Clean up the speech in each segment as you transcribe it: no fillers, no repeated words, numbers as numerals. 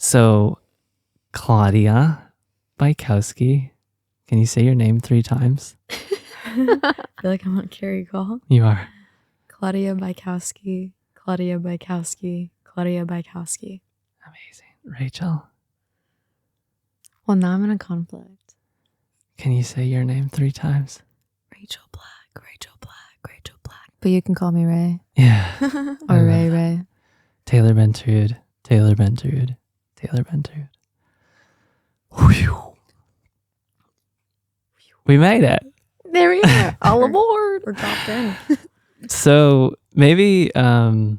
So, Claudia Bykowski, can you say your name 3 times? I feel like I'm on Carrie Call. You are. Claudia Bykowski, Claudia Bykowski, Claudia Bykowski. Amazing. Rachel, Well, now I'm in a conflict. can you say your name 3 times? Rachel Black, Rachel Black, Rachel Black. But you can call me Ray. Yeah. Or Ray Ray. Taylor Bentrude, Taylor Bentrude, Taylor Bentrude. Whew. We made it. There we are. All aboard. We're dropped in. So maybe a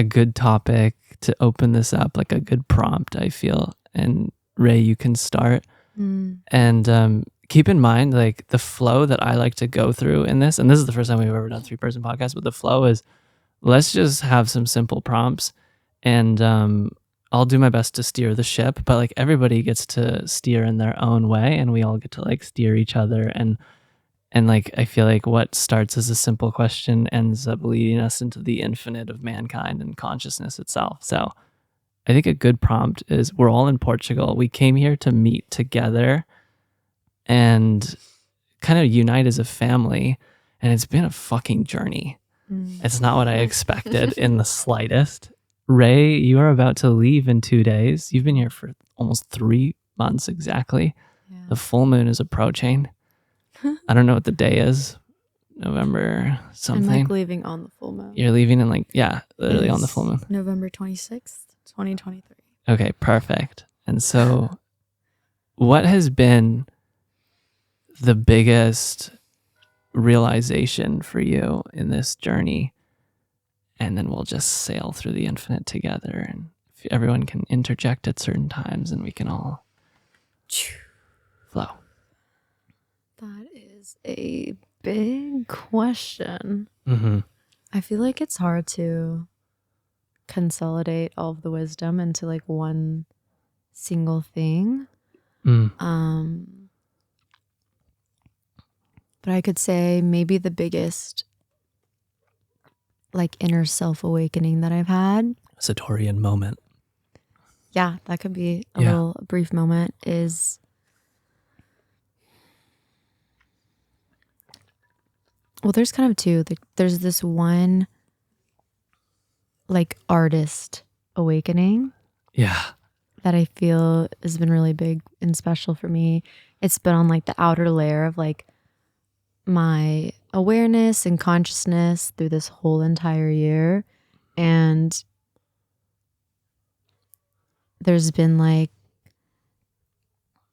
good topic to open this up, like a good prompt, I feel. And Ray, you can start. And keep in mind, like the flow that I like to go through in this, and this is the first time we've ever done 3-person podcast, but the flow is, let's just have some simple prompts, and I'll do my best to steer the ship, but like everybody gets to steer in their own way, and we all get to like steer each other, and like I feel like what starts as a simple question ends up leading us into the infinite of mankind and consciousness itself. So I think a good prompt is, we're all in Portugal. We came here to meet together and kind of unite as a family, and it's been a fucking journey. It's not what I expected in the slightest. Ray, you are about to leave in 2 days. You've been here for almost 3 months exactly. Yeah. The full moon is approaching. I don't know what the day is. November something. I'm like leaving on the full moon. You're leaving in literally on the full moon. November 26th, 2023. Okay, perfect. And so what has been the biggest realization for you in this journey? And then we'll just sail through the infinite together, and everyone can interject at certain times and we can all flow. That is a big question. Mm-hmm. I feel like it's hard to consolidate all of the wisdom into like one single thing. But I could say maybe the biggest like inner self awakening that I've had. Satorian moment. Yeah, that could be a little brief moment. Is well, there's kind of two. There's this one like artist awakening. Yeah. That I feel has been really big and special for me. It's been on like the outer layer of like my awareness and consciousness through this whole entire year. And there's been like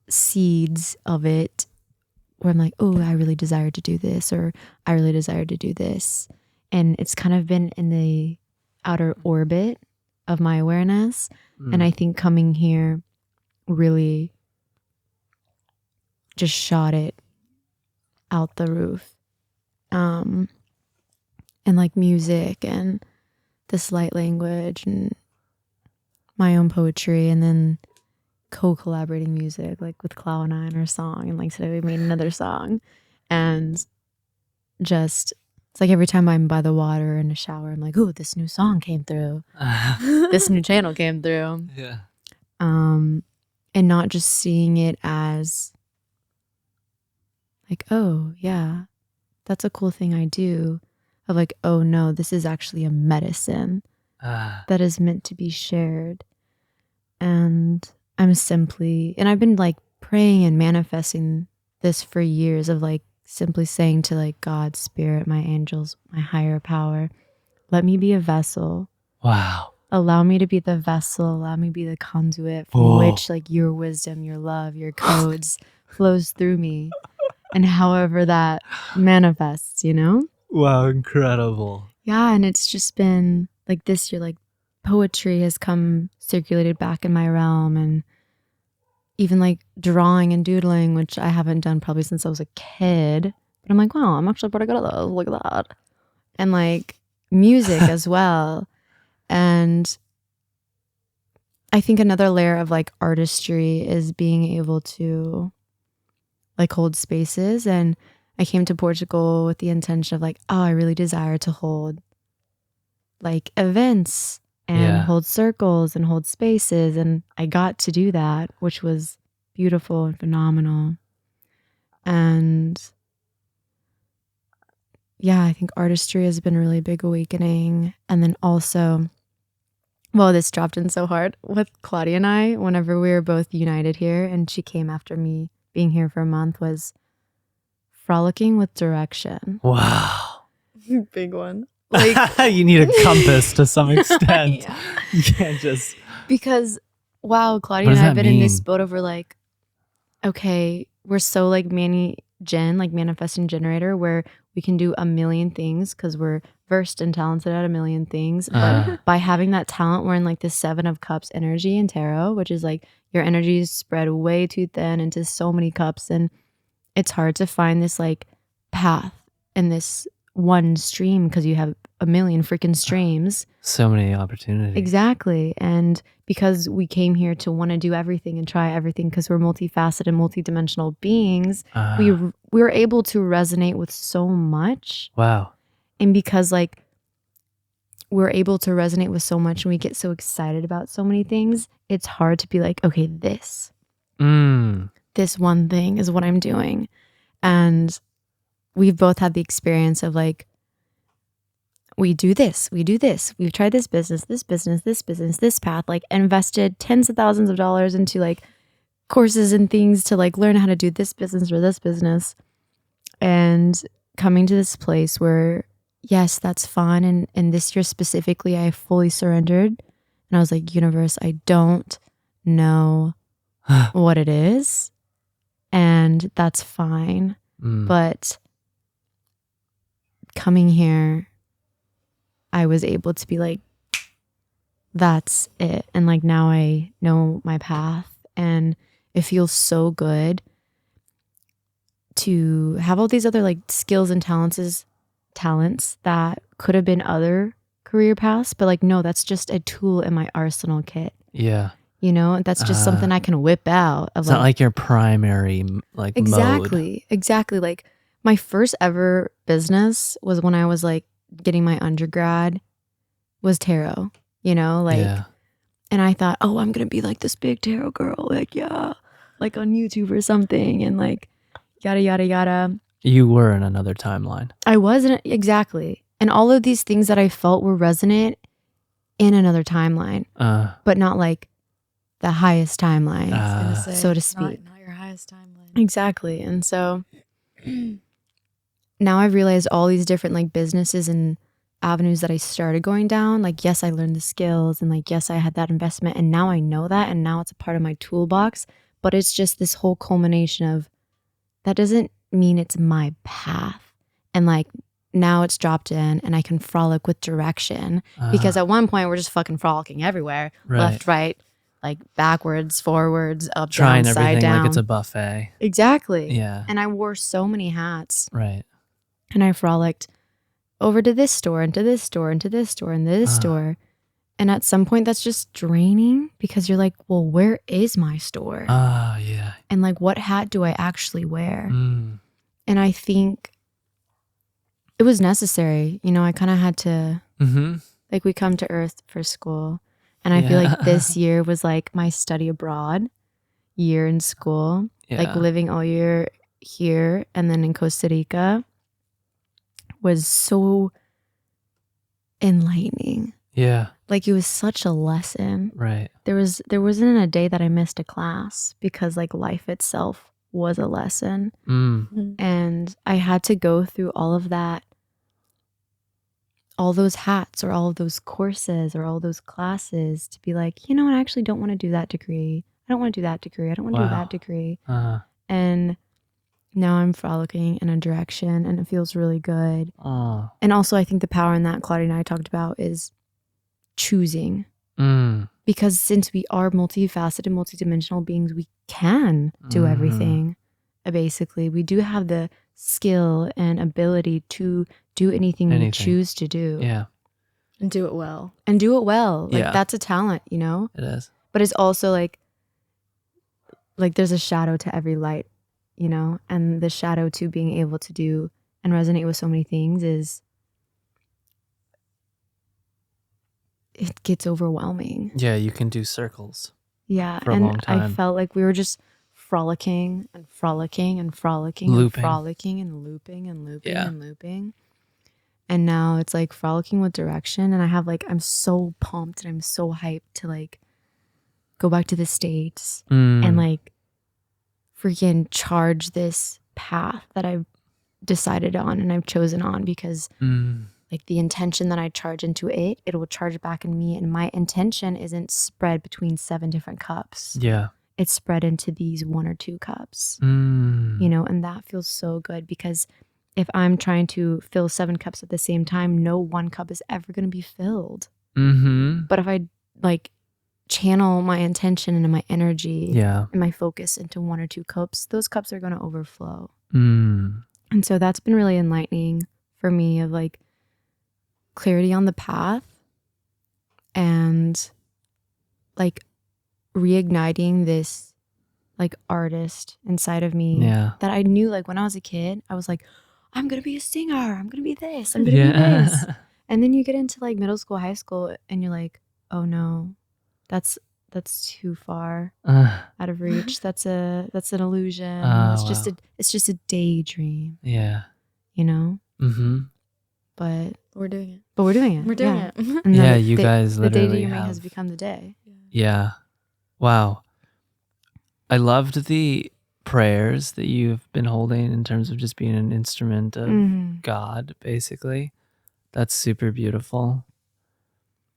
seeds of it where I'm like, oh, I really desire to do this, or I really desire to do this. And it's kind of been in the outer orbit of my awareness. And I think coming here really just shot it out the roof. And like music and this light language and my own poetry, and then co-collaborating music like with Clau and I on our song, and like today we made another song. And just it's like every time I'm by the water in a shower, I'm like, ooh, this new song came through. This new channel came through. Yeah. And not just seeing it as like, oh yeah, that's a cool thing I do. Of like, oh no, this is actually a medicine that is meant to be shared. And I've been like praying and manifesting this for years of like simply saying to like God, spirit, my angels, my higher power, let me be a vessel. Wow. Allow me to be the vessel. Allow me to be the conduit from which like your wisdom, your love, your codes flows through me. And however that manifests, you know? Wow, incredible. Yeah, and it's just been like this year, like poetry has come circulated back in my realm, and even like drawing and doodling, which I haven't done probably since I was a kid. But I'm like, wow, I'm actually pretty good at those. Look at that. And like music as well. And I think another layer of like artistry is being able to like hold spaces. And I came to Portugal with the intention of like, oh, I really desire to hold like events and hold circles and hold spaces. And I got to do that, which was beautiful and phenomenal. And yeah, I think artistry has been a really big awakening. And then also, well, this dropped in so hard with Claudia and I, whenever we were both united here, and she came after me being here for a month, was frolicking with direction. Wow. Big one. Like you need a compass to some extent. Yeah. You can't just... Because, wow, Claudia and I have been in this boat over like, okay, we're so like manifesting generator, where we can do a million things because we're versed and talented at a million things. But by having that talent, we're in like the 7 of Cups energy in tarot, which is like your energy is spread way too thin into so many cups. And it's hard to find this like path in this one stream because you have a million freaking streams. So many opportunities. Exactly. And because we came here to want to do everything and try everything because we're multifaceted and multidimensional beings, we were able to resonate with so much. Wow. And because like we're able to resonate with so much and we get so excited about so many things, it's hard to be like, okay, this one thing is what I'm doing. And we've both had the experience of like, we do this, we've tried this business, this path, like invested tens of thousands of dollars into like courses and things to like learn how to do this business or this business. And coming to this place where, yes, that's fun. And this year specifically, I fully surrendered. And I was like, universe, I don't know what it is. And that's fine. But coming here, I was able to be like, that's it. And like now I know my path, and it feels so good to have all these other like skills and talents that could have been other career paths, but like, no, that's just a tool in my arsenal kit. Yeah. You know, that's just something I can whip out. It's not like your primary like exactly, mode. Exactly. Like my first ever business was when I was like getting my undergrad, was tarot, you know, like, and I thought, oh, I'm going to be like this big tarot girl. Like, yeah, like on YouTube or something. And like, yada, yada, yada. You were in another timeline. I wasn't, exactly. And all of these things that I felt were resonant in another timeline, but not like the highest timeline, so to speak. Not your highest timeline. Exactly. And so now I've realized all these different like businesses and avenues that I started going down. Like, yes, I learned the skills, and like, yes, I had that investment, and now I know that, and now it's a part of my toolbox. But it's just this whole culmination of, that doesn't mean it's my path. And like, now it's dropped in and I can frolic with direction, because at one point we're just fucking frolicking everywhere, left, right, like backwards, forwards, up, trying down, everything side down. like it's a buffet. Exactly. Yeah. And I wore so many hats. Right. And I frolicked over to this store, and to this store, and to this store, and this store. And at some point that's just draining, because you're like, well, where is my store? Yeah. And like, what hat do I actually wear? And I think it was necessary. You know, I kind of had to, like, we come to Earth for school. And I feel like this year was like my study abroad year in school, like living all year here and then in Costa Rica was so enlightening. Yeah. Like, it was such a lesson. Right. There wasn't a day that I missed a class, because like life itself was a lesson. And I I had to go through all of that, all those hats or all of those courses or all those classes to be like, you know what, I actually don't want to do that degree. I don't want to do that degree. I don't want to do that degree. And now I'm frolicking in a direction and it feels really good. And also I think the power in that Claudia and I talked about is choosing. Because since we are multifaceted, multidimensional beings, we can do everything. Basically, we do have the skill and ability to do anything we choose to do. Yeah. And do it well. Like that's a talent, you know? It is. But it's also like there's a shadow to every light, you know? And the shadow to being able to do and resonate with so many things is, it gets overwhelming. Yeah, you can do circles. Yeah, for a long time. I felt like we were just frolicking and frolicking and frolicking looping. and frolicking and looping and looping and looping. And now it's like frolicking with direction. And I have I'm so pumped and I'm so hyped to go back to the States and freaking charge this path that I've decided on and I've chosen on, because the intention that I charge into it, it will charge back in me. And my intention isn't spread between 7 different cups. Yeah. It's spread into these 1 or 2 cups, you know, and that feels so good, because if I'm trying to fill 7 cups at the same time, no one cup is ever going to be filled. But if I channel my intention and my energy and my focus into 1 or 2 cups, those cups are going to overflow. And so that's been really enlightening for me, of clarity on the path and reigniting this artist inside of me that I knew when I was a kid. I was like, I'm gonna be a singer, I'm gonna be this, I'm gonna be this. And then you get into middle school, high school, and you're like, oh no, that's too far out of reach. That's an illusion. It's just a daydream. Yeah. You know? But we're doing it. We're doing it. And you guys literally the daydreaming has become the day. Yeah. Wow. I loved the prayers that you've been holding in terms of just being an instrument of God, basically. That's super beautiful.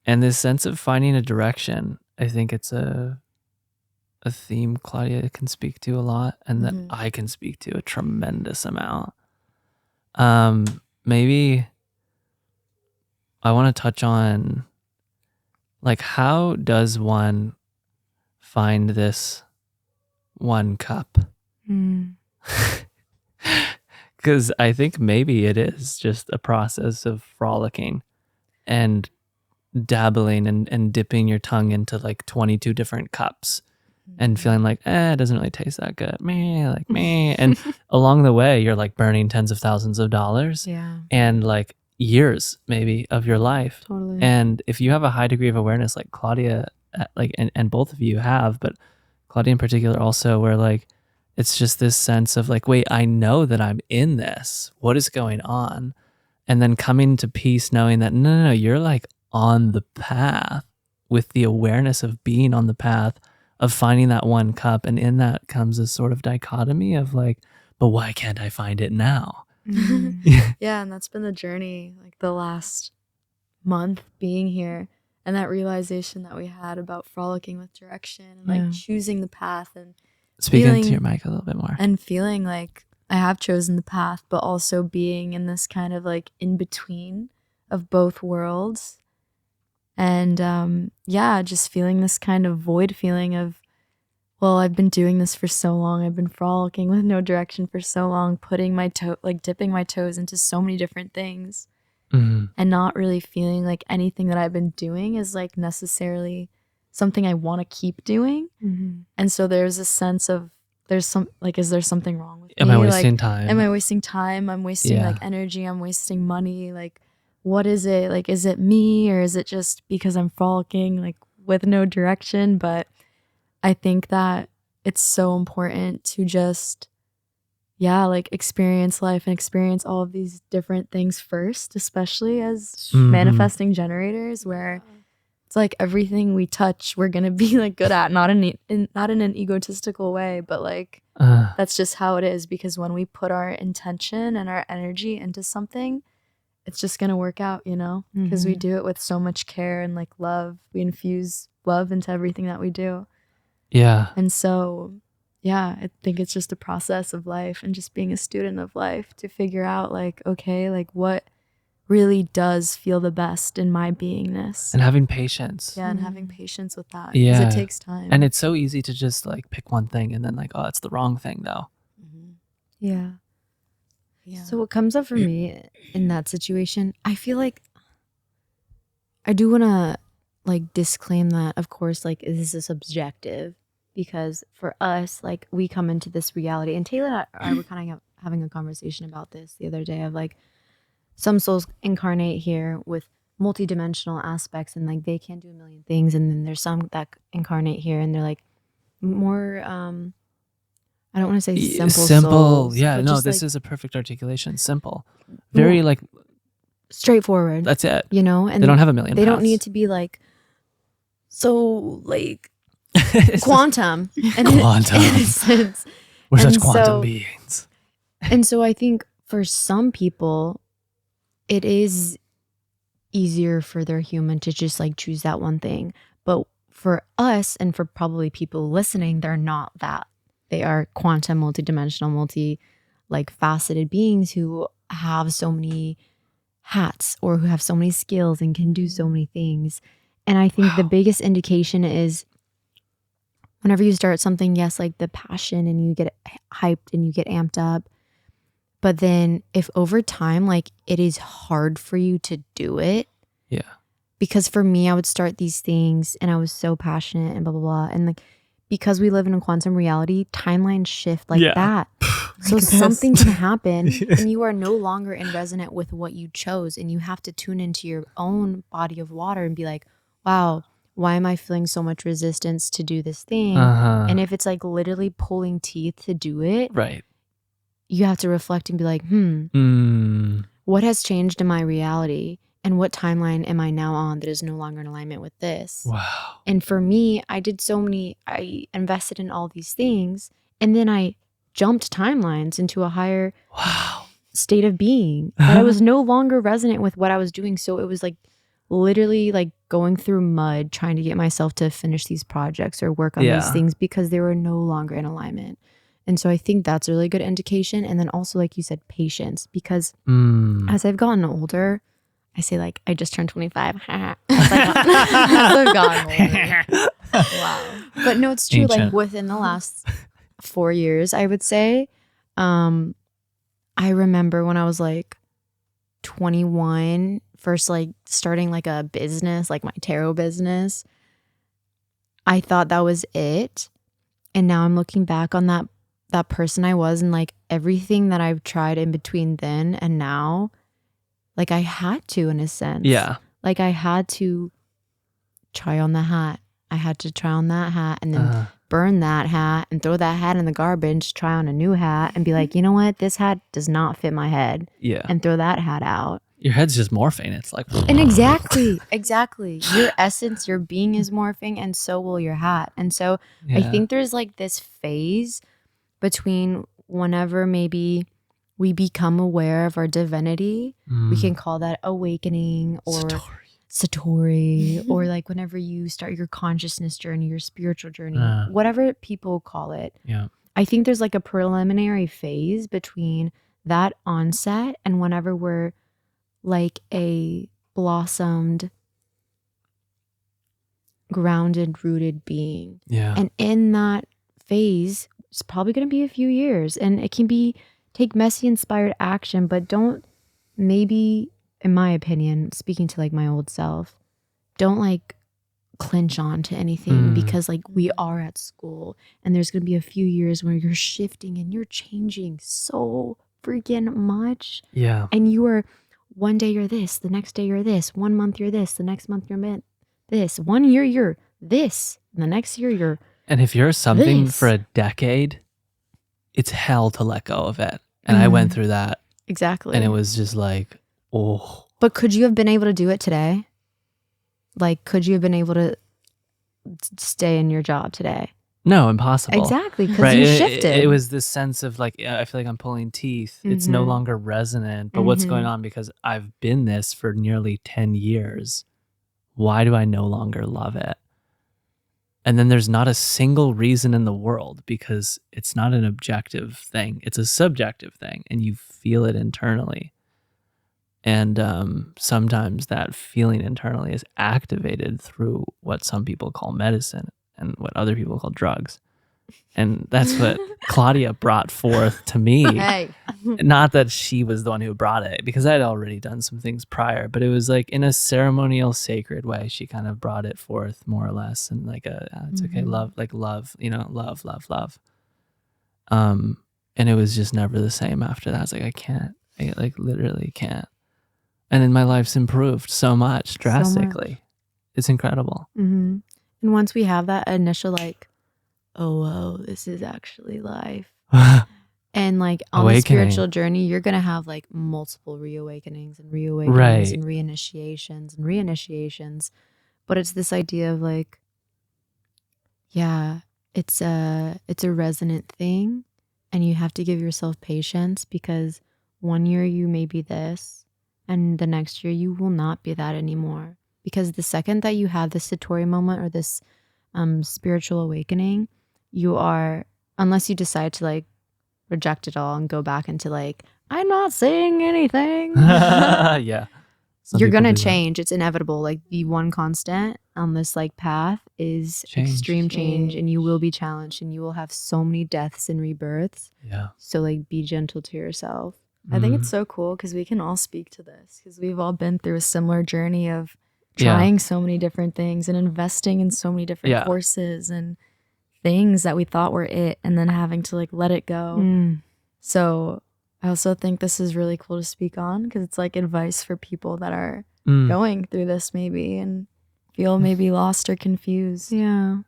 And this sense of finding a direction, I think it's a theme Claudia can speak to a lot, and that I can speak to a tremendous amount. Maybe I want to touch on how does one find this 1 cup? Because I think maybe it is just a process of frolicking and dabbling and dipping your tongue into 22 different cups and feeling it doesn't really taste that good. Me. And along the way, you're burning tens of thousands of dollars and years maybe of your life. Totally. And if you have a high degree of awareness like Claudia, and both of you have, but Claudia in particular also, where it's just this sense of wait, I know that I'm in this. What is going on? And then coming to peace knowing that no, you're on the path, with the awareness of being on the path of finding that 1 cup. And in that comes a sort of dichotomy of but why can't I find it now? Yeah, and that's been the journey, the last month being here, and that realization that we had about frolicking with direction and choosing the path, and speaking into your mic a little bit more, and feeling I have chosen the path, but also being in this kind of in between of both worlds. And just feeling this kind of void feeling of, well, I've been doing this for so long. I've been frolicking with no direction for so long, putting my dipping my toes into so many different things, and not really feeling anything that I've been doing is necessarily something I want to keep doing. And so there's a sense of, is there something wrong with me? Am I wasting time? Am I wasting time? I'm wasting energy. I'm wasting money. What is it? Is it me, or is it just because I'm frolicking with no direction? But I think that it's so important to just, experience life and experience all of these different things first, especially as manifesting generators, where it's like everything we touch, we're gonna be like good at. Not in an egotistical way, but like that's just how it is. Because when we put our intention and our energy into something, it's just gonna work out, you know. Because we do it with so much care and like love. We infuse love into everything that we do. Yeah. And so, yeah, I think it's just a process of life and just being a student of life to figure out like, okay, like what really does feel the best in my beingness. And having patience. Yeah, and having patience with that. Yeah. Because it takes time. And it's so easy to just like pick one thing and then like, oh, it's the wrong thing though. Yeah. Yeah. So what comes up for me in that situation, I feel like I do want to like disclaim that, of course, like this is subjective, because for us, like we come into this reality, and Taylor and I were kind of having a conversation about this the other day of like some souls incarnate here with multidimensional aspects and like they can do a million things, and then there's some that incarnate here and they're like more I don't want to say simple souls, yeah, but no, just, this like, is a perfect articulation. Simple, very like straightforward. that's it. You know, and they don't have a million they paths. don't need to be like so like quantum in a sense. We're such And quantum so- beings. And so I think for some people, it is easier for their human to just like choose that one thing. But for us, and for probably people listening, they're not that. They are quantum, multidimensional, like faceted beings who have so many hats or who have so many skills and can do so many things. And I think the biggest indication is whenever you start something, yes, like the passion, and you get hyped and you get amped up. But then if over time, like it is hard for you to do it. Yeah. Because for me, I would start these things and I was so passionate and blah, blah, blah. And like, because we live in a quantum reality, timelines shift like that. So something can happen and you are no longer in resonant with what you chose. And you have to tune into your own body of water and be like, wow, why am I feeling so much resistance to do this thing? And if it's like literally pulling teeth to do it, Right. you have to reflect and be like, what has changed in my reality? And what timeline am I now on that is no longer in alignment with this? Wow. And for me, I invested in all these things, and then I jumped timelines into a higher state of being that I was no longer resonant with what I was doing. So it was like literally like going through mud trying to get myself to finish these projects or work on these things because they were no longer in alignment. And so I think that's a really good indication. And then also, like you said, patience, because as I've gotten older, I say like, I just turned 25. As I've gotten older. Wow. But no, it's true. Ancient. Like within the last 4 years, I would say, I remember when I was like 21, first like starting like a business, like my tarot business. I thought that was it. And now I'm looking back on that person I was, and like everything that I've tried in between then and now, like I had to, in a sense. Yeah. Like I had to try on the hat. I had to try on that hat and then burn that hat and throw that hat in the garbage, try on a new hat and be like, you know what? This hat does not fit my head. Yeah. And throw that hat out. Your head's just morphing. It's like. And exactly. Your essence, your being is morphing, and so will your hat. And so I think there's like this phase between whenever maybe we become aware of our divinity, we can call that awakening or Satori, or like whenever you start your consciousness journey, your spiritual journey, whatever people call it. Yeah. I think there's like a preliminary phase between that onset and whenever we're like a blossomed, grounded, rooted being. Yeah. And in that phase, it's probably going to be a few years, and it can take messy inspired action, but don't, maybe in my opinion, speaking to like my old self, don't like clinch on to anything because like we are at school and there's going to be a few years where you're shifting and you're changing so freaking much. Yeah. And you are, one day you're this, the next day you're this, 1 month you're this, the next month you're this, 1 year you're this, and the next year you're. And if you're something this. for a decade, it's hell to let go of it. And I went through that. Exactly. And it was just like, oh. But could you have been able to do it today? like, could you have been able to stay in your job today? No, impossible. Exactly, because you shifted. It was this sense of like, I feel like I'm pulling teeth. It's no longer resonant. But what's going on? Because I've been this for nearly 10 years. Why do I no longer love it? And then there's not a single reason in the world, because it's not an objective thing. It's a subjective thing, and you feel it internally. And sometimes that feeling internally is activated through what some people call medicine and what other people call drugs. And that's what Claudia brought forth to me. Hey. Not that she was the one who brought it, because I had already done some things prior, but it was like in a ceremonial, sacred way. She kind of brought it forth more or less, and like it's okay, love, like love, love. And it was just never the same after that. I was like, I like literally can't. And then my life's improved so much, drastically. It's incredible. And once we have that initial like, oh, whoa, this is actually life. And like on the spiritual journey, you're going to have like multiple reawakenings and reawakenings and reinitiations and reinitiations. But it's this idea of like, yeah, it's a resonant thing, and you have to give yourself patience, because one year you may be this, and the next year you will not be that anymore. Because the second that you have this Satori moment or this spiritual awakening, you are, unless you decide to like reject it all and go back into like, I'm not saying anything. Yeah. You're going to change. It's inevitable. Like the one constant on this like path is extreme change, and you will be challenged, and you will have so many deaths and rebirths. Yeah. So like be gentle to yourself. I think it's so cool because we can all speak to this, because we've all been through a similar journey of trying so many different things and investing in so many different courses and things that we thought were it, and then having to like let it go. So I also think this is really cool to speak on, because it's like advice for people that are going through this maybe and feel maybe lost or confused. Yeah.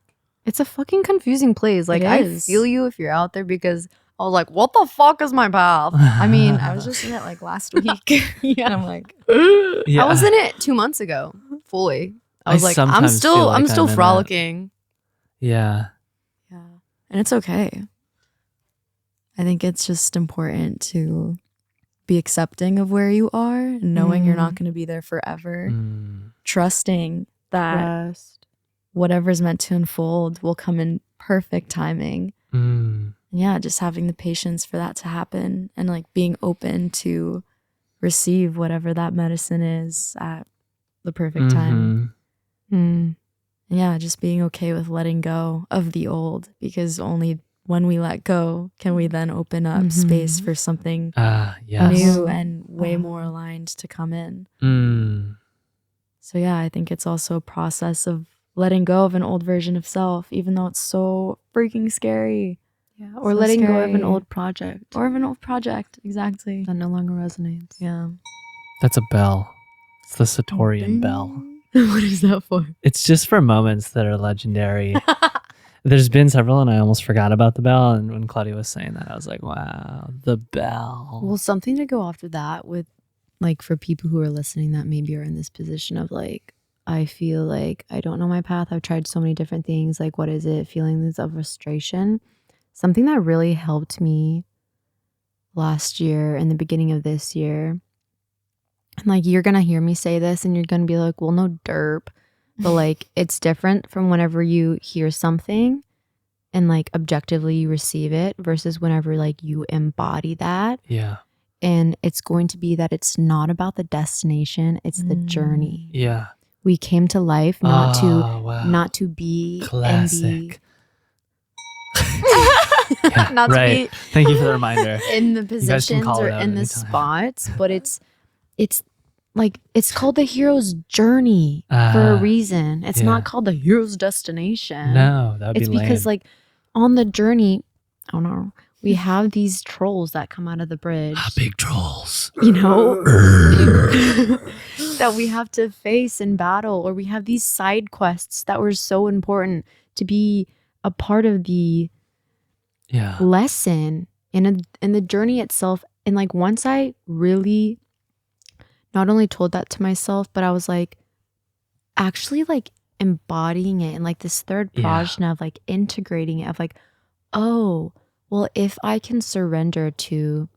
It's a fucking confusing place. Like I feel you if you're out there, because I was like, what the fuck is my path? I mean, I was just in it like last week. And I'm like, I was in it 2 months ago, fully. I was like, I'm still frolicking. Yeah. Yeah. And it's okay. I think it's just important to be accepting of where you are, and knowing you're not going to be there forever. Trusting that whatever's meant to unfold will come in perfect timing. Yeah, just having the patience for that to happen, and like being open to receive whatever that medicine is at the perfect time. Yeah, just being okay with letting go of the old, because only when we let go can we then open up space for something new and way more aligned to come in. So yeah, I think it's also a process of letting go of an old version of self, even though it's so freaking scary. Yeah, or so letting go of an old project. Or of an old project, exactly. That no longer resonates. Yeah. That's a bell. It's the Satorian bell. What is that for? It's just for moments that are legendary. There's been several, and I almost forgot about the bell. And when Claudia was saying that, I was like, wow, the bell. Well, something to go after that with, like, for people who are listening that maybe are in this position of like, I feel like I don't know my path. I've tried so many different things. Like, what is it? Feelings of frustration. Something that really helped me last year and the beginning of this year. And like, you're going to hear me say this and you're going to be like, well, no derp. But like, it's different from whenever you hear something and like objectively you receive it versus whenever like you embody that. Yeah. And it's going to be that it's not about the destination. It's the journey. Yeah. We came to life not to be classic. Not to be Thank you for the reminder. In the positions or in the spots, but it's like, it's called the hero's journey for a reason. It's not called the hero's destination. No, that would be lame. It's because like on the journey, I don't know, we have these trolls that come out of the bridge. Big trolls. You know, that we have to face and battle, or we have these side quests that were so important to be a part of the lesson in the journey itself. And like, once I really not only told that to myself, but I was like, actually like embodying it and like this third prajna of like integrating it, of like, oh, well, if I can surrender to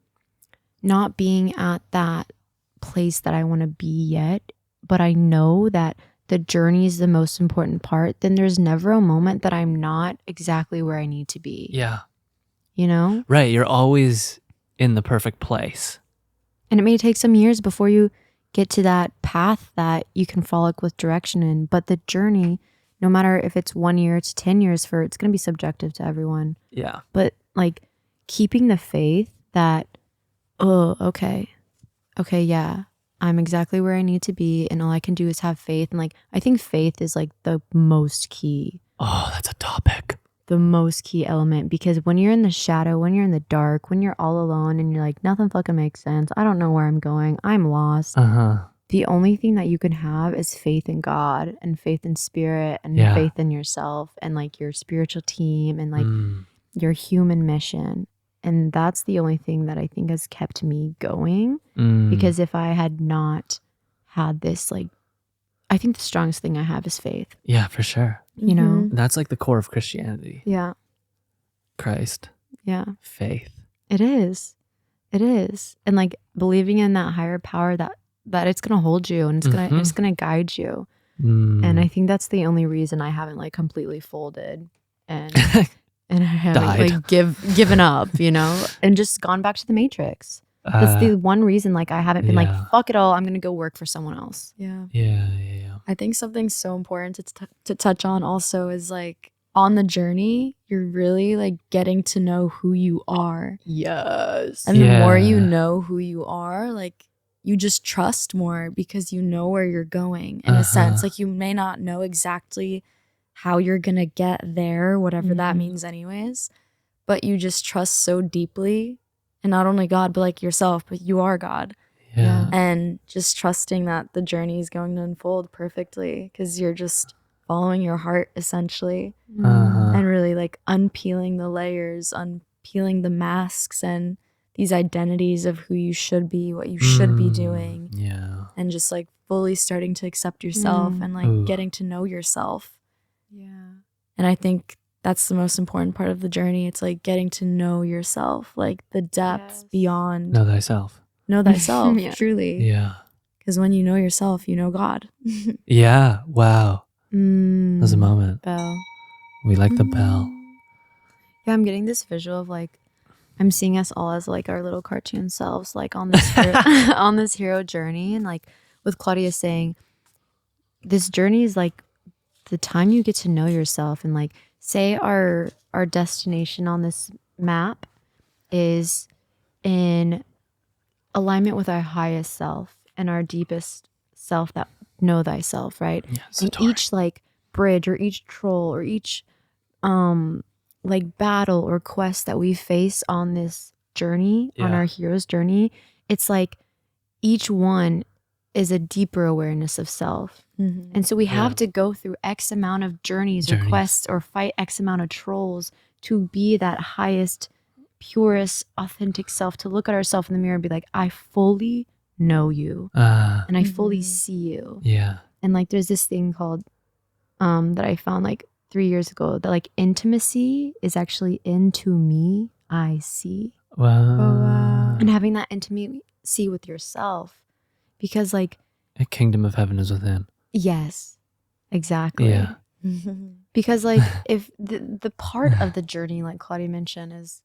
not being at that place that I want to be yet, but I know that the journey is the most important part, then there's never a moment that I'm not exactly where I need to be. Yeah. You know? Right. You're always in the perfect place. And it may take some years before you get to that path that you can frolic with direction in. But the journey, no matter if it's 1 year to 10 years, it's going to be subjective to everyone. Yeah. But like keeping the faith that, oh, okay, yeah, I'm exactly where I need to be. And all I can do is have faith. And like, I think faith is like the most key. Oh, that's a topic. The most key element, because when you're in the shadow, when you're in the dark, when you're all alone and you're like, nothing fucking makes sense, I don't know where I'm going, I'm lost. The only thing that you can have is faith in God and faith in spirit and faith in yourself and like your spiritual team and like your human mission. And that's the only thing that I think has kept me going, because if I had not had this, like, I think the strongest thing I have is faith. Yeah, for sure. You know? That's like the core of Christianity. Yeah. Christ. Yeah. Faith. It is. And like believing in that higher power that it's going to hold you and it's going to guide you. And I think that's the only reason I haven't like completely folded and I haven't like given up, you know, and just gone back to the Matrix. That's the one reason like I haven't been like, fuck it all, I'm going to go work for someone else. Yeah. I think something so important to touch on also is like on the journey, you're really like getting to know who you are. Yes. And the more you know who you are, like you just trust more because you know where you're going in a sense. Like you may not know exactly how you're going to get there, whatever that means anyways, but you just trust so deeply. And not only God, but like yourself, but you are God. Yeah. And just trusting that the journey is going to unfold perfectly because you're just following your heart essentially and really like unpeeling the layers, unpeeling the masks and these identities of who you should be, what you should be doing. Yeah. And just like fully starting to accept yourself and like getting to know yourself. Yeah. And I think that's the most important part of the journey. It's like getting to know yourself, like the depths beyond. Know thyself. Know thyself, truly. Yeah. Because when you know yourself, you know God. Yeah. Wow. There's a moment. Bell. We like the bell. Yeah, I'm getting this visual of like, I'm seeing us all as like our little cartoon selves, like on this on this hero journey. And like with Claudia saying, this journey is like the time you get to know yourself. And like, say our destination on this map is in alignment with our highest self and our deepest self that know thyself, right? Yeah, and Satori. each like bridge or each troll or each like battle or quest that we face on this journey, on our hero's journey, it's like each one is a deeper awareness of self. And so we have to go through X amount of journeys or quests or fight X amount of trolls to be that highest, purest, authentic self, to look at ourselves in the mirror and be like, I fully know you and I fully see you. Yeah. And like there's this thing called that I found like 3 years ago, that like intimacy is actually into me, I see. Wow. And having that intimacy with yourself, because like A kingdom of heaven is within. yes, exactly. Yeah. Because like if the part of the journey, like Claudia mentioned, is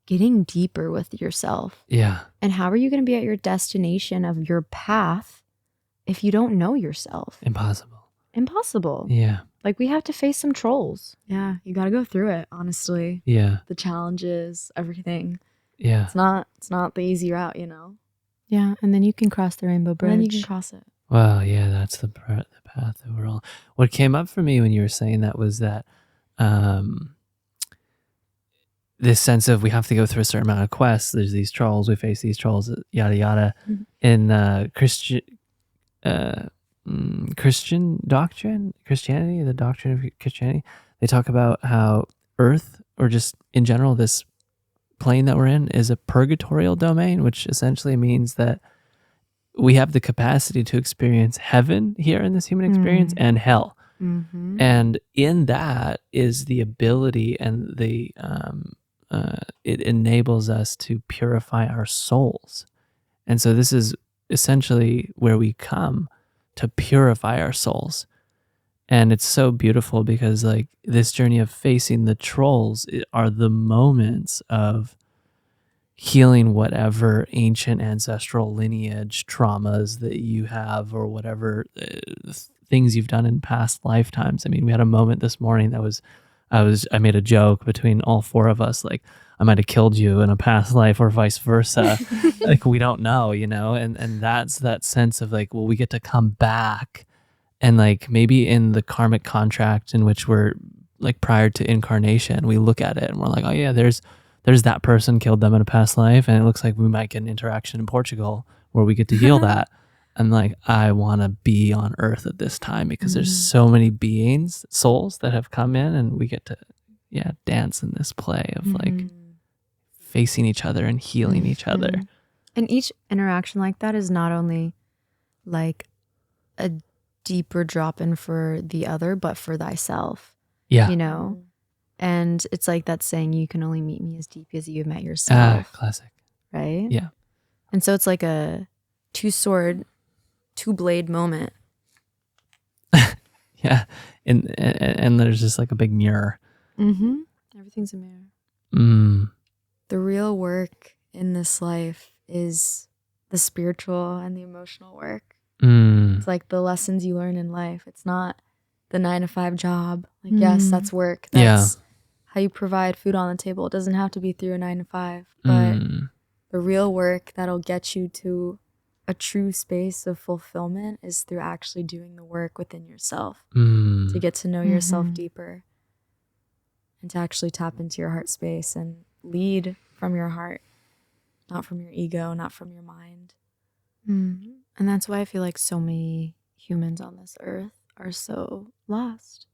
getting deeper with yourself. Yeah. And how are you going to be at your destination of your path if you don't know yourself? Impossible. Yeah. Like we have to face some trolls. Yeah, you got to go through it, honestly. Yeah. The challenges, everything. Yeah. It's not the easy route, you know? Yeah, and then you can cross the rainbow bridge. And then you can cross it. Well, yeah, that's the path that we're all. What came up for me when you were saying that was that this sense of we have to go through a certain amount of quests. There's these trolls. We face these trolls. Yada yada. In Christian doctrine, Christianity, the doctrine of Christianity, they talk about how Earth, or just in general, this plane that we're in, is a purgatorial domain, which essentially means that we have the capacity to experience heaven here in this human experience and hell. And in that is the ability and the it enables us to purify our souls. And so this is essentially where we come to purify our souls. And it's so beautiful because like this journey of facing the trolls are the moments of healing whatever ancient ancestral lineage traumas that you have, or whatever things you've done in past lifetimes. I mean, we had a moment this morning that I made a joke between all four of us, like, I might have killed you in a past life or vice versa. Like, we don't know, and that's that sense of like, well, we get to come back. And like maybe in the karmic contract in which we're like prior to incarnation, we look at it and we're like, oh yeah, there's that person, killed them in a past life. And it looks like we might get an interaction in Portugal where we get to heal that. And like, I want to be on earth at this time because there's so many beings, souls that have come in, and we get to, dance in this play of like facing each other and healing each other. And each interaction like that is not only like a deeper drop in for the other, but for thyself. Yeah. And it's like that saying, you can only meet me as deep as you've met yourself. Classic. Right? Yeah. And so it's like a two-blade moment. Yeah. And there's just like a big mirror. Everything's a mirror. The real work in this life is the spiritual and the emotional work. It's like the lessons you learn in life. It's not the 9-to-5 job. Like, yes, that's work. That's how you provide food on the table. It doesn't have to be through a 9-to-5, but the real work that'll get you to a true space of fulfillment is through actually doing the work within yourself to get to know yourself deeper and to actually tap into your heart space and lead from your heart, not from your ego, not from your mind. And that's why I feel like so many humans on this earth are so lost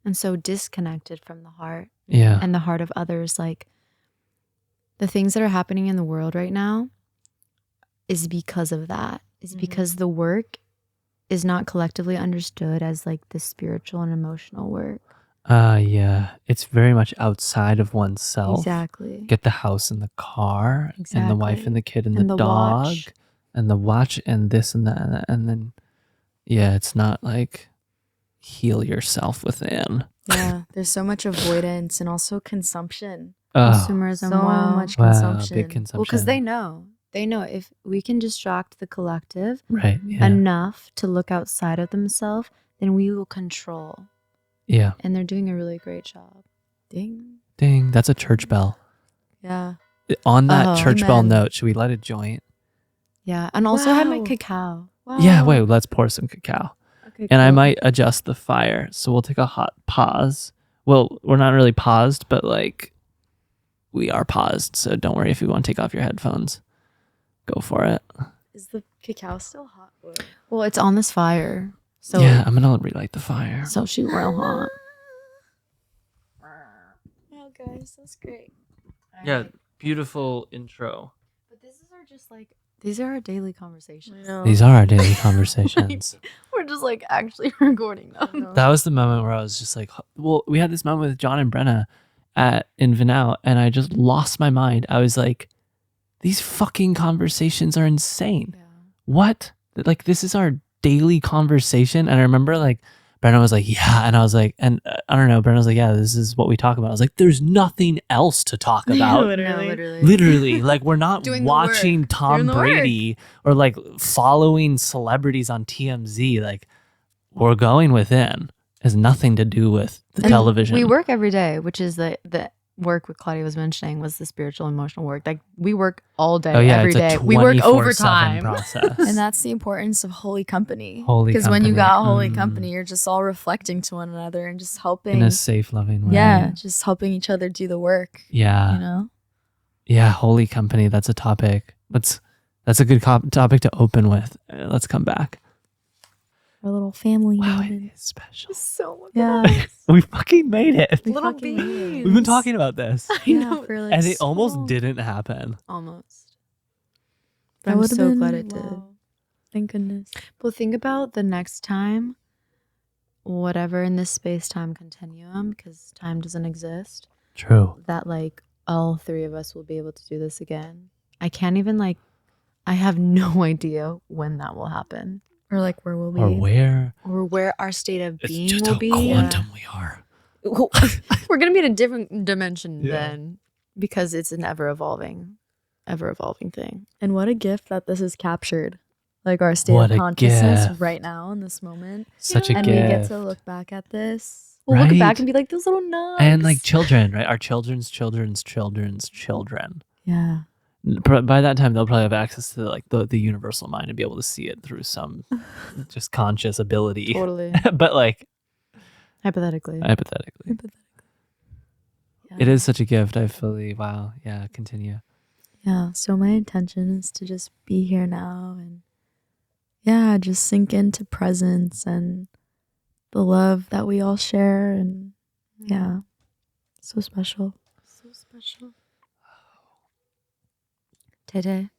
and so disconnected from the heart and the heart of others. Like, the things that are happening in the world right now is because of that. Is because the work is not collectively understood as like the spiritual and emotional work. It's very much outside of oneself. Exactly. Get the house and the car and the wife and the kid and the dog. Watch. And the watch and this and that. And then, it's not like heal yourself within. Yeah, there's so much avoidance and also consumption. Consumerism. So much consumption. Big consumption. Well, because they know if we can distract the collective enough to look outside of themselves, then we will control. Yeah. And they're doing a really great job. Ding. Ding. That's a church bell. Yeah. On that church bell note, should we light a joint? Yeah, and also have my cacao. Wow. Yeah, wait, let's pour some cacao. Okay, and I might adjust the fire. So we'll take a hot pause. Well, we're not really paused, but like we are paused. So don't worry if you want to take off your headphones. Go for it. Is the cacao still hot? Well, it's on this fire. So yeah, I'm going to relight the fire. So she's real hot. Oh, guys, that's great. Yeah, beautiful intro. But these are our daily conversations. These are our daily conversations. We're just like actually recording them. That was the moment where I was just like, well, we had this moment with John and Brenna in Vinau, and I just lost my mind. I was like, these fucking conversations are insane. Yeah. What? Like, this is our daily conversation. And I remember like Brenna was like, yeah. And I was like, and I don't know, Brenna was like, yeah, this is what we talk about. I was like, there's nothing else to talk about. Literally. Like, we're not watching Tom Brady or like following celebrities on TMZ. Like, we're going within. It has nothing to do with the television. We work every day, which is the work what Claudia was mentioning was the spiritual emotional work. Like, we work all day, every day. We work overtime. Process. And that's the importance of holy company. Because when you got holy company, you're just all reflecting to one another and just helping. In a safe, loving way. Yeah, just helping each other do the work. Yeah. You know? Yeah, holy company. That's a topic. That's a good topic to open with. Let's come back. Our little family. Wow, it is special. So we fucking made it. Little beans. We've been talking about this. I know. For like and it almost didn't happen. Almost. But I'm so glad it did. Thank goodness. Well, think about the next time, whatever in this space-time continuum, because time doesn't exist, True. that like all three of us will be able to do this again. I can't even like, I have no idea when that will happen. Or like where we'll be. Or where. Or where our state of It's being just will how be. quantum we are. We're going to be in a different dimension Yeah. then, because it's an ever-evolving thing. And what a gift that this is captured. Like our state What of a consciousness gift. right now in this moment. Such a And gift. we get to look back at this. We'll look Right. back and be like, those little nugs. And like children, right? Our children's children. Yeah. By that time, they'll probably have access to like the universal mind and be able to see it through some just conscious ability. Totally. But like Hypothetically. hypothetically, Yeah. it is such a gift. I fully yeah. Continue. Yeah. So my intention is to just be here now and yeah, just sink into presence and the love that we all share. And yeah, so special. So special. Today.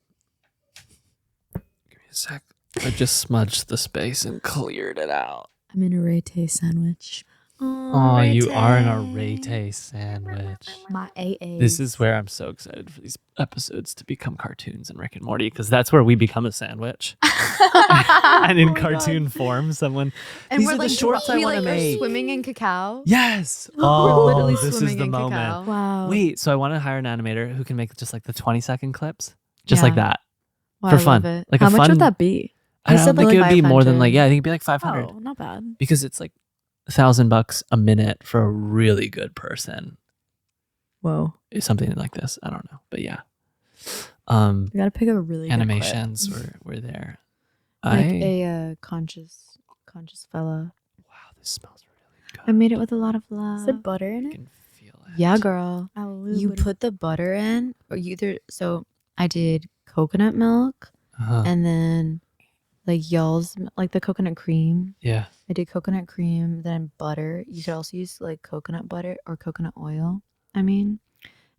Give me a sec. I just smudged the space and cleared it out. I'm in a rete sandwich. Oh, you are in a rete sandwich. My AA. This is where I'm so excited for these episodes to become cartoons and Rick and Morty, because that's where we become a sandwich. And in cartoon form, someone. These are the shorts I want to make. Swimming in cacao. Yes. We're Oh, literally this is swimming the in moment. cacao. Wow. Wait, so I want to hire an animator who can make just like the 20-second clips, just like Yeah. that, Wow, for I fun. love it. Like How a much fun. would that be? I I don't said, think like, it would be more than 500. like I think it'd be like 500 Oh, not bad. because it's like $1,000 a minute for a really good person. Whoa. Is something like this. I don't know, but yeah. You gotta pick a really good Animations clip. were there. Like a conscious fella. Wow, this smells really good. I made it with a lot of love. Is it butter in I it? can feel it. Yeah, girl. Hallelujah. You put the butter in, or you either. So I did coconut milk, Uh-huh. and then like y'all's like the coconut cream. Yeah. I did coconut cream, then butter. You could also use like coconut butter or coconut oil. I mean,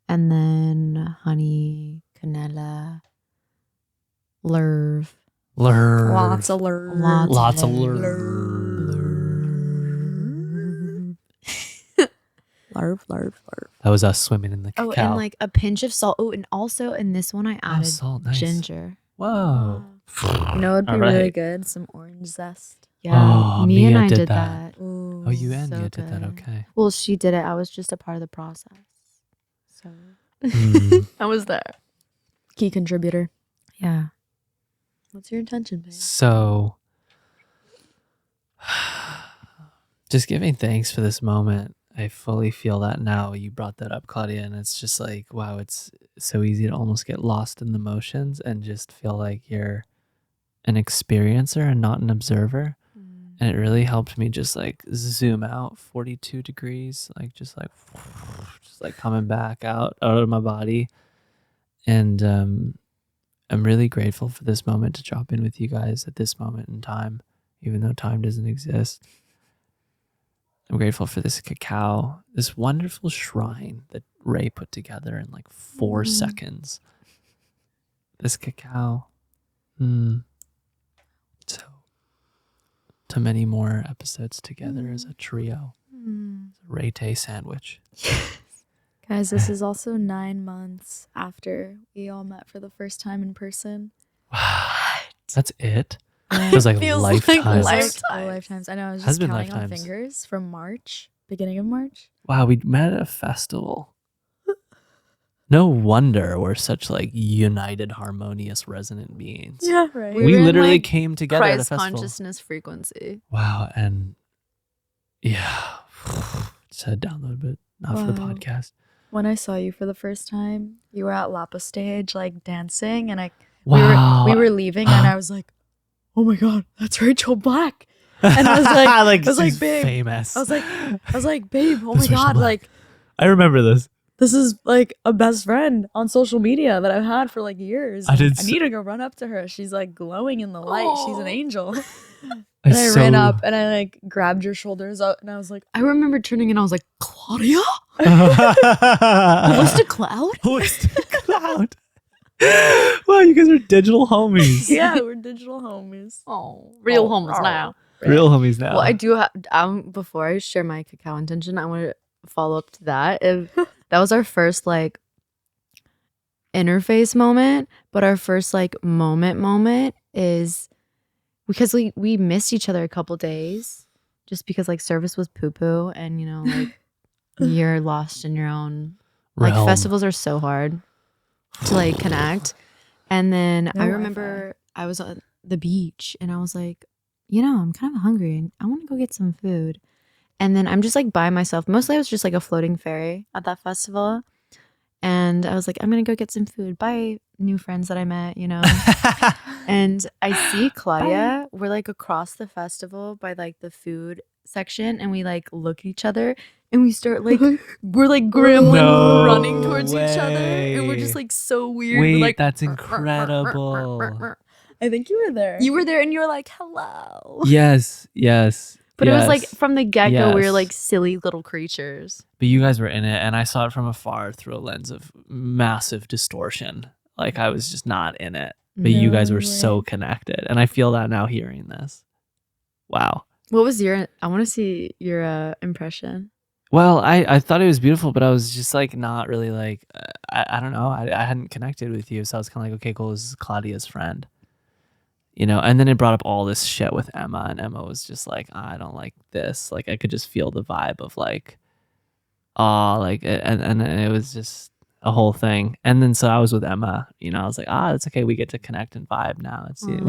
and then honey, canela, lerv. Lurv. Lots of lure. Lots of lurv. Larv. That was us swimming in the cacao. Oh, and like a pinch of salt. Oh, and also in this one I added salt, nice. ginger. Whoa. You know, it'd be All really right. good. Some orange zest. Yeah, Oh, Mia and Mia I did did that. that. Ooh. Oh, you and so you did that. good. Okay. Well, she did it. I was just a part of the process. So Mm. I was there. Key contributor. yeah. What's your intention, babe? So, just giving thanks for this moment. I fully feel that now. You brought that up, Claudia, and it's just like, wow, it's so easy to almost get lost in the motions and just feel like you're an experiencer and not an observer. And it really helped me just like zoom out 42 degrees, like just like coming back out of my body. And I'm really grateful for this moment to drop in with you guys at this moment in time, even though time doesn't exist. I'm grateful for this cacao, this wonderful shrine that Ray put together in like 4 seconds. This cacao. So, to many more episodes together as a trio. Ray Tay sandwich. Guys, this is also 9 months after we all met for the first time in person. Wow. That's it? Yeah. Feels like Feels like lifetimes. Lifetimes. I know. I was Has just been counting on lifetimes. fingers from March, beginning of March. Wow, we met at a festival. No wonder we're such like united, harmonious, resonant beings. Yeah, right. We We were in, literally like, came together at a Christ festival. consciousness frequency. Wow, and yeah, just had to download, but not for the Wow. podcast. When I saw you for the first time, you were at Lapa Stage, like dancing, and Wow, we were leaving, and I was like, "Oh my god, that's Rachel Black!" And I was like, I was like, she's babe. famous. I was like, "Babe, oh my That's Rachel god, Black. like I remember this. this is like a best friend on social media that I've had for like years. I did I s- need to go run up to her. She's like glowing in the light. She's an angel." I And I ran up and I like grabbed your shoulders up, and I was like, I remember turning and I was like, Claudia? Hoist Hoist a cloud? Hoist a cloud. Wow, you guys are digital homies. Yeah, we're digital homies. Oh, real homies now. Real homies now. Well, I do have. Before I share my cacao intention, I want to follow up to that. If that was our first like interface moment, but our first like moment is because we missed each other a couple days, just because like service was poo poo, and you know like you're lost in your own. Like Realm. festivals are so hard to like connect. And then No I remember I was on the beach and I was like, you know, I'm kind of hungry and I want to go get some food. And then I'm just like by myself. Mostly I was just like a floating fairy at that festival. And I was like, I'm going to go get some food. Bye, new friends that I met, you know. And I see Claudia. We're like across the festival by like the food section. And we like look at each other and we start like, we're like grambling, running towards each other. And we're just like so weird. Wait, we're like, that's incredible. I think you were there. You were there and you were like, hello. Yes. But it was like from the get-go, we were Yes. like silly little creatures. But you guys were in it, and I saw it from afar through a lens of massive distortion. Like I was just not in it, but you guys were so connected, and I feel that now hearing this. Wow. What was your, I want to see your impression. Well, I thought it was beautiful, but I was just like not really like I don't know. I hadn't connected with you, so I was kind of like, okay, cool. This is Claudia's friend, you know. And then it brought up all this shit with Emma, and Emma was just like, I don't like this. Like I could just feel the vibe of like, like, and it was just a whole thing. And then so I was with Emma, you know. I was like, it's okay. We get to connect and vibe now. It's and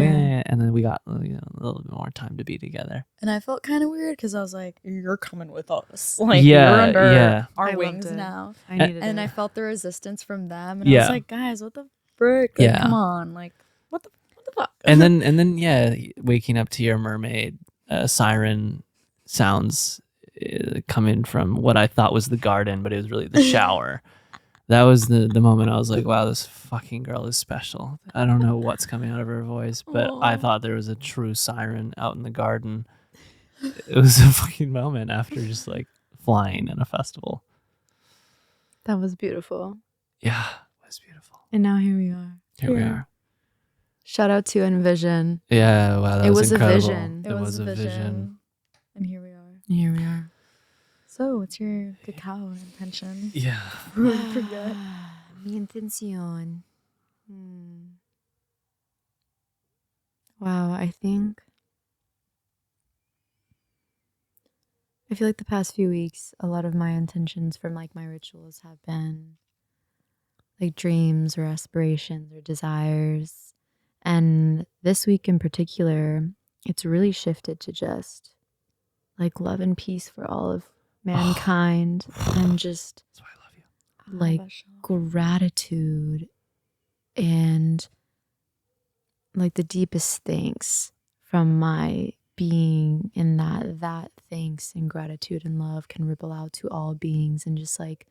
then we got a little bit more time to be together. And I felt kind of weird because I was like, you're coming with us. Like, Yeah, you're under yeah. our I wings loved it. now. I needed And it. I felt the resistance from them. And I Yeah. was like, guys, what the frick? Like, Yeah. come on. Like, what the fuck? And then yeah, waking up to your mermaid siren sounds coming from what I thought was the garden, but it was really the shower. That was the moment I was like, wow, this fucking girl is special. I don't know what's coming out of her voice, but I thought there was a true siren out in the garden. It was a fucking moment after just like flying in a festival. That was beautiful. Yeah, it was beautiful. And now here we are. Here we are. Shout out to Envision. Yeah, wow, that It was was a incredible. vision. It was a vision. And here we are. Here we are. So, what's your cacao intention? Yeah. Forget. Mi intención. Wow, I feel like the past few weeks, a lot of my intentions from like my rituals have been like dreams or aspirations or desires. And this week in particular, it's really shifted to just like love and peace for all of mankind and just That's why I love you. like gratitude and like the deepest thanks from my being, in that thanks and gratitude and love can ripple out to all beings. And just like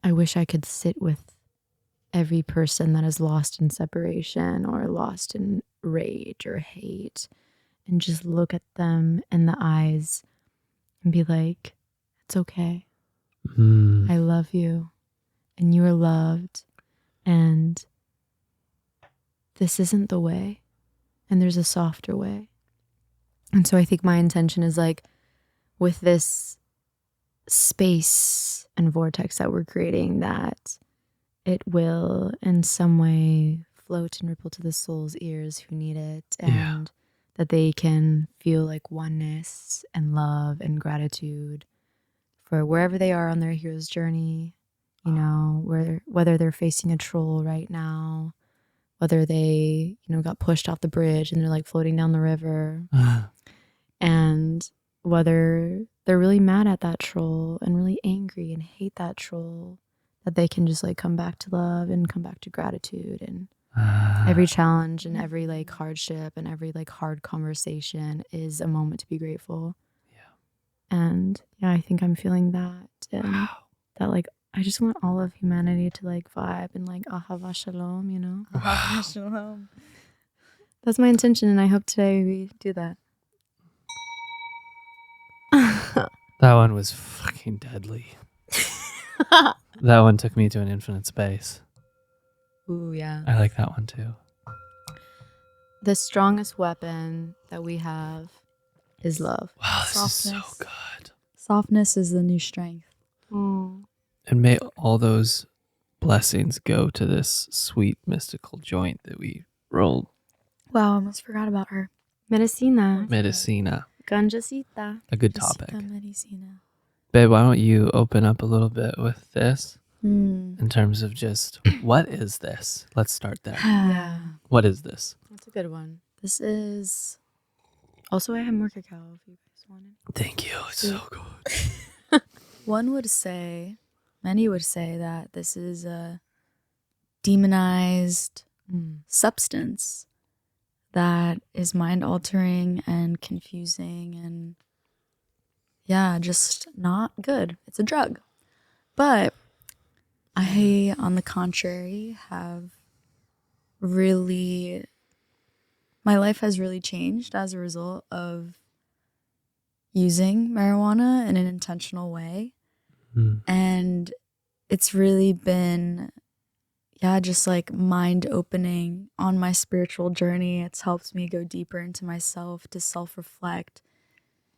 I wish I could sit with every person that is lost in separation or lost in rage or hate and just look at them in the eyes and be like, it's okay. I love you and you are loved, and this isn't the way, and there's a softer way. And so I think my intention is like, with this space and vortex that we're creating, that it will in some way float and ripple to the soul's ears who need it, and that they can feel like oneness and love and gratitude for wherever they are on their hero's journey, you know, whether they're facing a troll right now, whether they, you know, got pushed off the bridge and they're like floating down the river, and whether they're really mad at that troll and really angry and hate that troll, that they can just like come back to love and come back to gratitude. And every challenge and every like hardship and every like hard conversation is a moment to be grateful. And yeah, I think I'm feeling that. And that like, I just want all of humanity to like vibe and like ahava shalom, you know? Ahava shalom. That's my intention, and I hope today we do that. That one was fucking deadly. That one took me to an infinite space. Ooh, yeah. I like that one too. The strongest weapon that we have is love. Wow, this is so Softness. good. Softness is the new strength. Mm. And may all those blessings go to this sweet mystical joint that we rolled. Wow, I almost forgot about her. Medicina. Medicina. Ganjasita. A good topic. Medicina. Babe, why don't you open up a little bit with this Mm. in terms of just what is this? Let's start there. Yeah. What is this? That's a good one. This is Also, I have more cacao if you guys wanted. Thank you. It's so good. one would say, many would say that this is a demonized substance that is mind altering and confusing and just not good. It's a drug. But I, on the contrary, have really, my life has really changed as a result of using marijuana in an intentional way. And it's really been, just like mind opening on my spiritual journey. It's helped me go deeper into myself, to self reflect.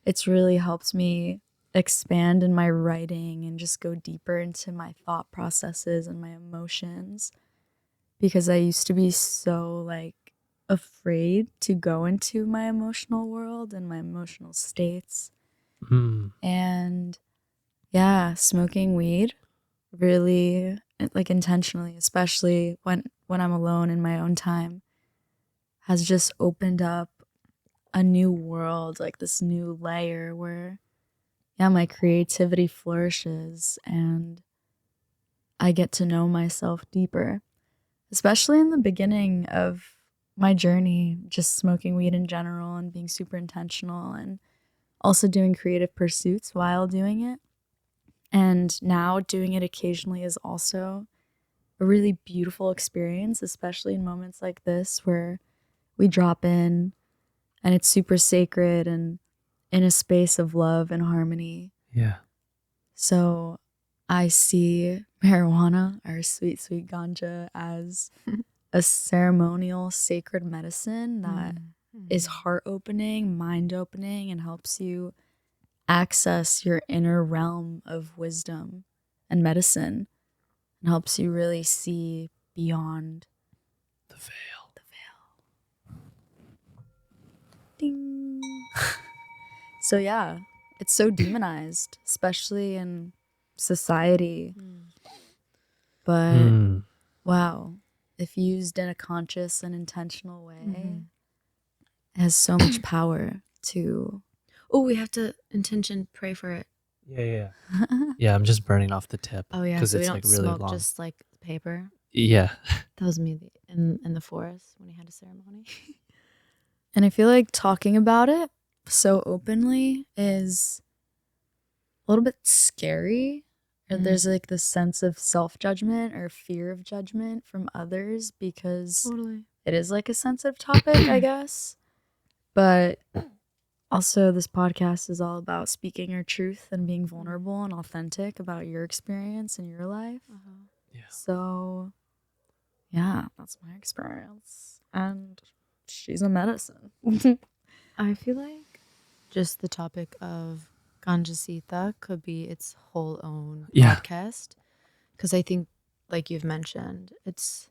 It's really helped me expand in my writing and just go deeper into my thought processes and my emotions. Because I used to be so like afraid to go into my emotional world and my emotional states. And smoking weed really, like intentionally, especially when I'm alone in my own time, has just opened up a new world, like this new layer where my creativity flourishes and I get to know myself deeper, especially in the beginning of my journey, just smoking weed in general and being super intentional and also doing creative pursuits while doing it. And now doing it occasionally is also a really beautiful experience, especially in moments like this where we drop in and it's super sacred and in a space of love and harmony. Yeah. So I see marijuana, our sweet, sweet ganja, as a ceremonial, sacred medicine that is heart-opening, mind-opening, and helps you access your inner realm of wisdom and medicine, and helps you really see beyond The veil. Ding. So it's so demonized, especially in society. But wow, if used in a conscious and intentional way, it has so much power to. Oh, we have to pray for it. Yeah. Yeah, I'm just burning off the tip. Oh yeah, because so we it's don't like really smoke long. just like paper. Yeah. That was me in the forest when we had a ceremony. And I feel like talking about it so openly is a little bit scary. Or there's like this sense of self-judgment or fear of judgment from others because it is like a sensitive topic, I guess. But also this podcast is all about speaking your truth and being vulnerable and authentic about your experience in your life. Yeah. So that's my experience. And she's a medicine. I feel like just the topic of Ganjasita could be its whole own podcast. Because I think, like you've mentioned, it's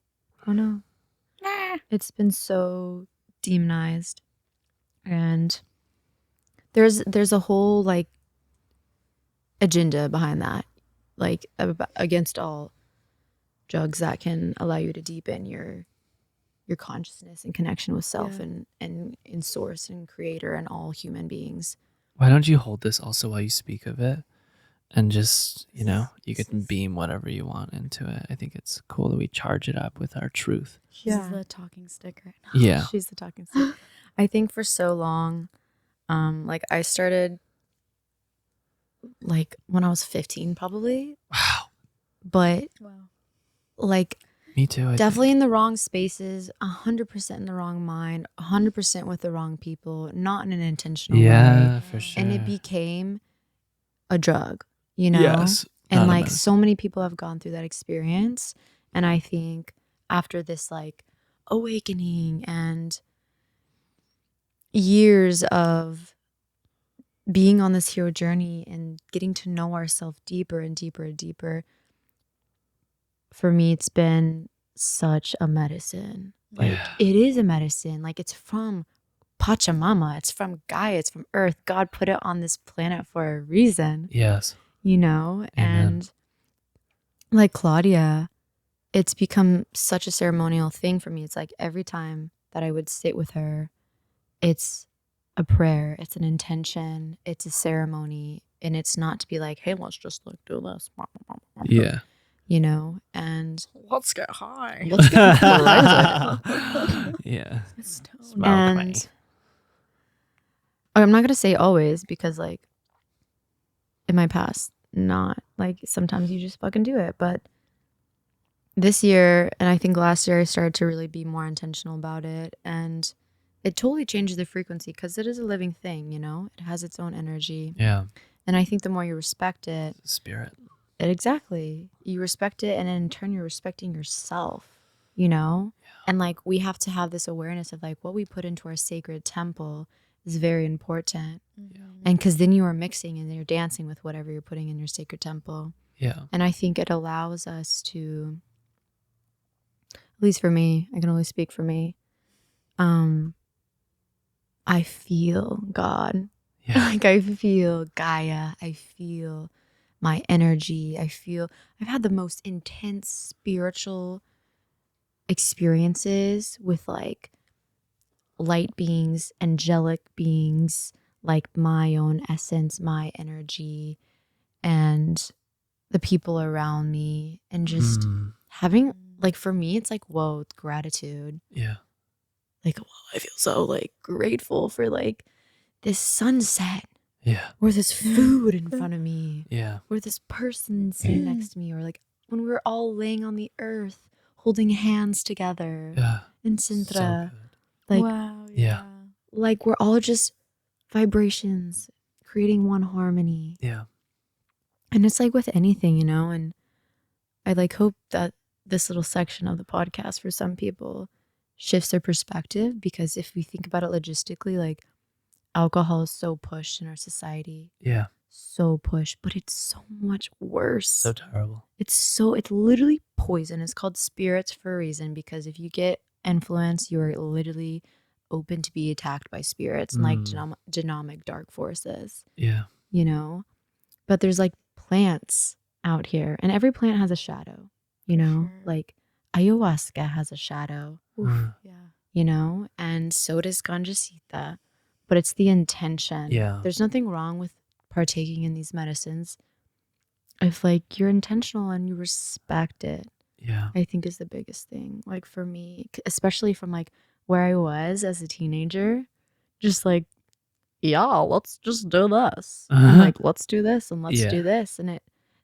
been so demonized. And there's a whole like agenda behind that, like against all drugs that can allow you to deepen your consciousness and connection with self and in source and creator and all human beings. Why don't you hold this also while you speak of it? And just, you can beam whatever you want into it. I think it's cool that we charge it up with our truth. She's the talking stick right now. Yeah. She's the talking stick. I think for so long, like I started like when I was 15 probably. Wow. But like me too. Definitely in the wrong spaces, 100% in the wrong mind, 100% with the wrong people, not in an intentional way. Yeah, for sure. And it became a drug, you know? Yes. And Not a like medicine. so many people have gone through that experience. And I think after this like awakening and years of being on this hero journey and getting to know ourselves deeper and deeper and deeper, for me, it's been such a medicine. Like Yeah. it is a medicine. Like it's from Pachamama. It's from Gaia. It's from Earth. God put it on this planet for a reason, Yes. you know? Amen. And like Claudia, it's become such a ceremonial thing for me. It's like every time that I would sit with her, it's a prayer, it's an intention, it's a ceremony. And it's not to be like, hey, let's just like do this. Yeah. You know, and Let's get high. let's get crazy. Yeah. Smoke And me. I'm not gonna say always, because like in my past, not like sometimes you just fucking do it. But this year, and I think last year, I started to really be more intentional about it, and it totally changes the frequency because it is a living thing, you know. It has its own energy, Yeah. and I think the more you respect it, Spirit. exactly, you respect it, and in turn, you're respecting yourself, you know. And like we have to have this awareness of like what we put into our sacred temple is very important. And because then you are mixing and you're dancing with whatever you're putting in your sacred temple. Yeah. And I think it allows us to, at least for me, I can only speak for me. I feel God. Yeah. Like I feel Gaia. I feel my energy. I've had the most intense spiritual experiences with like light beings, angelic beings, like my own essence, my energy, and the people around me, and just having like, for me, it's like, whoa, gratitude. Yeah. Like, whoa, I feel so like grateful for like this sunset, Yeah. or this food in front of me, Yeah. or this person sitting next to me, or like when we were all laying on the earth holding hands together Yeah. in So Sintra. good. Like, wow. Yeah. like we're all just vibrations creating one harmony. Yeah. And it's like with anything, you know. And I like hope that this little section of the podcast for some people shifts their perspective, because if we think about it logistically, like alcohol is so pushed in our society, Yeah. so pushed, but it's so much worse. So terrible. It's literally poison. It's called spirits for a reason, because if you get influence, you are literally open to be attacked by spirits and like genomic dark forces. Yeah. You know. But there's like plants out here, and every plant has a shadow, you know. Sure. Like ayahuasca has a shadow. Yeah. You know, and so does ganjasita, but it's the intention. Yeah. There's nothing wrong with partaking in these medicines if like you're intentional and you respect it. Yeah. I think is the biggest thing. Like for me, especially from like where I was as a teenager, just like, yeah, let's just do this. And like, let's do this and let's do this. And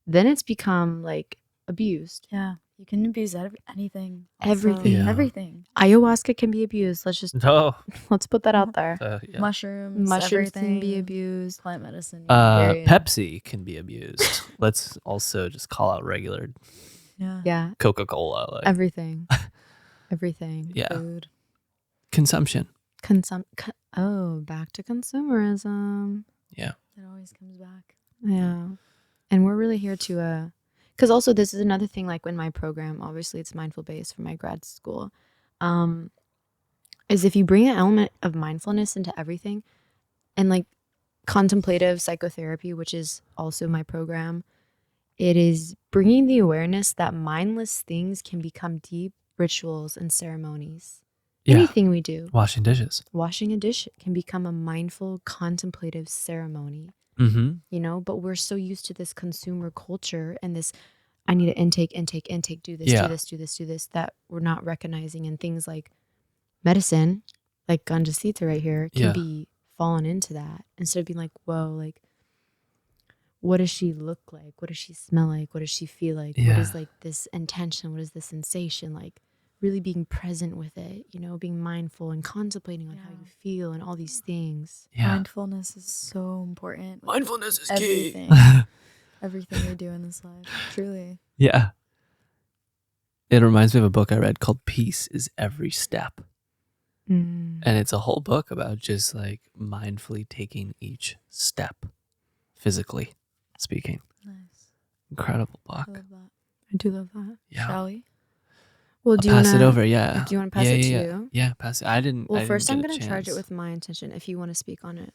then it's become like abused. Yeah. You can abuse anything. Everything. Yeah. Everything. Ayahuasca can be abused. Let's put that out there. Yeah. Mushrooms Mushrooms everything. can be abused. Plant medicine. period. Pepsi can be abused. Let's also just call out regular Yeah. Coca-Cola. Like, Everything. Everything. yeah. Food. Consumption. Back to consumerism. Yeah. It always comes back. Yeah. And we're really here to because also this is another thing, like in my program, obviously it's mindful based for my grad school, is if you bring an element of mindfulness into everything, and like contemplative psychotherapy, which is also my program, it is bringing the awareness that mindless things can become deep rituals and ceremonies. Yeah. Anything we do. Washing dishes. Washing a dish can become a mindful, contemplative ceremony. Mm-hmm. You know, but we're so used to this consumer culture and this, I need to intake, do this, that we're not recognizing. And things like medicine, like ganjasita right here, can be fallen into that. Instead of being like, whoa, like, what does she look like? What does she smell like? What does she feel like? What is like this intention? What is the sensation? Like really being present with it, you know, being mindful and contemplating on how you feel and all these things. Yeah. Mindfulness is so important. Mindfulness is Everything. key. everything we do in this life. Truly. Yeah. It reminds me of a book I read called Peace is Every Step. And it's a whole book about just like mindfully taking each step, physically speaking. Nice. Incredible I book. love that. I do love that. Yeah. Shall we? Well, I'll pass it over, yeah. Do you want to pass yeah, it to yeah, you? Yeah, pass it. I didn't. Well, I first didn't I'm get a going to charge it chance. with my intention if you want to speak on it.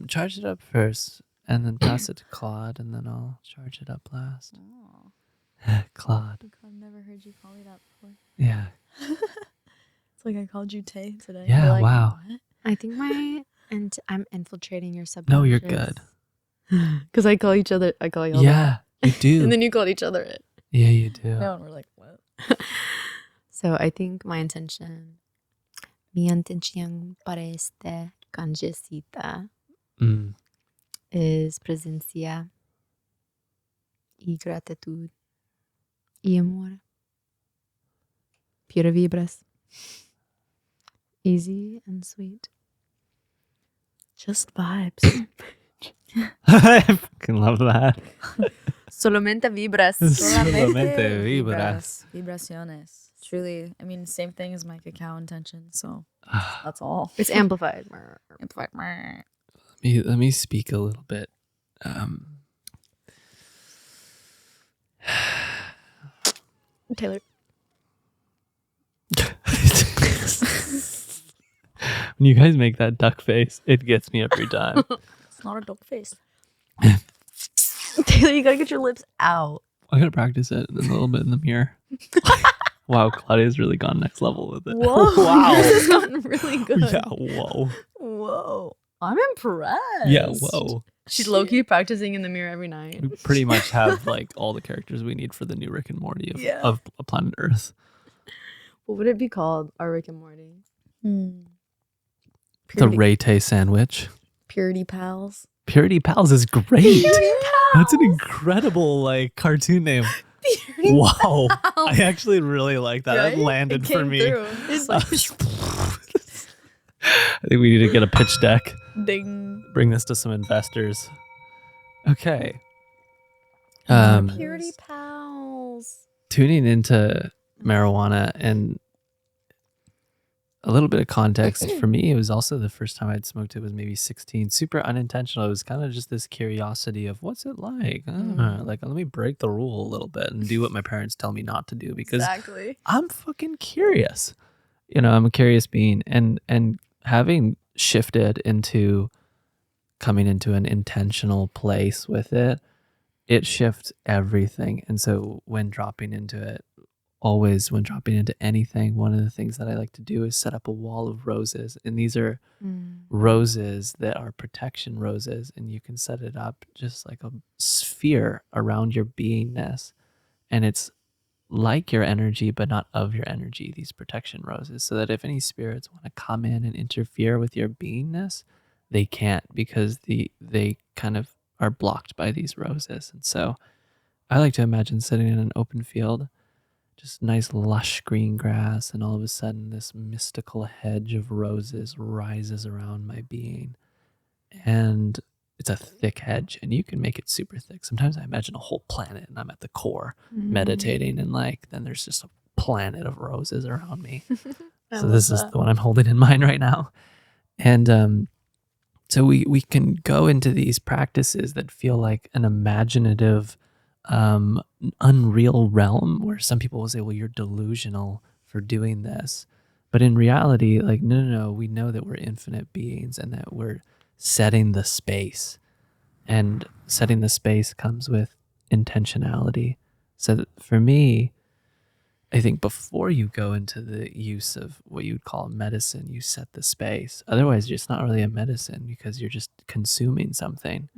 Charge it up first, and then pass it to Claude, and then I'll charge it up last. Oh, Claude. I've never heard you call me that before. Yeah. It's like I called you Tay today. Yeah, You're like, wow. What? I think I'm infiltrating your subconscious. No, you're good. Because I call each other. I call you all Yeah, you do. and then you called each other it. Yeah, you do. No, and we're like, what? So I think my intention, mi intención para esta canjecita es presencia y gratitud y amor. Pure vibras. Easy and sweet. Just vibes. I fucking love that. Solamente vibras. Solamente vibras. Vibraciones. Truly. I mean, same thing as my cacao intention. So that's all. It's amplified. Let me speak a little bit. Taylor. When you guys make that duck face, it gets me every time. It's not a dog face. Taylor, you gotta get your lips out. I gotta practice it a little bit in the mirror. Wow, Claudia's really gone next level with it. Whoa. Wow. This has gotten really good. Yeah, whoa. Whoa. I'm impressed. Yeah, whoa. She's low-key practicing in the mirror every night. We pretty much have like all the characters we need for the new Rick and Morty of planet Earth. What would it be called? Our Rick and Morty? The Ray-Tay sandwich. Purity Pals. Purity Pals is great. That's an incredible like cartoon name. Purity Wow. Pals. I actually really like that. Right? That landed It for came me. through. It's like, I think we need to get a pitch deck. ding. Bring this to some investors. Okay. Purity Pals. Tuning into marijuana, and a little bit of context for me, it was also the first time I'd smoked it was maybe 16. Super unintentional. It was kind of just this curiosity of what's it like? Like, let me break the rule a little bit and do what my parents tell me not to do because Exactly. I'm fucking curious. You know, I'm a curious being, and having shifted into coming into an intentional place with it, it shifts everything. And so when dropping into it, always when dropping into anything, one of the things that I like to do is set up a wall of roses. And these are roses that are protection roses. And you can set it up just like a sphere around your beingness. And it's like your energy, but not of your energy, these protection roses. So that if any spirits want to come in and interfere with your beingness, they can't, because they kind of are blocked by these roses. And so I like to imagine sitting in an open field, just nice lush green grass, and all of a sudden this mystical hedge of roses rises around my being. And it's a thick hedge, and you can make it super thick. Sometimes I imagine a whole planet and I'm at the core meditating, and like then there's just a planet of roses around me. So this is the one I'm holding in mind right now. And so we can go into these practices that feel like an imaginative unreal realm, where some people will say, well, you're delusional for doing this. But in reality, like, no, we know that we're infinite beings and that we're setting the space. And setting the space comes with intentionality. So that for me, I think before you go into the use of what you would call medicine, you set the space. Otherwise, it's not really a medicine because you're just consuming something.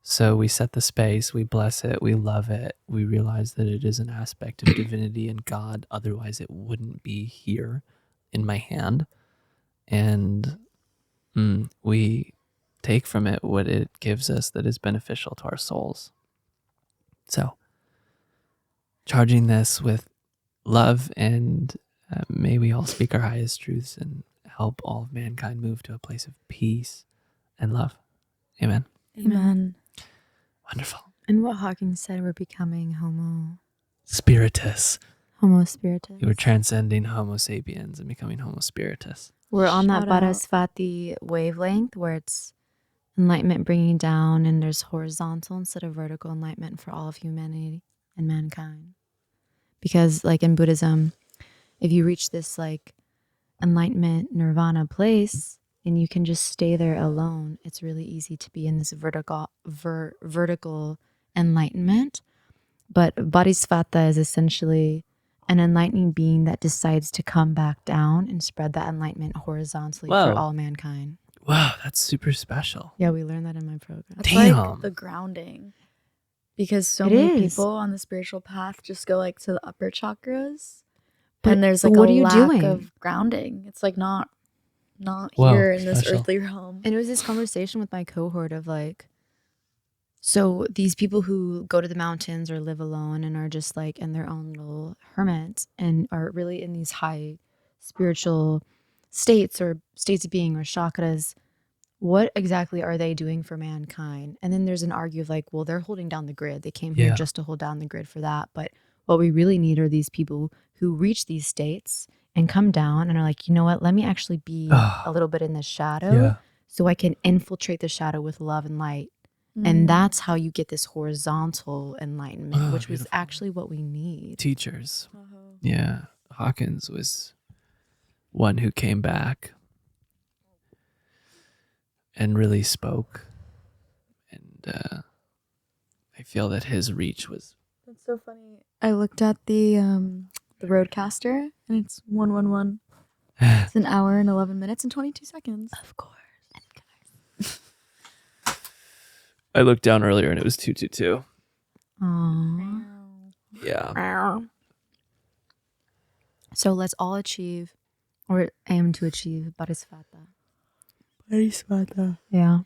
So we set the space, we bless it, we love it. We realize that it is an aspect of divinity and God. Otherwise, it wouldn't be here in my hand. And we take from it what it gives us that is beneficial to our souls. So charging this with love, and may we all speak our highest truths and help all of mankind move to a place of peace and love. Amen. Amen. Wonderful. And what Hawking said, we're becoming Homo Spiritus. spiritus. You were transcending Homo sapiens and becoming Homo spiritus. We're on that Shout out. Bharasvati wavelength where it's enlightenment bringing down, and there's horizontal instead of vertical enlightenment for all of humanity and mankind. Because like in Buddhism, if you reach this like enlightenment nirvana place and you can just stay there alone, it's really easy to be in this vertical enlightenment. But Bodhisattva is essentially an enlightening being that decides to come back down and spread that enlightenment horizontally Whoa. for all mankind. Wow, that's super special. Yeah, we learned that in my program. That's Damn. like the grounding. Because so It many is. people on the spiritual path just go like to the upper chakras. But And there's like what a are you lack doing? of grounding. It's like not Whoa, here in this special. earthly realm. And it was this conversation with my cohort of like, so these people who go to the mountains or live alone and are just like in their own little hermits and are really in these high spiritual states or states of being or chakras, what exactly are they doing for mankind? And then there's an argue of like, well, they're holding down the grid. They came here Yeah. just to hold down the grid for that. But what we really need are these people who reach these states and come down and are like, you know what, let me actually be a little bit in the shadow Yeah. so I can infiltrate the shadow with love and light. Mm. And that's how you get this horizontal enlightenment, Oh, which was beautiful. actually what we need. Teachers. Uh-huh. Yeah. Hawkins was one who came back and really spoke. And I feel that his reach was That's so funny. I looked at the Roadcaster and it's 111. It's an hour and 11 minutes and 22 seconds. Of course. I looked down earlier and it was 222. Aww. Yeah. So let's all achieve or aim to achieve Bodhisattva. Yeah.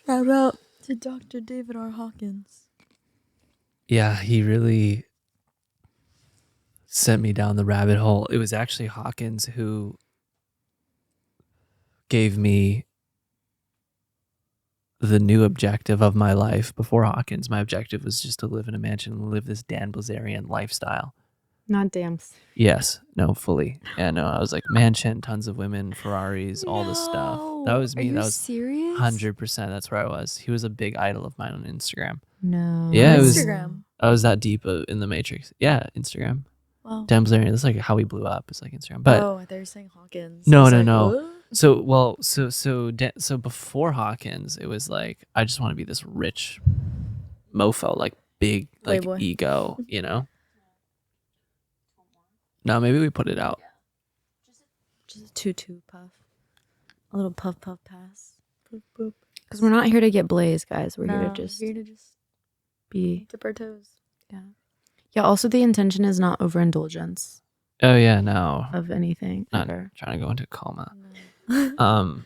Shout out to Dr. David R. Hawkins. Yeah, he really sent me down the rabbit hole. It was actually Hawkins who gave me the new objective of my life. Before Hawkins, my objective was just to live in a mansion and live this Dan Blazarian lifestyle. Not dams. Yes, no, fully. Yeah, no, I was like mansion, tons of women, Ferraris, all this stuff. That was me. Are you That was serious? 100%. That's where I was. He was a big idol of mine on Instagram. No. Yeah, it was- Instagram. I was that deep in the Matrix. Yeah, Instagram. Wow. Dan Blazarian. That's like how we blew up. It's like Instagram. But oh, I thought you were saying Hawkins. No, I was no, like, no. what? So before Hawkins, it was like I just want to be this rich mofo, like big, like Playboy. ego, you know. No, maybe we put it out. Just a tutu puff. A little puff pass. Boop, boop. Because we're not here to get blazed, guys. We're here No, to just here to just be. dip our toes. Yeah, also the intention is not overindulgence Oh yeah, no, of anything. not Ever. trying to go into coma. No.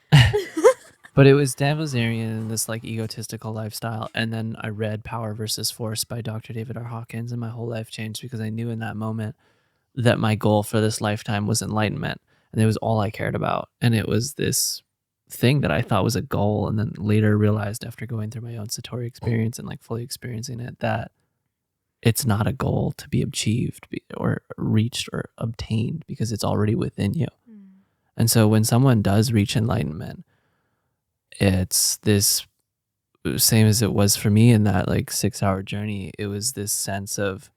But it was Dan Blazarian and this like egotistical lifestyle, and then I read Power versus Force by Dr. David R. Hawkins, and my whole life changed because I knew in that moment that my goal for this lifetime was enlightenment, and it was all I cared about, and it was this thing that I thought was a goal, and then later realized after going through my own Satori experience and like fully experiencing it that it's not a goal to be achieved or reached or obtained because it's already within you. And so when someone does reach enlightenment, it's this same as it was for me in that like 6-hour journey. It was this sense of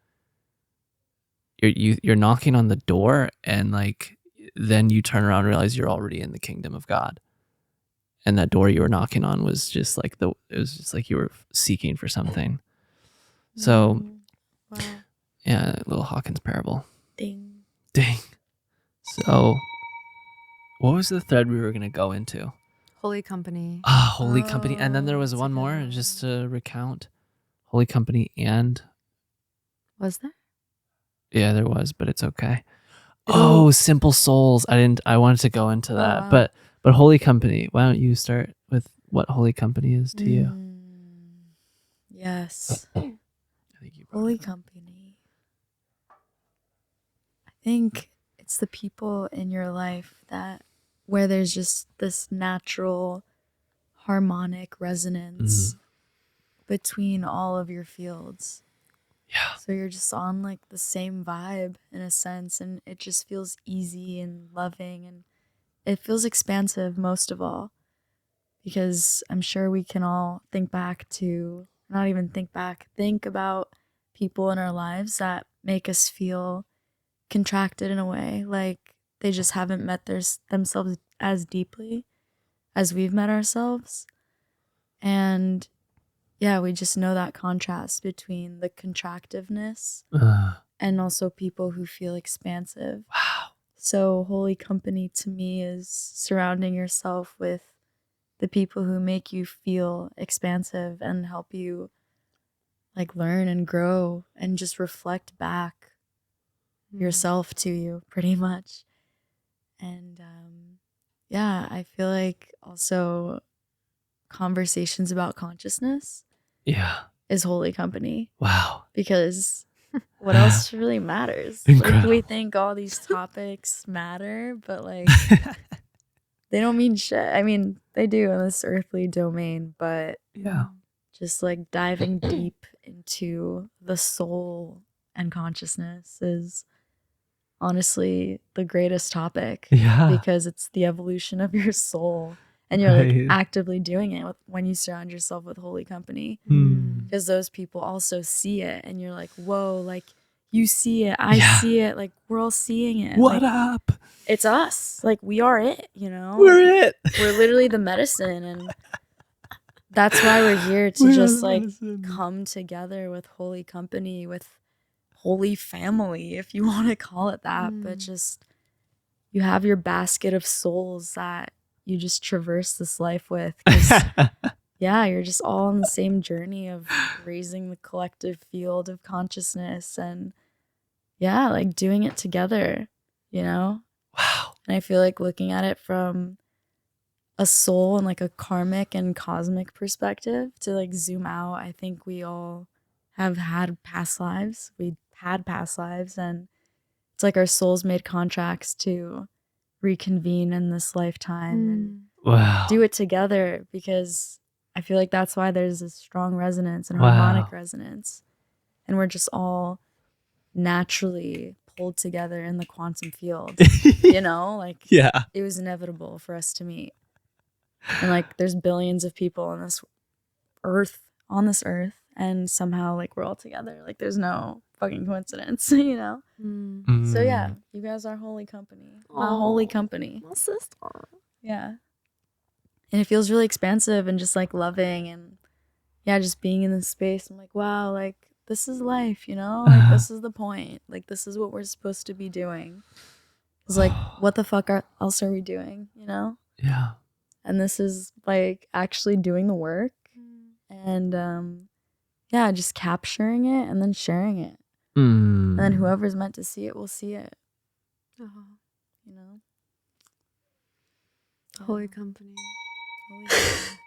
you're knocking on the door, and like then you turn around and realize you're already in the kingdom of God. And that door you were knocking on was just like it was just like you were seeking for something. So Wow. yeah, little Hawkins parable. Ding. Dang. So what was the thread we were going to go into? Holy Company. Holy Company. And then there was that's a one good more one. just to recount. Holy Company and Was there? yeah, there was, but it's okay. Oh, Simple Souls. I wanted to go into that. wow. But Holy Company. Why don't you start with what Holy Company is to you? Yes. I think you brought Holy it up. Company. I think it's the people in your life that where there's just this natural harmonic resonance between all of your fields. Yeah. So you're just on like the same vibe in a sense, and it just feels easy and loving, and it feels expansive most of all, because I'm sure we can all think about people in our lives that make us feel contracted in a way, like they just haven't met themselves as deeply as we've met ourselves. And yeah, we just know that contrast between the contractiveness and also people who feel expansive. Wow. So holy company to me is surrounding yourself with the people who make you feel expansive and help you like learn and grow and just reflect back yourself to you, pretty much. And yeah, I feel like also conversations about consciousness is holy company. Wow. Because what else really matters? Like, we think all these topics matter, but like they don't mean shit. I mean, they do in this earthly domain, but just like diving deep into the soul and consciousness is honestly the greatest topic. Because it's the evolution of your soul, and you're like actively doing it when you surround yourself with holy company, because those people also see it, and you're like, whoa, like you see it, I see it, like we're all seeing it. What like, up? It's us. Like we are it, you know? We're it. We're literally the medicine, and that's why we're here to just like come together with holy company, with holy family, if you want to call it that. But just you have your basket of souls that you just traverse this life with, 'cause yeah, you're just all on the same journey of raising the collective field of consciousness, and yeah, like doing it together, you know? Wow. And I feel like looking at it from a soul and like a karmic and cosmic perspective, to like zoom out, I think we all have had past lives. We had past lives, and it's like our souls made contracts to reconvene in this lifetime and do it together, because I feel like that's why there's a strong resonance and harmonic resonance, and we're just all naturally pulled together in the quantum field. You know, like it was inevitable for us to meet, and like there's billions of people on this earth, and somehow like we're all together. Like there's no fucking coincidence, you know? So yeah, you guys are holy company. Holy company. My sister. Yeah. And it feels really expansive and just like loving, and yeah, just being in this space. I'm like, wow, like this is life, you know? Like this is the point. Like this is what we're supposed to be doing. It's like, what the fuck else are we doing, you know? Yeah. And this is like actually doing the work, and yeah, just capturing it and then sharing it. And then whoever's meant to see it will see it. You know? Holy company. Holy company.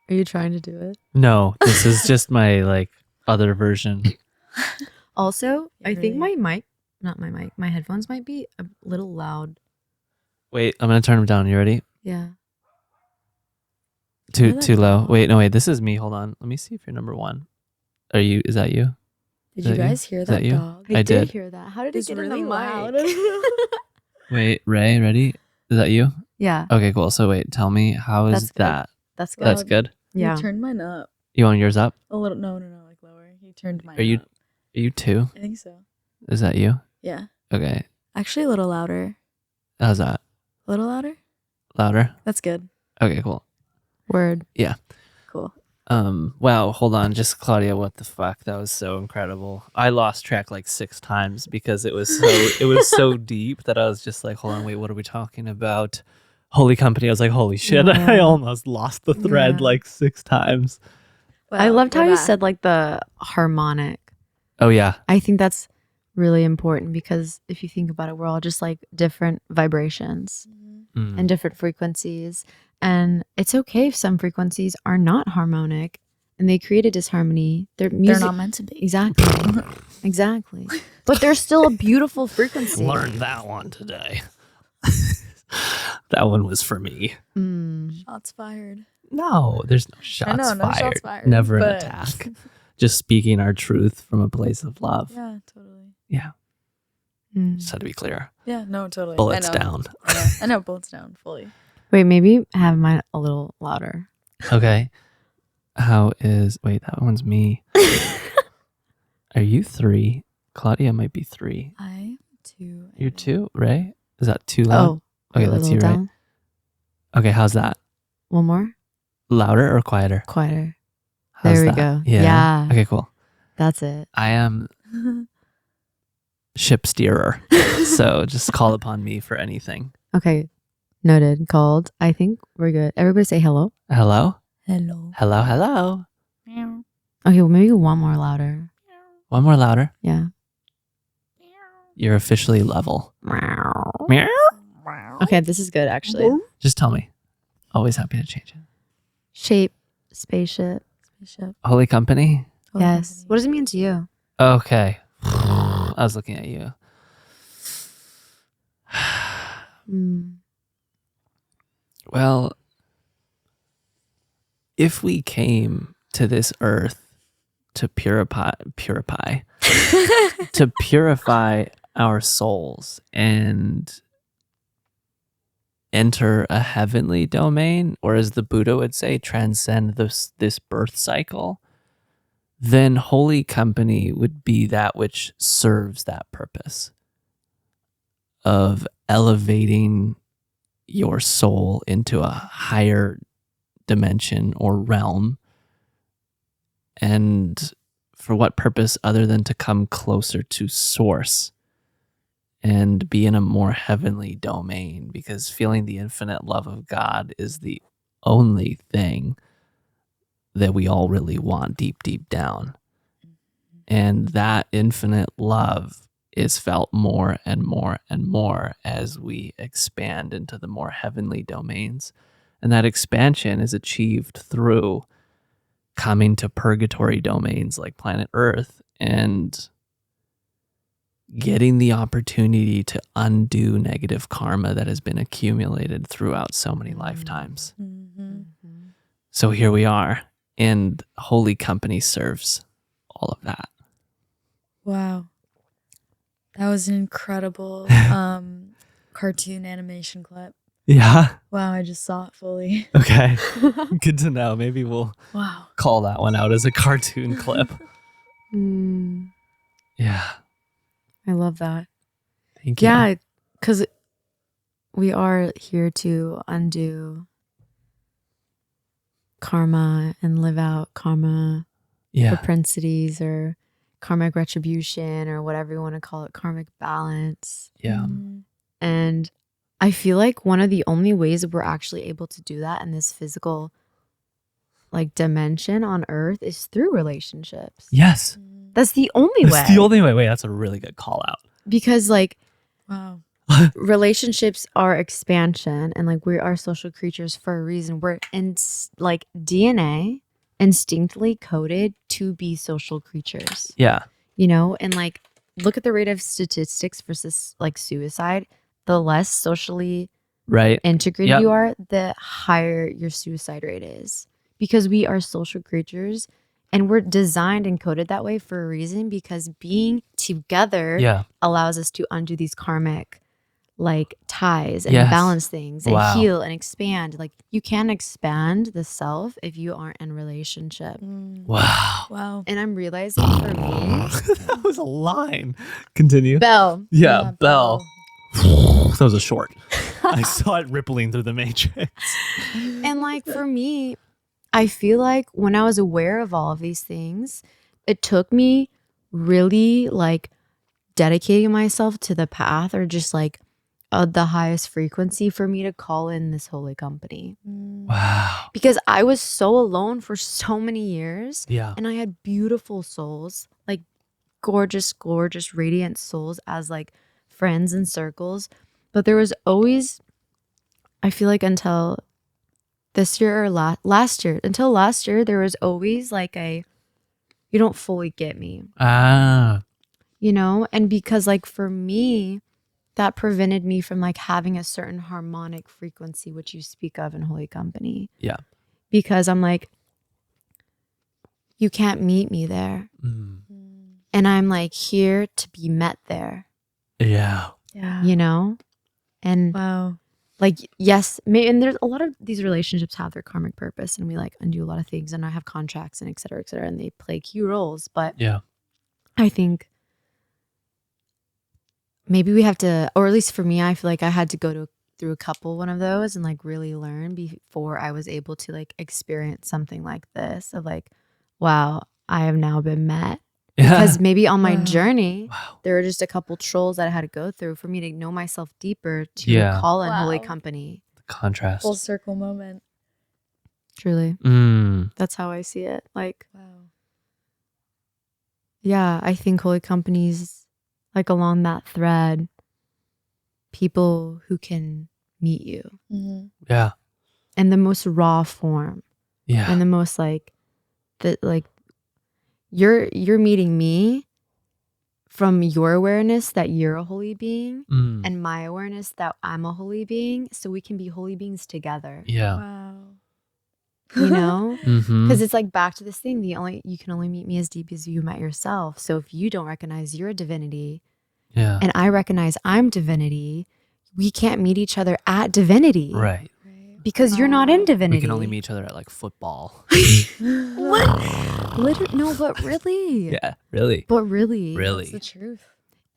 Are you trying to do it? No, this is just my like other version. Also, Yeah, I think really. my headphones might be a little loud. Wait, I'm gonna turn them down. You ready? Yeah. Too low. Wait, no, wait. This is me. Hold on. Let me see if you're number one. Is that you? Did you guys hear that you? dog? I did hear that. How did It's it get really in the loud. mic? Wait, Ray, ready? Is that you? Yeah. Okay, cool. So wait, tell me, how is That's good. that? That's good. That's good. Yeah. You turned mine up You want yours up? a little. No, like lower. You turned mine Are you up. Are you two? I think so. Is that you? Yeah. Okay. Actually, a little louder. How's that? A little louder? Louder? That's good. Okay, cool. Word. Yeah. Cool. Wow, hold on. Just Claudia, what the fuck? That was so incredible. I lost track like 6 times because it was so deep that I was just like, hold on, wait, what are we talking about? Holy company. I was like, holy shit. Yeah. I almost lost the thread like 6 times. Well, I loved how you said like the harmonic. Oh yeah. I think that's really important, because if you think about it, we're all just like different vibrations and different frequencies. And it's okay if some frequencies are not harmonic and they create a disharmony. They're not meant to be. Exactly. Exactly. But they're still a beautiful frequency. Learned that one today. That one was for me. Shots fired. No, there's no shots know, no fired. shots fired, Never an but- attack. Just speaking our truth from a place of love. Yeah, totally. Yeah. Mm. Just had to be clear. Yeah, no, totally. Bullets I know. down. Yeah, I know, bullets down, fully. Wait, maybe have mine a little louder. Okay. Wait, that one's me. Are you 3? Claudia might be 3. I'm 2. You're 2, Ray? Is that too loud? Oh, Okay, a let's little see, right? down. Okay, how's that? One more, Louder or quieter? quieter. How's There we that? go. Yeah. Yeah. Okay, cool. That's it. I am ship steerer. So just call upon me for anything. Okay, noted. Called. I think we're good. Everybody say hello. Hello? Hello. Hello, hello. Okay, well, maybe one more louder. One more louder. Yeah. You're officially level. Meow. Meow. Okay, this is good actually. Just tell me. Always happy to change it. Shape, spaceship. Spaceship. Holy company? Yes. What does it mean to you? Okay. I was looking at you. Mm. Well, if we came to this earth to purify to purify our souls and enter a heavenly domain, or as the Buddha would say, transcend this birth cycle, then holy company would be that which serves that purpose of elevating your soul into a higher dimension or realm. And for what purpose other than to come closer to source and be in a more heavenly domain, because feeling the infinite love of God is the only thing that we all really want deep, deep down. And that infinite love is felt more and more and more as we expand into the more heavenly domains. And that expansion is achieved through coming to purgatory domains like planet Earth and getting the opportunity to undo negative karma that has been accumulated throughout so many lifetimes. Mm-hmm. So here we are, and Holy Company serves all of that. Wow. That was an incredible cartoon animation clip. Yeah. Wow, I just saw it fully. Okay. Good to know. Maybe we'll Wow. call that one out as a cartoon clip. Mm. Yeah. I love that. Thank you. Yeah, because we are here to undo karma and live out karma Yeah. propensities or karmic retribution or whatever you want to call it, karmic balance. Yeah. Mm. And I feel like one of the only ways that we're actually able to do that in this physical like dimension on earth is through relationships. Yes. That's the only way. That's the only way. Wait, that's a really good call out. Because like Wow. relationships are expansion and like we are social creatures for a reason. We're in like DNA instinctively coded to be social creatures, Yeah. you know, and like look at the rate of statistics versus like suicide. The less socially Right. integrated Yep. you are, the higher your suicide rate is, because we are social creatures and we're designed and coded that way for a reason, because being together Yeah. allows us to undo these karmic like ties and Yes. balance things and Wow. heal and expand. Like you can't expand the self if you aren't in relationship. Mm. Wow. Wow. And I'm realizing for me, That was a line. Continue. Belle, Yeah, Bell. That was a short. I saw it rippling through the matrix. and like for me, I feel like when I was aware of all of these things, it took me really like dedicating myself to the path or just like the highest frequency for me to call in this holy company. Mm. Wow. Because I was so alone for so many years Yeah. and I had beautiful souls, like gorgeous, gorgeous, radiant souls as like friends and circles. But there was always, I feel like until this year or last year, until last year, there was always like a, you don't fully get me, Ah. you know? And because like for me, that prevented me from like having a certain harmonic frequency, which you speak of in Holy Company. Yeah. because I'm like, you can't meet me there. And I'm like here to be met there. Yeah. You know? And Wow. like, yes, and there's a lot of these relationships have their karmic purpose, and we like undo a lot of things, and I have contracts and et cetera, and they play key roles. But Yeah. I think maybe we have to, or at least for me, I feel like I had to go through a couple one of those and like really learn before I was able to like experience something like this of like, wow, I have now been met. Because maybe on my journey, there were just a couple trolls that I had to go through for me to know myself deeper to call in holy company. The contrast. Full circle moment. Truly. That's how I see it. Like, yeah, I think holy companies, like along that thread, people who can meet you. Yeah. In the most raw form. Yeah. And the most like, you're meeting me from your awareness that you're a holy being and my awareness that I'm a holy being, so we can be holy beings together. Yeah. Wow. You know? Because it's like back to this thing, you can only meet me as deep as you met yourself. So if you don't recognize your divinity and I recognize I'm divinity, we can't meet each other at divinity. Right. Because you're not in divinity. We can only meet each other at like football. What? Literally, no, but really. Yeah, really. But really. That's the truth.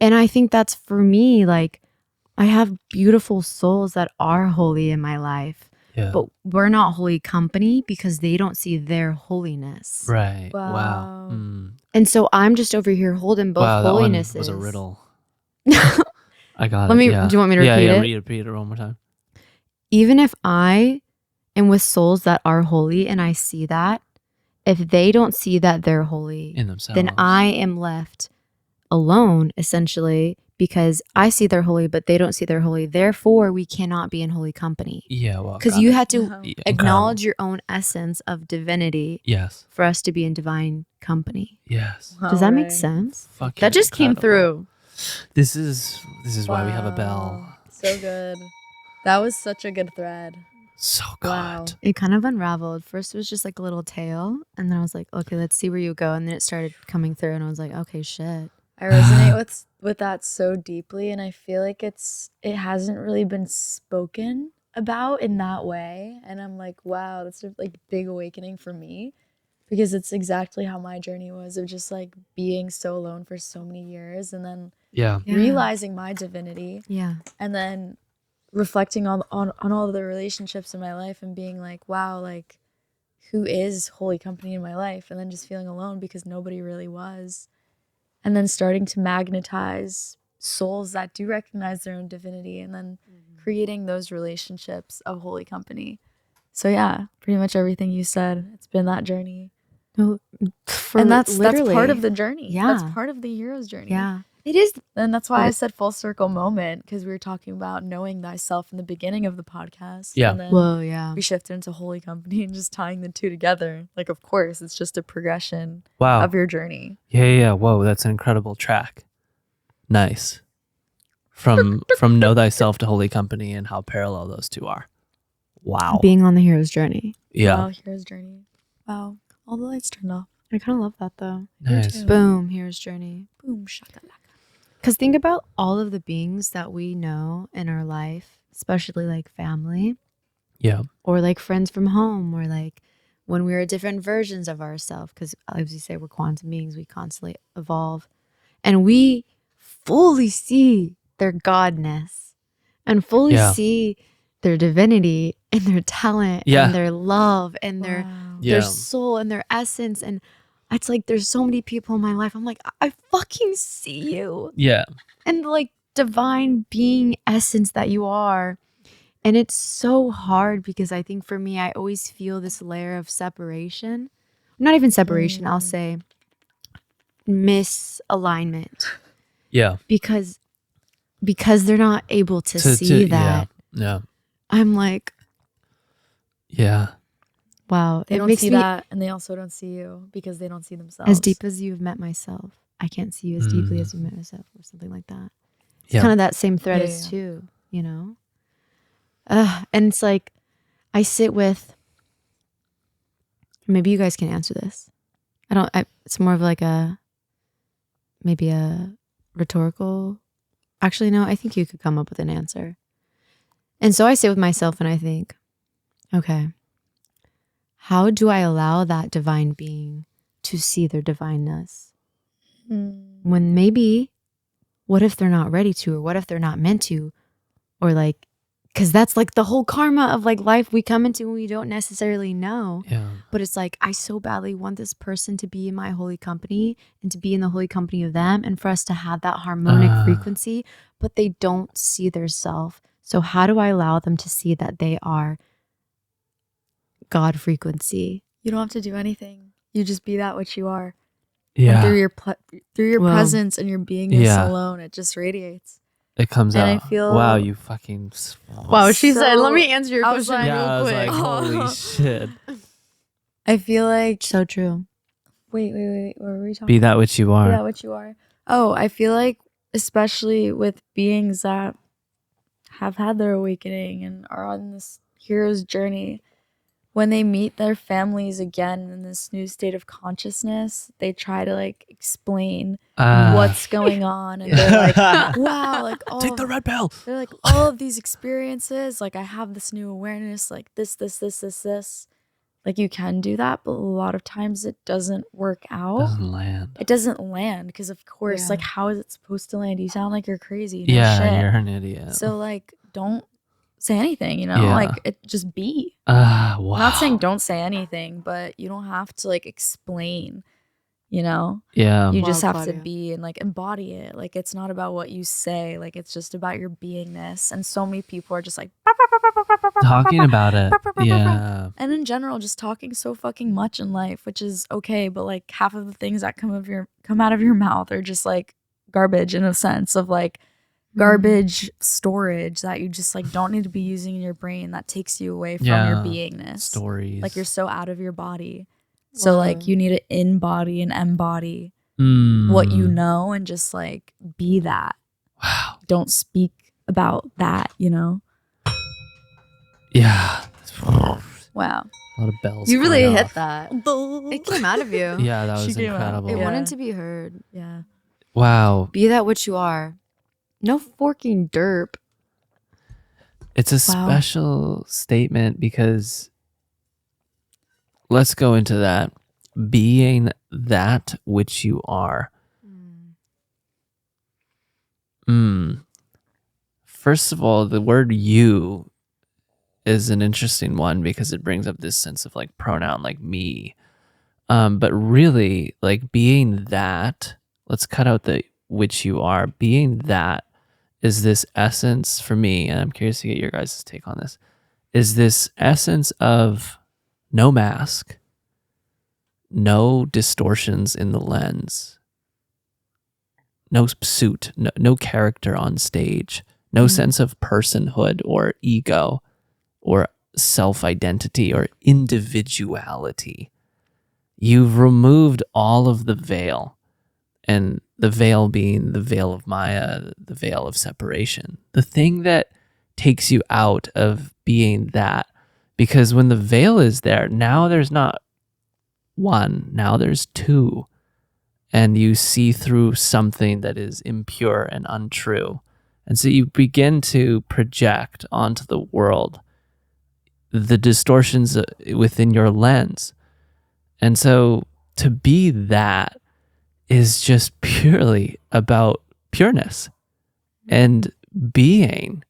And I think that's for me, like, I have beautiful souls that are holy in my life. Yeah. But we're not holy company because they don't see their holiness. Right. Wow. And so I'm just over here holding both holinesses. That one was a riddle. I got it. Do you want me to repeat it? Repeat it one more time. Even if I am with souls that are holy and I see that, if they don't see that they're holy In themselves, then I am left alone, essentially, because I see they're holy, but they don't see they're holy. Therefore, we cannot be in holy company. Yeah, well, because you had to acknowledge your own essence of divinity. Yes. For us to be in divine company. Yes. Does that make sense? Fucking that just came through. This is why we have a bell. So good. That was such a good thread. So good. Wow. It kind of unraveled. First, it was just like a little tail, and then I was like, okay, let's see where you go. And then it started coming through, and I was like, okay, shit. I resonate with that so deeply, and I feel like it hasn't really been spoken about in that way. And I'm like, wow, that's a like big awakening for me, because it's exactly how my journey was of just like being so alone for so many years, and then realizing my divinity, and then reflecting on all the relationships in my life and being like, wow, like who is holy company in my life, and then just feeling alone because nobody really was, and then starting to magnetize souls that do recognize their own divinity, and then creating those relationships of holy company. So yeah, pretty much everything you said, it's been that journey. And that's part of the journey. Yeah. That's part of the hero's journey. Yeah. It is. And that's why I said full circle moment, because we were talking about knowing thyself in the beginning of the podcast. Yeah. And then we shifted into holy company and just tying the two together. Like, of course, it's just a progression of your journey. Yeah. Whoa, that's an incredible track. Nice. From know thyself to holy company, and how parallel those two are. Wow. Being on the hero's journey. Yeah. Wow, hero's journey. Wow. All the lights turned off. I kind of love that though. Nice. Boom, hero's journey. Boom, shakalaka. Because think about all of the beings that we know in our life, especially like family. Yeah. Or like friends from home, or like when we're different versions of ourselves. Because as we say, we're quantum beings, we constantly evolve. And we fully see their godness and fully see their divinity and their talent and their love and their soul and their essence. And it's like there's so many people in my life. I'm like, I fucking see you. Yeah. And like divine being essence that you are. And it's so hard because I think for me, I always feel this layer of separation. Not even separation, I'll say misalignment. Yeah. Because they're not able to see that. Yeah. I'm like, yeah. Wow. They don't see that, and they also don't see you because they don't see themselves. As deep as you've met myself, I can't see you as deeply as you met myself, or something like that. It's kind of that same thread as two, you know? And it's like, I sit with maybe you guys can answer this. It's more of like maybe a rhetorical. Actually, no, I think you could come up with an answer. And so I sit with myself and I think, okay, how do I allow that divine being to see their divineness? When maybe, what if they're not ready to, or what if they're not meant to, or like, because that's like the whole karma of like life we come into when we don't necessarily know. Yeah. But it's like, I so badly want this person to be in my holy company and to be in the holy company of them, and for us to have that harmonic frequency, but they don't see their self. So how do I allow them to see that they are God frequency? You don't have to do anything. You just be that which you are. Yeah. And through your presence and your beingness alone, it just radiates. It comes and out. I feel, wow, you fucking. Wow, she said, let me answer your question like, yeah, real quick. I was like, holy shit. I feel like. So true. Wait. What were we talking Be that which you are. Be that which you are. Oh, I feel like, especially with beings that have had their awakening and are on this hero's journey, when they meet their families again in this new state of consciousness, they try to like explain what's going on, and they're like, wow, like take the red pill. They're like, all of these experiences, like I have this new awareness, like this. Like you can do that, but a lot of times it doesn't work out. It doesn't land because, of course, like how is it supposed to land? You sound like you're crazy. No shit. You're an idiot. So like, don't say anything, like it just be. Wow. I'm not saying don't say anything, but you don't have to like explain, Yeah. You just have to be and like embody it. Like it's not about what you say, like it's just about your beingness. And so many people are just like talking about it. Yeah. And in general, just talking so fucking much in life, which is okay, but like half of the things that come out of your mouth are just like garbage, in a sense of like garbage storage that you just like don't need to be using in your brain, that takes you away from your beingness. Stories. Like you're so out of your body. So like you need to embody and embody what you know, and just like be that. Wow. Don't speak about that, Yeah. Wow. A lot of bells. You really going hit off. that. It came out of you. Yeah, that was incredible. It wanted to be heard. Yeah. Wow. Be that which you are. No forking derp. It's a special statement because let's go into that. Being that which you are. First of all, the word you is an interesting one because it brings up this sense of like pronoun, like me. But really, like being that, let's cut out the which you are. Being that is this essence for me, and I'm curious to get your guys' take on this, is this essence of no mask, no distortions in the lens, no suit, no character on stage, no sense of personhood or ego or self-identity or individuality. You've removed all of the veil, and the veil being the veil of Maya, the veil of separation, the thing that takes you out of being that. Because when the veil is there, now there's not one, now there's two, and you see through something that is impure and untrue. And so you begin to project onto the world the distortions within your lens. And so to be that is just purely about pureness and beingness.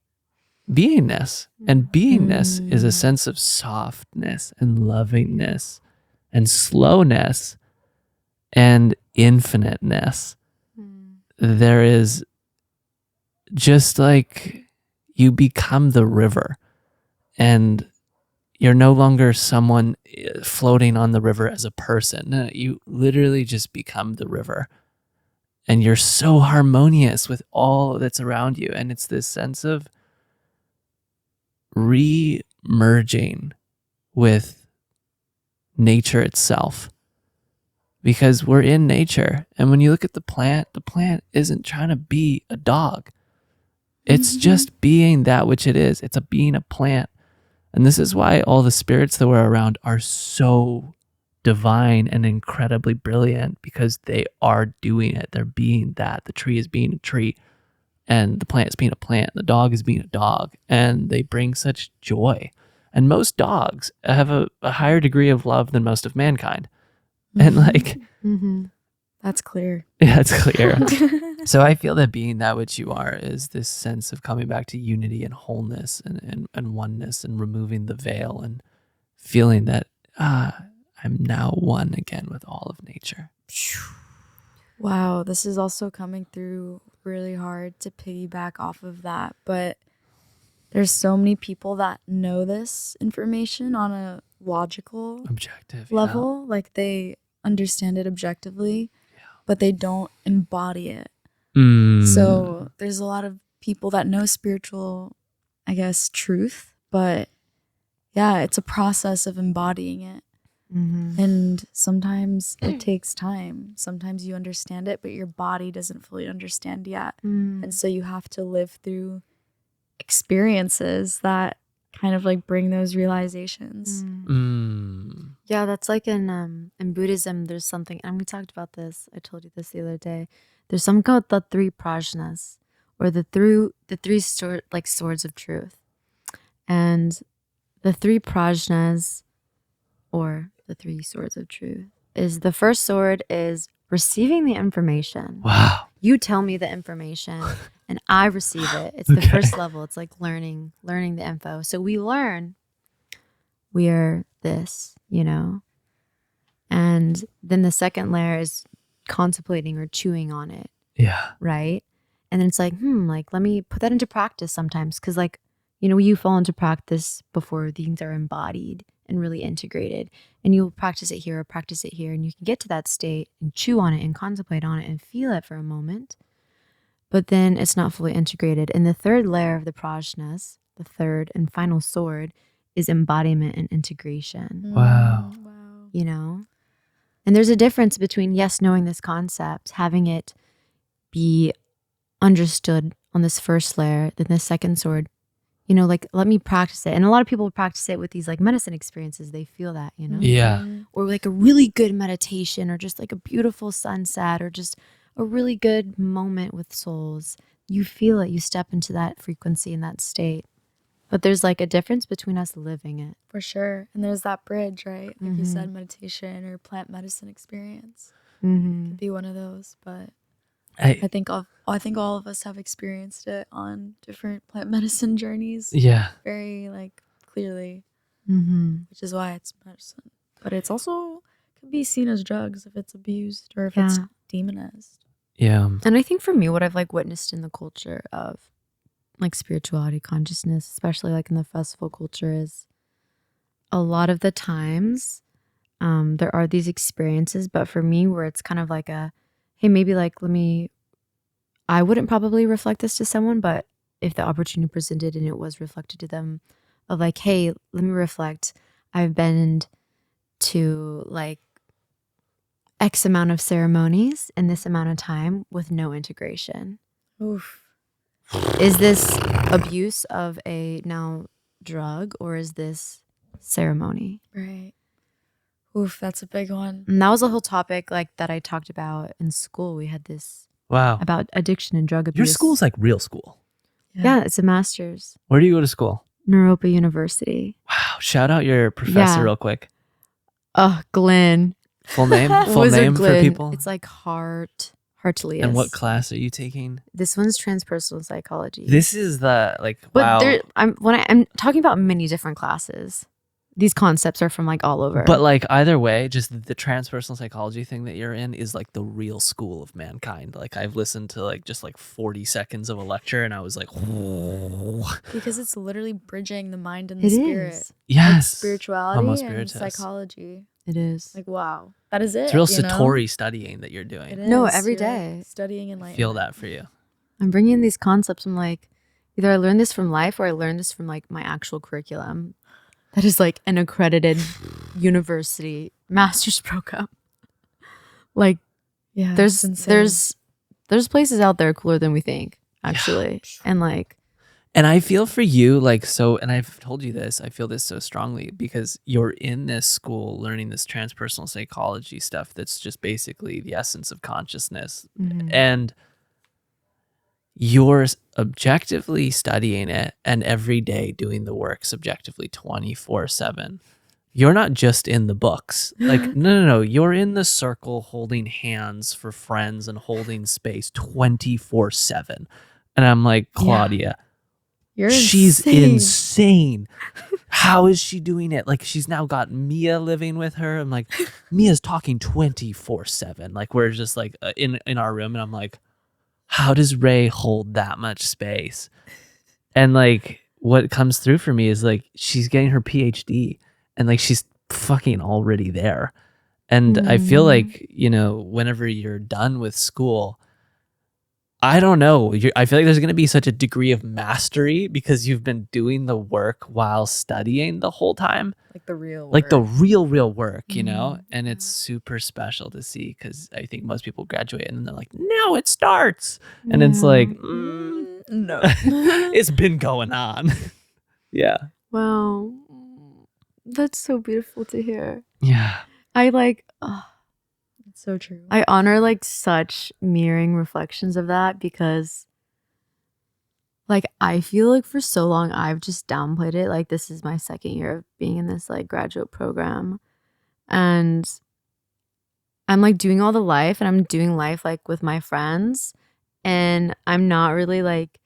And beingness is a sense of softness and lovingness and slowness and infiniteness. There is just like you become the river, and you're no longer someone floating on the river as a person. No, you literally just become the river, and you're so harmonious with all that's around you. And it's this sense of re-merging with nature itself, because we're in nature. And when you look at the plant isn't trying to be a dog. It's just being that which it is. It's being a plant. And this is why all the spirits that we're around are so divine and incredibly brilliant because they are doing it. They're being that. The tree is being a tree, and the plant is being a plant. The dog is being a dog, and they bring such joy. And most dogs have a higher degree of love than most of mankind. And like, That's clear. yeah, it's clear. So I feel that being that which you are is this sense of coming back to unity and wholeness and oneness, and removing the veil and feeling that I'm now one again with all of nature. Wow, this is also coming through really hard to piggyback off of that. But there's so many people that know this information on a logical Objective level. Like they understand it objectively, but they don't embody it. So there's a lot of people that know spiritual, I guess, truth, but yeah, it's a process of embodying it. And sometimes it takes time. Sometimes you understand it, but your body doesn't fully understand yet. And so you have to live through experiences that kind of like bring those realizations. Yeah, that's like in Buddhism, there's something, and we talked about this, I told you this the other day. There's something called the three prajnas, or the three swords of truth. And the three prajnas, or the three swords of truth, is the first sword is receiving the information. Wow. You tell me the information and I receive it. It's the first level. It's like learning the info. So we learn we are this, you know? And then the second layer is contemplating or chewing on it. Yeah. Right? And then it's like, like, let me put that into practice sometimes. Cause like, you know, you fall into practice before things are embodied and really integrated. And you'll practice it here or practice it here. And you can get to that state and chew on it and contemplate on it and feel it for a moment. But then it's not fully integrated. And the third layer of the prajnas, the third and final sword, is embodiment and integration. Wow. You know? And there's a difference between, yes, knowing this concept, having it be understood on this first layer, then the second sword, you know, like, let me practice it. And a lot of people practice it with these like medicine experiences. They feel that, you know? Yeah. Or like a really good meditation, or just like a beautiful sunset, or just a really good moment with souls. You feel it. You step into that frequency and that state. But there's like a difference between us living it. For sure. And there's that bridge, right? Like you said, meditation or plant medicine experience. Could be one of those. But I think all of us have experienced it on different plant medicine journeys. Yeah. Very like clearly, which is why it's medicine. But it's also can be seen as drugs if it's abused or if it's demonized. Yeah. And I think for me, what I've like witnessed in the culture of like spirituality, consciousness, especially like in the festival culture, is a lot of the times there are these experiences, but for me where it's kind of like a, hey, maybe like I wouldn't probably reflect this to someone, but if the opportunity presented and it was reflected to them, of like, hey, let me reflect. I've been to like X amount of ceremonies in this amount of time with no integration. Oof. Is this abuse of a now drug, or is this ceremony? Right. Oof, that's a big one. And that was a whole topic like that I talked about in school. We had this about addiction and drug abuse. Your school's like real school. Yeah, it's a master's. Where do you go to school? Naropa University. Wow. Shout out your professor real quick. Oh, Glenn. Full name? Full Wizard name Glenn. for people? It's like Hartlius. And what class are you taking? This one's transpersonal psychology. This is the like, but wow. I'm talking about many different classes. These concepts are from like all over. But like either way, just the transpersonal psychology thing that you're in is like the real school of mankind. Like I've listened to like just like 40 seconds of a lecture and I was like, whoa. Because it's literally bridging the mind and the spirit. Is. Yes. Like spirituality Homo and spiritus. psychology. It is. Like, wow. That is it. It's real you know? Satori studying that you're doing. It is. No, every You're day. Studying and I like feel that for you. I'm bringing in these concepts. I'm like, either I learned this from life or I learned this from like my actual curriculum. That is like an accredited university master's program. Like, yeah, there's places out there cooler than we think, actually. And like, And I feel for you, like, so, and I've told you this, I feel this so strongly because you're in this school learning this transpersonal psychology stuff that's just basically the essence of consciousness. And you're objectively studying it and every day doing the work subjectively 24/7. You're not just in the books. Like, no. You're in the circle holding hands for friends and holding space 24/7. And I'm like, Claudia, she's insane. How is she doing it? Like, she's now got Mia living with her. I'm like, Mia's talking 24/7. Like, we're just like in our room, and I'm like, how does Ray hold that much space? And like, what comes through for me is like, she's getting her PhD, and like, she's fucking already there. And I feel like, you know, whenever you're done with school, I don't know. I feel like there's going to be such a degree of mastery because you've been doing the work while studying the whole time. Like the real work. Like the real work, you know? And it's super special to see because I think most people graduate and they're like, no, it starts. And it's like, no. Mm. It's been going on. Yeah. Wow. That's so beautiful to hear. Yeah. I like, It's so true. I honor like such mirroring reflections of that because like I feel like for so long I've just downplayed it. Like this is my second year of being in this like graduate program and I'm like doing all the life and I'm doing life like with my friends and I'm not really like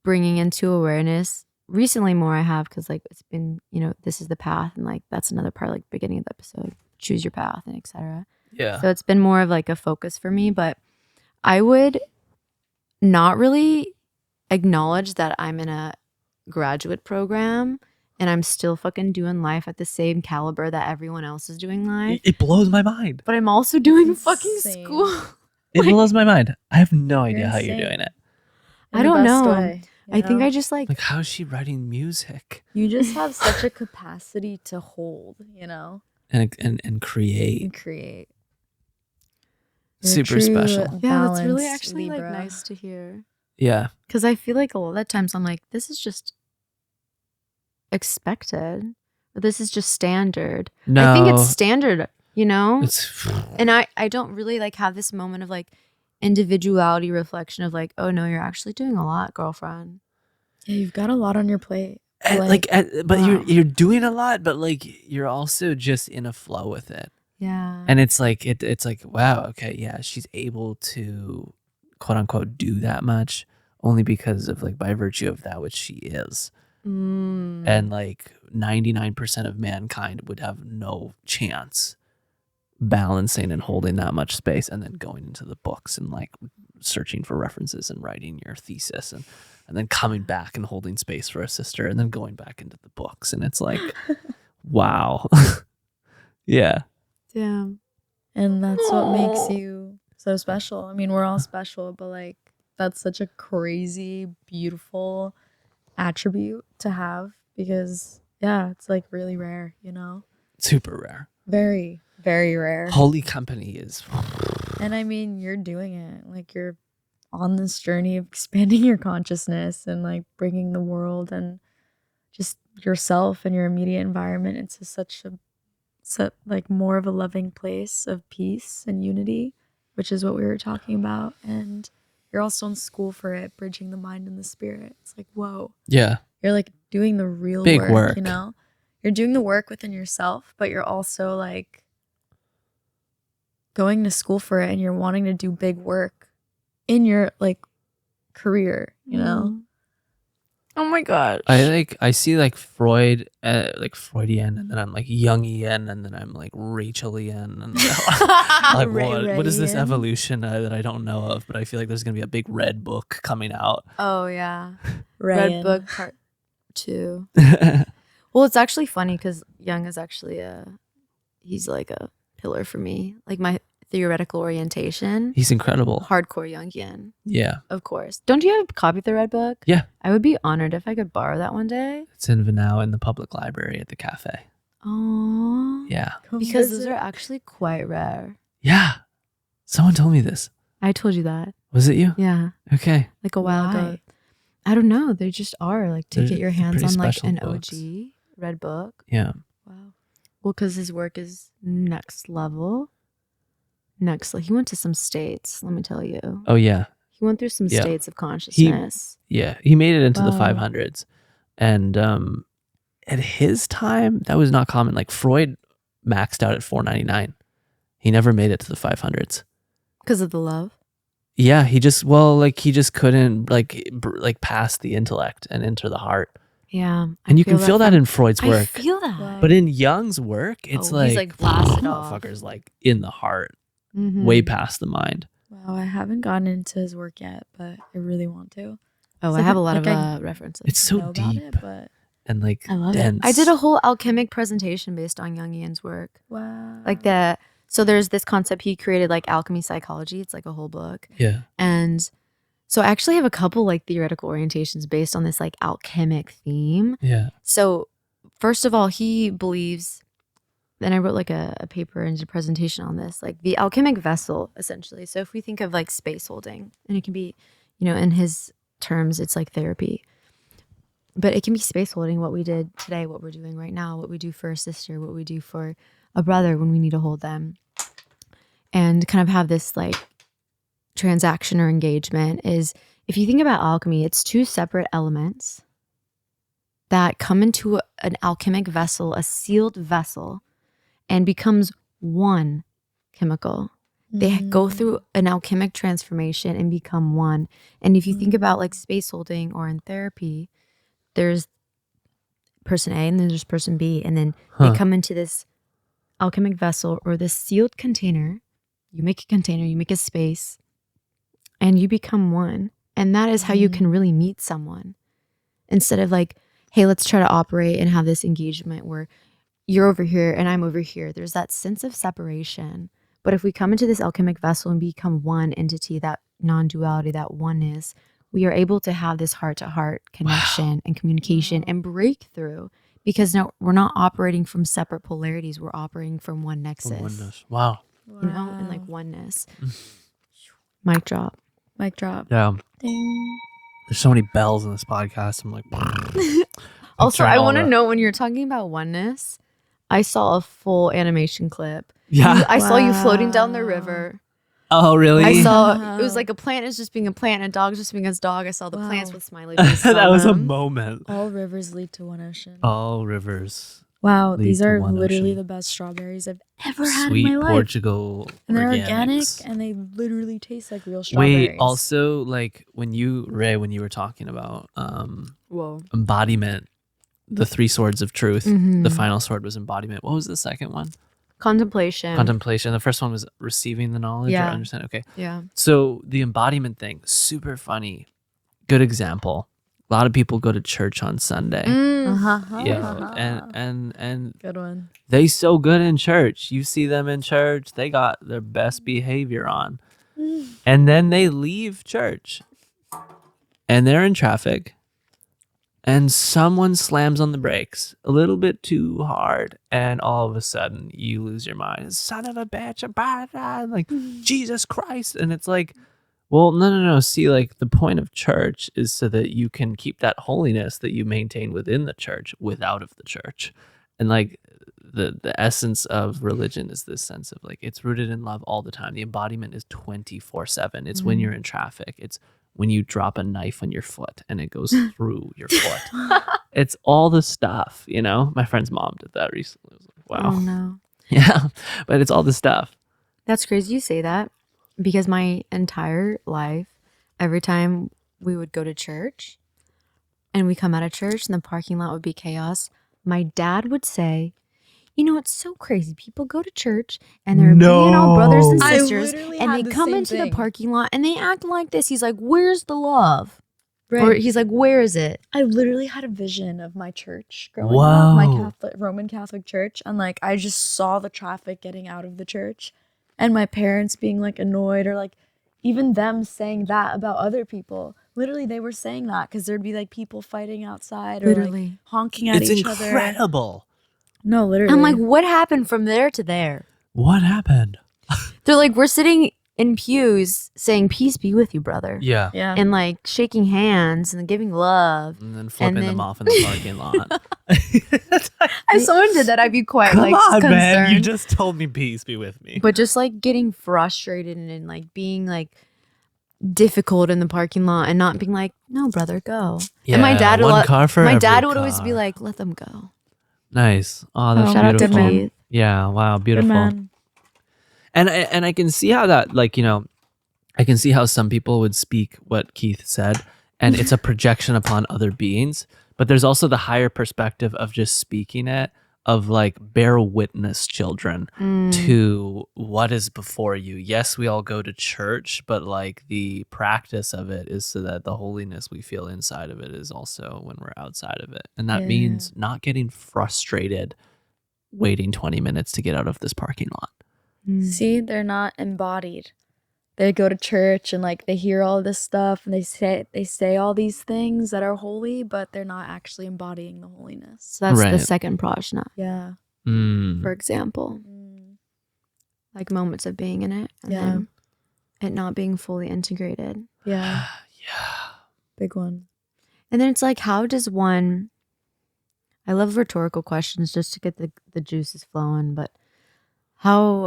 bringing into awareness. Recently more I have because like it's been, you know, this is the path and like that's another part like beginning of the episode, choose your path and etc. Yeah. So it's been more of like a focus for me, but I would not really acknowledge that I'm in a graduate program and I'm still fucking doing life at the same caliber that everyone else is doing life. It blows my mind. But I'm also doing fucking insane. school. It blows my mind. I have no idea You're how you're insane. doing it. I don't know. Way, I think I just like Like, how is she writing music you just have such a capacity to hold, you know, and create? and create. Super special. yeah, that's really balanced actually Libra. like nice to hear. Yeah. Because I feel like a lot of times I'm like, this is just expected. Or this is just standard. No. I think it's standard, you know? It's And I don't really like have this moment of like individuality reflection of like, oh no, you're actually doing a lot, girlfriend. Yeah, you've got a lot on your plate. but wow. you're doing a lot, but like you're also just in a flow with it. Yeah. And it's like it's like, wow, okay, yeah, she's able to quote unquote do that much only because of like by virtue of that which she is. And like 99% of mankind would have no chance balancing and holding that much space and then going into the books and like searching for references and writing your thesis and then coming back and holding space for a sister and then going back into the books. And it's like, wow. Yeah. Damn. And that's what makes you so special. I mean, we're all special, but like that's such a crazy, beautiful attribute to have because yeah, it's like really rare, you know? Super rare. Very, very rare. Holy company is. And I mean, you're doing it. Like you're on this journey of expanding your consciousness and like bringing the world and just yourself and your immediate environment into such like more of a loving place of peace and unity, which is what we were talking about. And you're also in school for it, bridging the mind and the spirit. It's like, whoa. Yeah. You're like doing the real Big work. you know? You're doing the work within yourself, but you're also like going to school for it and you're wanting to do big work in your like career, you know? Oh my gosh. I see like Freud, like Freudian, and then I'm like Jungian, and then I'm like Rachelian, and like what is this Rayian. evolution that I don't know of? But I feel like there's gonna be a big red book coming out. Oh yeah. Rayan. Red Book Part 2. Well, it's actually funny because Jung is actually he's like a pillar for me. Like my theoretical orientation. He's incredible. Hardcore Jungian, Yeah, of course. Don't you have a copy of the Red Book? Yeah. I would be honored if I could borrow that one day. it's in now in the public library at the cafe. Oh. Yeah, Come Because those visit. are actually quite rare. yeah. Someone told me this. I told you that. Was it you? Yeah. Okay. Like a while ago. I don't know. They just are like to They're get your hands pretty on like special an books. OG red book. Yeah. Wow. Well, because his work is next level. He went to some states, let me tell you. Oh yeah. He went through some Yeah. states of consciousness. He made it into the Wow. 500s, and at his time that was not common. Like Freud maxed out at 499. He never made it to the 500s. Because of the love. Yeah, he just couldn't like pass the intellect and enter the heart. Yeah. And you can feel that in Freud's work. I feel that. Wow. But in Jung's work, it's he's like blasted off. motherfuckers like in the heart, Mhm. way past the mind. Wow, I haven't gotten into his work yet, but I really want to. Oh, It's I like have a- a lot like of references. It's so Know about deep it, but and like I love dense. it. I did a whole alchemic presentation based on Jungian's work. wow. So there's this concept he created, like alchemy psychology. It's like a whole book. Yeah. And so I actually have a couple like theoretical orientations based on this like alchemic theme. Yeah. So first of all, he believes, and I wrote like a paper and a presentation on this, like the alchemic vessel, essentially. So if we think of like space holding, and it can be, in his terms, it's like therapy. But it can be space holding, what we did today, what we're doing right now, what we do for a sister, what we do for a brother when we need to hold them. And kind of have this like transaction or engagement is, if you think about alchemy, it's two separate elements that come into an alchemic vessel, a sealed vessel, and becomes one chemical. They go through an alchemic transformation and become one. And if you think about like space holding or in therapy, there's person A and then there's person B. And then they come into this alchemic vessel or this sealed container. You make a container, you make a space, and you become one. And that is how you can really meet someone. Instead of like, hey, let's try to operate and have this engagement where you're over here and I'm over here. There's that sense of separation. But if we come into this alchemic vessel and become one entity, that non-duality, that oneness, we are able to have this heart-to-heart connection and communication and breakthrough, because now we're not operating from separate polarities. We're operating from one nexus. Oneness. Wow. And like oneness. Mic drop. Mic drop. Yeah. Ding. There's so many bells in this podcast. I'm like, Also, turn I all want to the- know, when you're talking about oneness, I saw a full animation clip. Yeah. I saw you floating down the river. Oh, really? I saw Wow. it was like a plant is just being a plant and a dog just being a dog. I saw the plants Wow. with smiley faces. that on was a them. moment. All rivers lead to one ocean. All rivers. Wow, lead these to are one literally ocean. the best strawberries I've ever had Sweet in my life. Portugal And they're organic organics. and they literally taste like real strawberries. Wait, also like when you were talking about Whoa. embodiment, the three swords of truth, Mhm. the final sword was embodiment. What was the second one? Contemplation. Contemplation. The first one was receiving the knowledge or Yeah. understand. Okay. Yeah. So the embodiment thing, super funny. Good example. A lot of people go to church on Sunday. Yeah. And Good one. they so good in church. You see them in church, they got their best behavior on. And then they leave church. And they're in traffic. And someone slams on the brakes a little bit too hard, and all of a sudden you lose your mind. Son of a bitch, like Jesus Christ. And it's like, well, no. See, like the point of church is so that you can keep that holiness that you maintain within the church without of the church. And like the essence of religion is this sense of like, it's rooted in love all the time. The embodiment is 24/7. It's when you're in traffic. It's when you drop a knife on your foot and it goes through your foot. It's all the stuff, My friend's mom did that recently. I was like, wow. Oh no. Yeah. But it's all the stuff. That's crazy you say that, because my entire life, every time we would go to church and we come out of church and the parking lot would be chaos, my dad would say, it's so crazy. People go to church and they're being all brothers and I sisters, literally and had they the come same into the thing. parking lot and they act like this. He's like, where's the love? Or Right. he's like, where is it? I literally had a vision of my church growing up, my Whoa. Roman Catholic church, and like I just saw the traffic getting out of the church, and my parents being like annoyed, or like even them saying that about other people. Literally, they were saying that because there'd be like people fighting outside or like Literally. honking at It's each other. incredible. No, literally. I'm like, what happened from there to there? What happened? They're like, we're sitting in pews saying peace be with you, brother. Yeah. Yeah. And like shaking hands and giving love. And then flipping them off in the parking lot. If someone did that, I'd be quite Come like on, concerned. man. You just told me peace be with me. But just like getting frustrated and like being like difficult in the parking lot and not being like, no, brother, go. Yeah, and my dad one car for my every dad would always car. be like, let them go. Nice. Oh, that's Shout out to beautiful. Keith. Yeah, wow, Good beautiful. man. And I can see how that, like, you know, I can see how some people would speak what Keith said, and it's a projection upon other beings. But there's also the higher perspective of just speaking it, of like bear witness, children, to what is before you. Yes, we all go to church, but like the practice of it is so that the holiness we feel inside of it is also when we're outside of it. And that Yeah. means not getting frustrated waiting 20 minutes to get out of this parking lot. See, they're not embodied. They go to church and like they hear all this stuff and they say all these things that are holy, but they're not actually embodying the holiness. So that's the Right. second prajna, Yeah. for example. Like moments of being in it and Yeah. then it not being fully integrated. Yeah. Yeah. Big one. And then it's like, how does one, I love rhetorical questions just to get the juices flowing, but how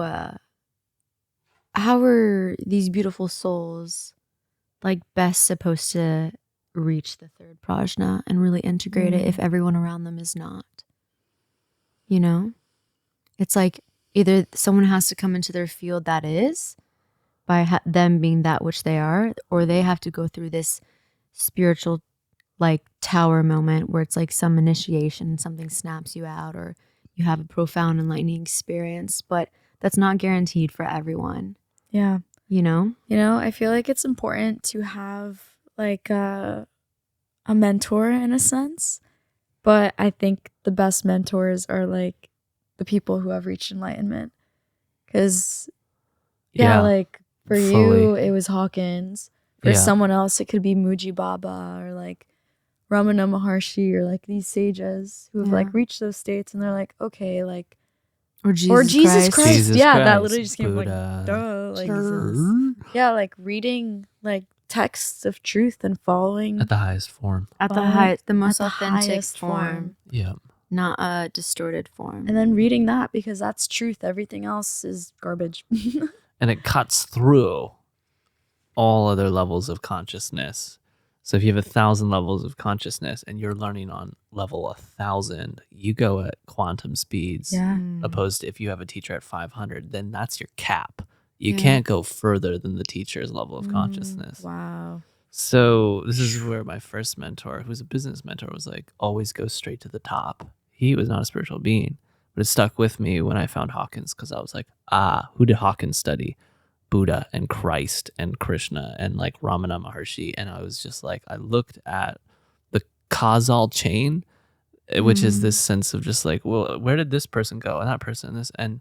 are these beautiful souls like best supposed to reach the third prajna and really integrate it if everyone around them is not? You know? It's like either someone has to come into their field that is by them being that which they are, or they have to go through this spiritual like tower moment where it's like some initiation, something snaps you out, or you have a profound enlightening experience, but that's not guaranteed for everyone. Yeah. You know? I feel like it's important to have like a mentor in a sense, but I think the best mentors are like the people who have reached enlightenment. Because, like for you, it was Hawkins. For someone else, it could be Muji Baba or like Ramana Maharshi or like these sages who have like reached those states and they're like, okay, like, Or Jesus Christ. Jesus Yeah, Christ, that literally just came Buddha. like, duh. Like, yeah, like reading like texts of truth and following At the highest form. At the most at the authentic highest form, Yeah. not a distorted form. and then reading that because that's truth. Everything else is garbage. And it cuts through all other levels of consciousness. So if you have 1,000 levels of consciousness and you're learning on level 1,000, you go at quantum speeds. Opposed to if you have a teacher at 500, then that's your cap. You can't go further than the teacher's level of consciousness. Wow. So this is where my first mentor, who's a business mentor, was like, always go straight to the top. He was not a spiritual being, but it stuck with me when I found Hawkins, because I was like, who did Hawkins study? Buddha and Christ and Krishna and like Ramana Maharshi. And I was just like, I looked at the causal chain, which is this sense of just like, well, where did this person go and that person and this? And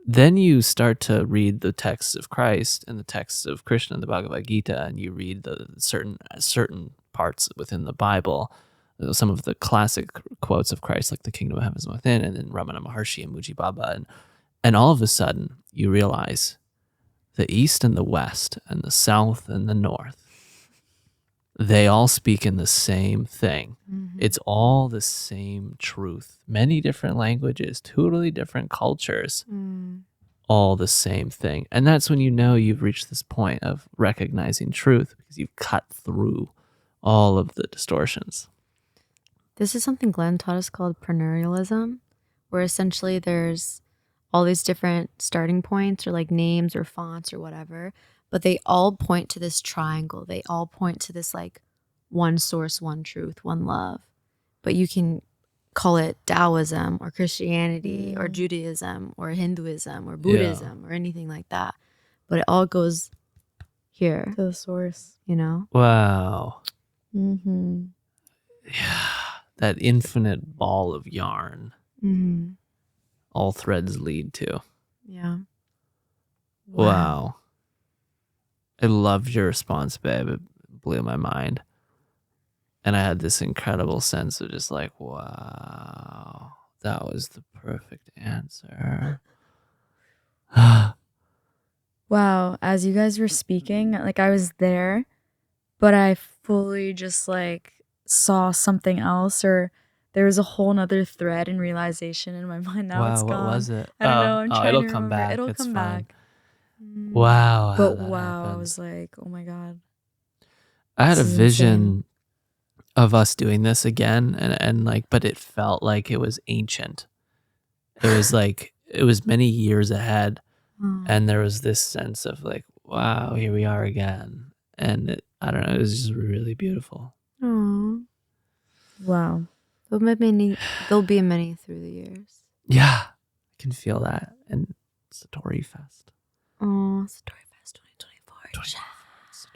then you start to read the texts of Christ and the texts of Krishna and the Bhagavad Gita, and you read the certain parts within the Bible, some of the classic quotes of Christ, like the kingdom of heaven is within, and then Ramana Maharshi and Muji Baba. And all of a sudden you realize the East and the West and the South and the North, they all speak in the same thing. It's all the same truth. Many different languages, totally different cultures, all the same thing. And that's when you know you've reached this point of recognizing truth, because you've cut through all of the distortions. This is something Glenn taught us called preneurialism, where essentially there's all these different starting points or like names or fonts or whatever, but they all point to this triangle. They all point to this like one source, one truth, one love. But you can call it Taoism or Christianity or Judaism or Hinduism or Buddhism or anything like that. But it all goes here To the source. you know? Wow. Mm-hmm. Yeah. That infinite ball of yarn. Mm-hmm. All threads lead to. Yeah. Wow. I loved your response, babe. It blew my mind. And I had this incredible sense of just like, wow, that was the perfect answer. What Wow, as you guys were speaking, like I was there, but I fully just like saw something else, or there was a whole nother thread and realization in my mind. Now it's Wow, what gone. was it? I don't know. I'm trying it'll to come remember. back. It'll It's come fine. back. Wow, how But that wow, I happened. was like, oh my God. I had a This is vision insane. of us doing this again, and like, but it felt like it was ancient. It was like it was many years ahead, and there was this sense of like, wow, here we are again, and I don't know, it was just really beautiful. Aww. Wow. There'll be many through the years. Yeah, I can feel that. And Satori Fest. Oh, Satori Fest 2024. Satori Fest.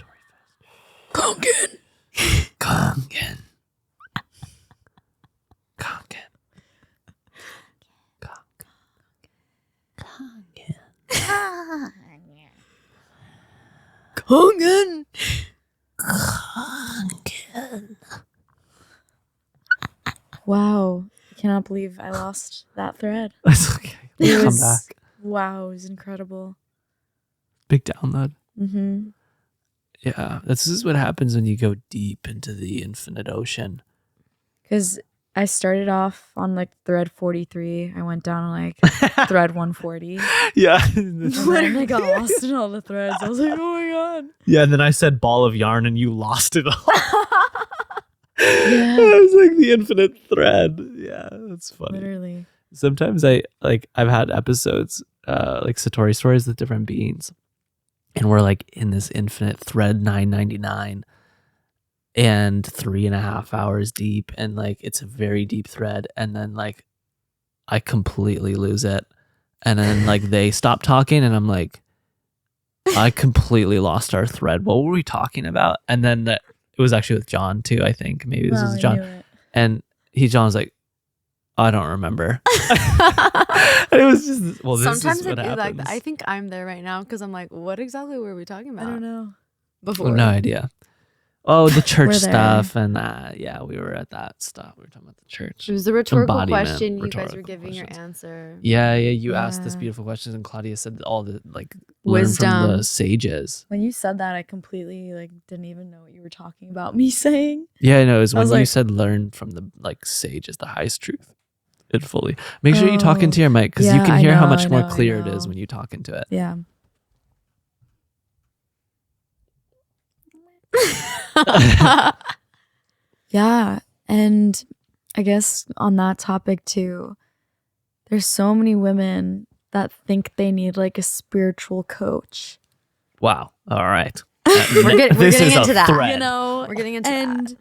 Kongen. Kongen. Wow. I cannot believe I lost that thread. That's okay. It Come was, back. wow, it was incredible. Big download. Mm-hmm. Yeah, this is what happens when you go deep into the infinite ocean. Because I started off on like thread 43. I went down to like thread 140. Yeah. And then I got lost in all the threads. I was like, oh my God. Yeah, and then I said ball of yarn and you lost it all. Yeah. It was like the infinite thread. Yeah, that's funny. Literally. Sometimes I've had episodes like Satori stories with different beings, and we're like in this infinite thread 999 and 3.5 hours deep, and like it's a very deep thread, and then like I completely lose it, and then like they stop talking and I'm like, I completely lost our thread. What were we talking about? And then it was actually with John too, I think. Maybe this Wow, was I John. knew it. And John was like, I don't remember. And it was just, well, this Sometimes is I what do happens. like that. I think I'm there right now because I'm like, what exactly were we talking about? I don't know. Before. Oh, no idea. Oh, the church We're there. stuff and yeah, we were at that stuff. We were talking about the church. It was the rhetorical Embodiment, question. You guys rhetorical were giving your questions. answer. Yeah, you asked this Yeah. beautiful questions, and Claudia said all the like learn from Wisdom. the sages. When you said that, I completely like didn't even know what you were talking about me saying. Yeah, I know. It was I when was you like- said learn from the like sages, the highest truth. It fully. Make sure you talk Oh, into your mic because you yeah, can I hear how know, much I more know, I clear it is know. when you talk into it. Yeah. Yeah. And I guess on that topic too, there's so many women that think they need like a spiritual coach. Wow. All right. We're getting This is a into that. thread. You know, We're getting into and that.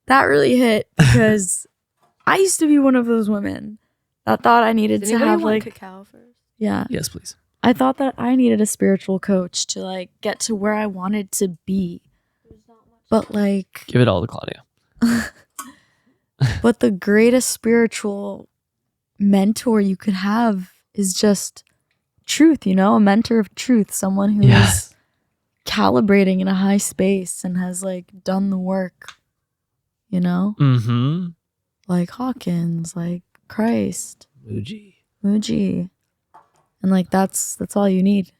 that really hit because I used to be one of those women that thought I needed Does to anybody have want like, cacao first? yeah, Yes, please. I thought that I needed a spiritual coach to like get to where I wanted to be. But like, Give it all to Claudia. but the greatest spiritual mentor you could have is just truth, you know, a mentor of truth, someone who is Yes. calibrating in a high space and has like done the work, you know, Mm-hmm. like Hawkins, like Christ, Muji. Muji. And like that's all you need,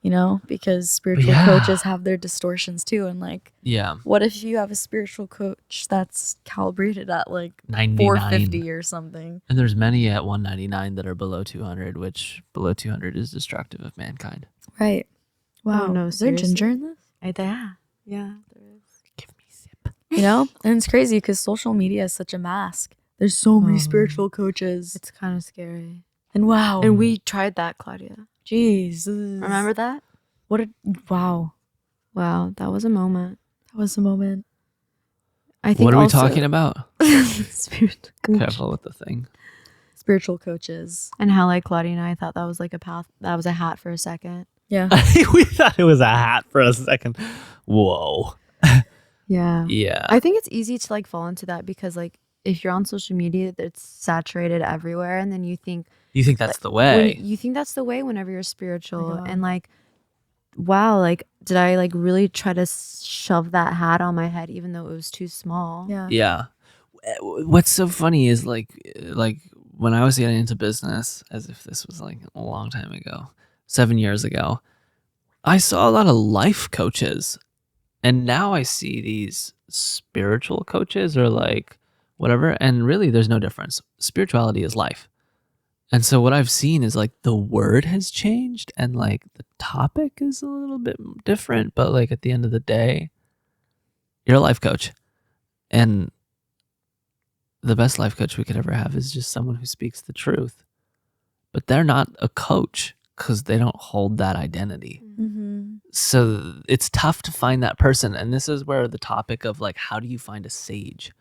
you know, because spiritual Yeah. coaches have their distortions too. And like, Yeah. what if you have a spiritual coach that's calibrated at like 99. 450 or something? And there's many at 199 that are below 200, which below 200 is destructive of mankind. Right. Wow. Oh, no, Is there seriously? ginger in this? Yeah, there is. Give me a sip. You know? And it's crazy because social media is such a mask. There's so many Oh. spiritual coaches. It's kind of scary. And wow. And we tried that, Claudia. Jesus. Remember that? What a wow. Wow, that was a moment. That was a moment. I think What are we also- talking about? Spiritual coach. Careful with the thing. Spiritual coaches. And how like Claudia and I thought that was like a path. That was a hat for a second. Yeah. We thought it was a hat for a second. Whoa. Yeah. Yeah. I think it's easy to like fall into that because like if you're on social media, it's saturated everywhere, and then you think You think that's the when way? you think that's the way whenever you're spiritual, God. and like, wow, like did I like really try to shove that hat on my head even though it was too small? Yeah. Yeah. What's so funny is like when I was getting into business, as if this was like a long time ago, 7 years ago, I saw a lot of life coaches, and now I see these spiritual coaches or like whatever, and really there's no difference. Spirituality is life. And so what I've seen is like the word has changed and like the topic is a little bit different, but like at the end of the day, you're a life coach. And the best life coach we could ever have is just someone who speaks the truth. But they're not a coach because they don't hold that identity. So it's tough to find that person. And this is where the topic of like, how do you find a sage?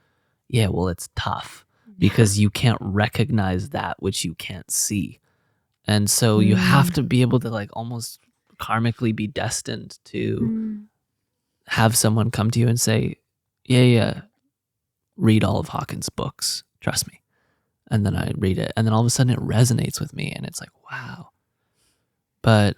Yeah, well, it's tough because you can't recognize that which you can't see. And so you have to be able to like almost karmically be destined to have someone come to you and say, yeah, read all of Hawkins' books. Trust me. And then I read it. And then all of a sudden it resonates with me. And it's like, wow. But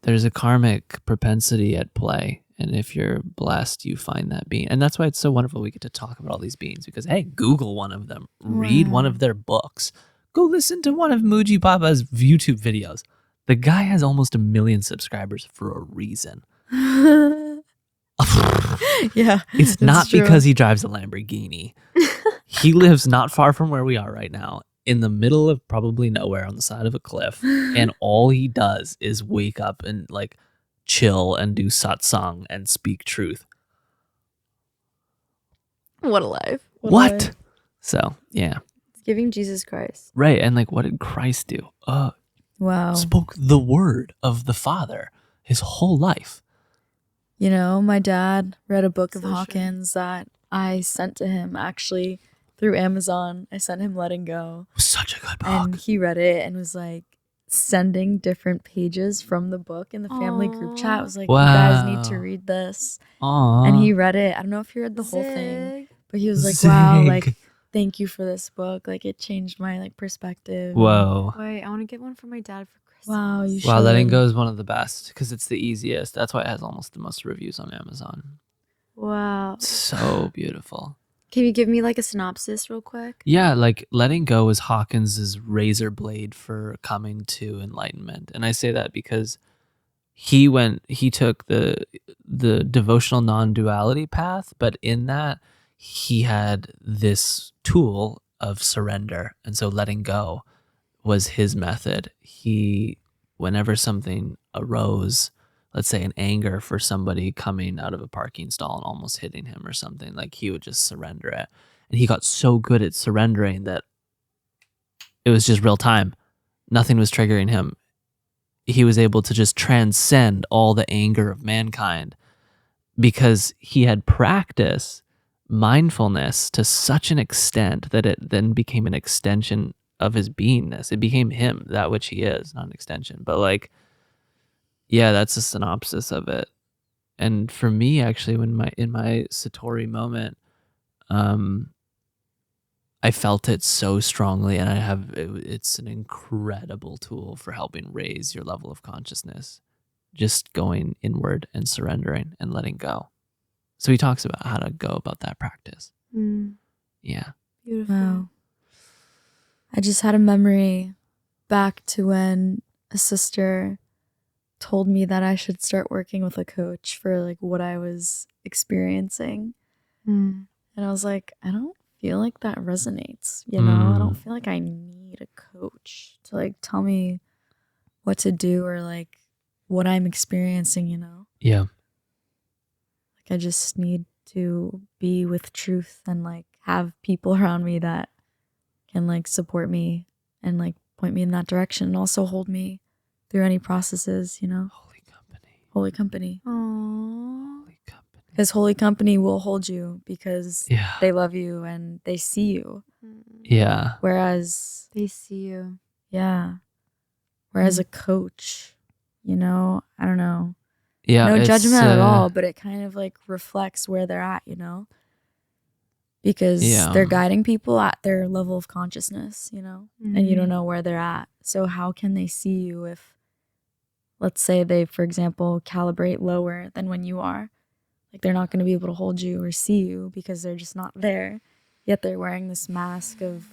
there's a karmic propensity at play. And if you're blessed, you find that being. And that's why it's so wonderful we get to talk about all these beings. Because, hey, Google one of them. Read one of their books. Go listen to one of Muji Papa's YouTube videos. The guy has almost 1 million subscribers for a reason. Yeah. It's not because he drives a Lamborghini. He lives not far from where we are right now, in the middle of probably nowhere on the side of a cliff. And all he does is wake up and like chill and do satsang and speak truth. What a life. What? So, yeah. It's giving Jesus Christ. Right. And like, what did Christ do? Wow. Spoke the word of the Father his whole life. You know, my dad read a book of Hawkins that I sent to him actually through Amazon. I sent him Letting Go. It was such a good book. And he read it and was like sending different pages from the book in the family group chat. It was like, you guys need to read this. Aww. And he read it. I don't know if he read the whole thing, but he was like, wow, like, thank you for this book. Like, it changed my like perspective. Whoa. Wait, I want to get one for my dad for Christmas. Wow, you should. Wow, Letting Go is one of the best because it's the easiest. That's why it has almost the most reviews on Amazon. Wow. So beautiful. Can you give me like a synopsis real quick? Yeah, like Letting Go is Hawkins's razor blade for coming to enlightenment. And I say that because he took the devotional non-duality path, but in that he had this tool of surrender. And so letting go was his method. Whenever something arose, let's say an anger for somebody coming out of a parking stall and almost hitting him or something, like he would just surrender it. And he got so good at surrendering that it was just real time. Nothing was triggering him. He was able to just transcend all the anger of mankind because he had practiced mindfulness to such an extent that it then became an extension of his beingness. It became him, that which he is, not an extension. But like, yeah, that's a synopsis of it. And for me, actually, in my Satori moment, I felt it so strongly, and it's an incredible tool for helping raise your level of consciousness, just going inward and surrendering and letting go. So he talks about how to go about that practice. Yeah. Beautiful. Wow. I just had a memory back to when a sister told me that I should start working with a coach for like what I was experiencing. And I was like, I don't feel like that resonates, you know? I don't feel like I need a coach to like tell me what to do or like what I'm experiencing, you know? Yeah. Like I just need to be with truth and like have people around me that can like support me and like point me in that direction and also hold me through any processes, you know? Holy company. Holy company. Aww. Holy company. Because holy company will hold you because Yeah. they love you and they see you. Yeah. Whereas, They see you. yeah. Whereas a coach, you know, I don't know. Yeah. No it's, judgment at all, but it kind of like reflects where they're at, you know? Because they're guiding people at their level of consciousness, you know? And you don't know where they're at. So how can they see you if, let's say they, for example, calibrate lower than when you are? Like they're not going to be able to hold you or see you because they're just not there. Yet they're wearing this mask of,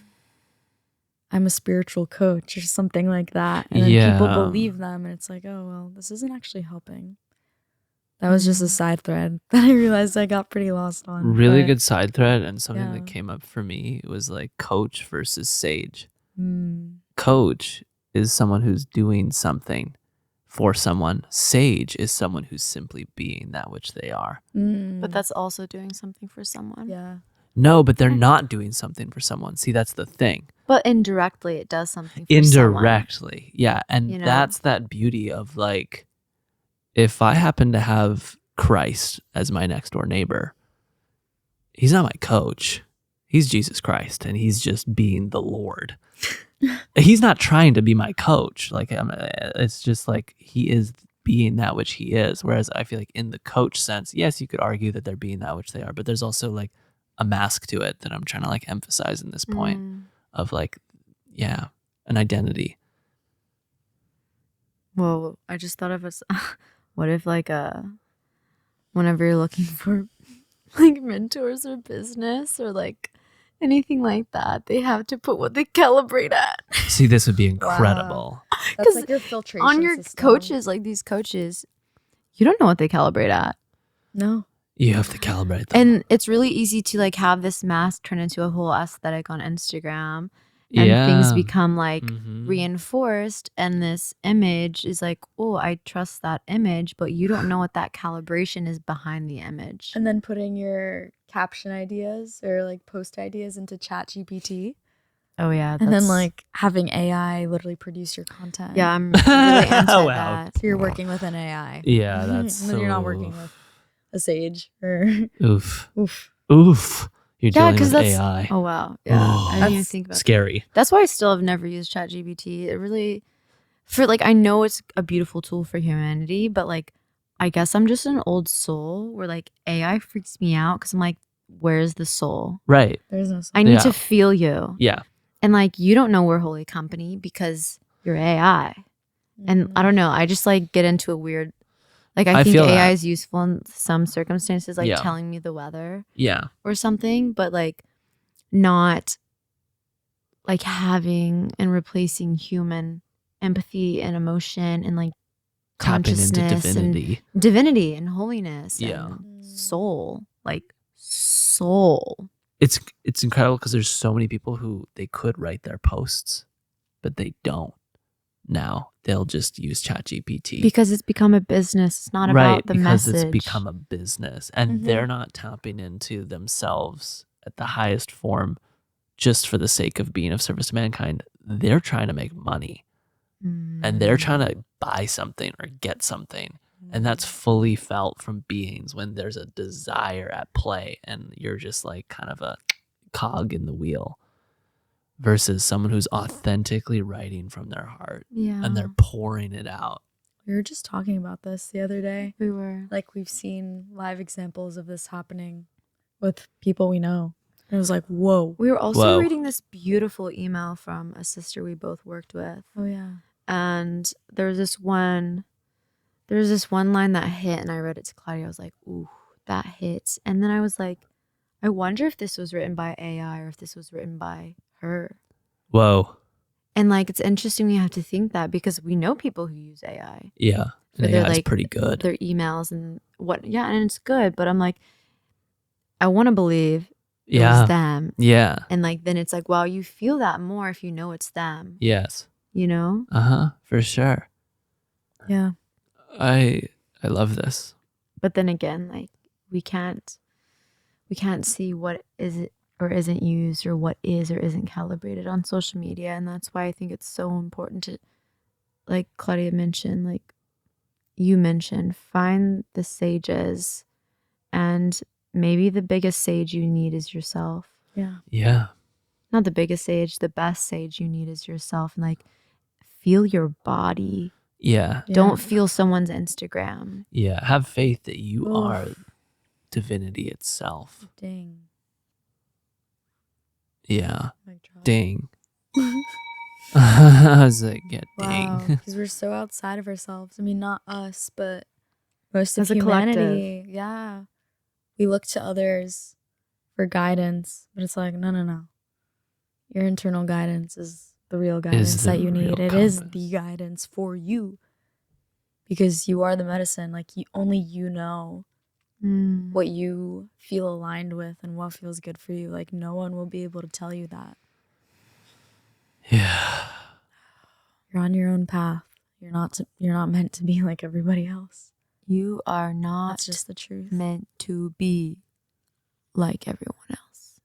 I'm a spiritual coach or something like that. And then people believe them, and it's like, oh, well, this isn't actually helping. That was just a side thread that I realized I got pretty lost on. Really good side thread, and something that came up for me was like coach versus sage. Coach is someone who's doing something for someone. Sage is someone who's simply being that which they are. But that's also doing something for someone. Yeah. No, but they're not doing something for someone. See, that's the thing. But indirectly, it does something for Indirectly, someone. yeah. And that's that beauty of like, if I happen to have Christ as my next door neighbor, he's not my coach. He's Jesus Christ, and he's just being the Lord. He's not trying to be my coach. Like, it's just like he is being that which he is. Whereas I feel like in the coach sense, yes, you could argue that they're being that which they are, but there's also like a mask to it that I'm trying to like emphasize in this point of like, yeah, an identity. Well, I just thought of us. What if like whenever you're looking for like mentors or business or like anything like that, they have to put what they calibrate at. See, this would be incredible. That's like your filtration on your system. coaches, like these coaches, you don't know what they calibrate at. No. You have to calibrate them. And it's really easy to like have this mask turn into a whole aesthetic on Instagram. And things become like reinforced, and this image is like, oh, I trust that image, but you don't know what that calibration is behind the image. And then putting your caption ideas or like post ideas into ChatGPT. Oh yeah. And then like having AI literally produce your content. Yeah, I'm really into that. So you're working with an AI. Yeah, that's and then you're not working with a sage or oof. Oof. You're dealing with AI. Oh wow. Yeah. I didn't even think about scary. That. That's why I still have never used ChatGPT. It really, for like, I know it's a beautiful tool for humanity, but like, I guess I'm just an old soul where like AI freaks me out because I'm like, where's the soul? Right. There's no soul. I need to feel you. Yeah. And like, you don't know we're holy company because you're AI. And I don't know. I just like get into a weird, like I think AI is useful in some circumstances, like telling me the weather. Yeah. Or something, but like not like having and replacing human empathy and emotion and like consciousness and divinity and holiness and soul. Like soul. It's incredible because there's so many people who they could write their posts, but they don't. Now they'll just use ChatGPT because it's become a business. It's not about the message. Because it's become a business, and they're not tapping into themselves at the highest form just for the sake of being of service to mankind. They're trying to make money, and they're trying to buy something or get something, and that's fully felt from beings when there's a desire at play, and you're just like kind of a cog in the wheel. Versus someone who's authentically writing from their heart and they're pouring it out. We were just talking about this the other day. We were. Like, we've seen live examples of this happening with people we know. And it was like, whoa. We were also reading this beautiful email from a sister we both worked with. Oh, yeah. And there was this one line that hit, and I read it to Claudia. I was like, ooh, that hits. And then I was like, I wonder if this was written by AI or if this was written by her. Whoa. And like, it's interesting we have to think that because we know people who use AI. Yeah. And AI is pretty good. Their emails and and it's good. But I'm like, I want to believe it was them. Yeah. And like, then it's like, wow, you feel that more if you know it's them. Yes. You know? For sure. Yeah. I love this. But then again, like, we can't see what is or isn't used or what is or isn't calibrated on social media. And that's why I think it's so important to, like Claudia mentioned, like you mentioned, find the sages, and maybe the biggest sage you need is yourself. Yeah. Not the biggest sage, the best sage you need is yourself. And like, feel your body. Yeah. Don't feel someone's Instagram. Yeah. Have faith that you are divinity itself. Dang. Yeah. Dang. I was like, yeah, dang. Because we're so outside of ourselves. I mean, not us, but most of As a humanity. collective. Yeah. We look to others for guidance, but it's like, no. Your internal guidance is the real guidance the that you need. real It is compass. the guidance for you. Because you are the medicine. Like, only you know what you feel aligned with and what feels good for you. Like, no one will be able to tell you that. Yeah. You're on your own path. You're not meant to be like everybody else. You are not That's just the truth. meant to be like everyone else.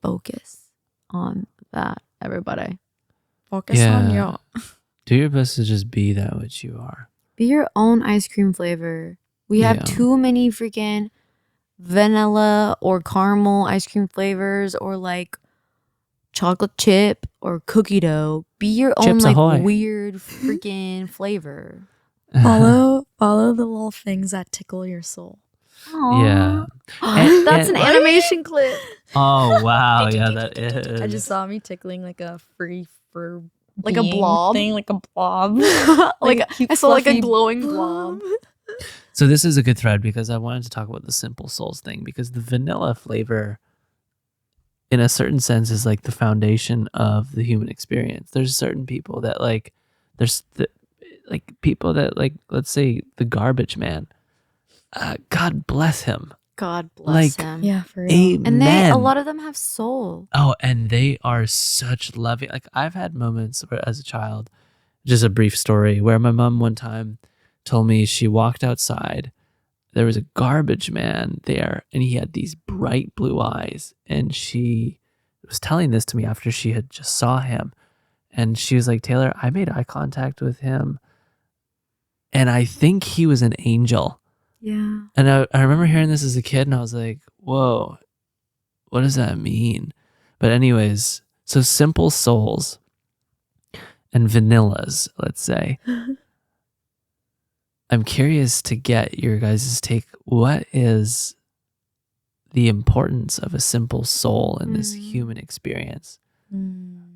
Focus on that, everybody. Focus on Yeah. you. Do your best to just be that which you are. Be your own ice cream flavor. We have Yeah. too many freaking vanilla or caramel ice cream flavors, or like chocolate chip or cookie dough. Be your own Chips like Ahoy. weird freaking flavor. Follow the little things that tickle your soul. Yeah. That's And- an animation clip. Oh wow, yeah, that is. I just saw me tickling like a free fur, Like a being blob? thing, like a blob, Like cute, I saw like a fluffy glowing blob. So this is a good thread because I wanted to talk about the simple souls thing, because the vanilla flavor, in a certain sense, is like the foundation of the human experience. There's certain people that like, like people that like, let's say the garbage man. God bless him. God bless Like, him. Yeah, for real. Amen. And a lot of them have soul. Oh, and they are such loving. Like, I've had moments where, as a child, just a brief story, where my mom one time told me she walked outside. There was a garbage man there, and he had these bright blue eyes. And she was telling this to me after she had just saw him. And she was like, Taylor, I made eye contact with him, and I think he was an angel. Yeah. And I remember hearing this as a kid, and I was like, whoa, what does that mean? But anyways, so simple souls and vanillas, let's say. I'm curious to get your guys' take. What is the importance of a simple soul in this human experience?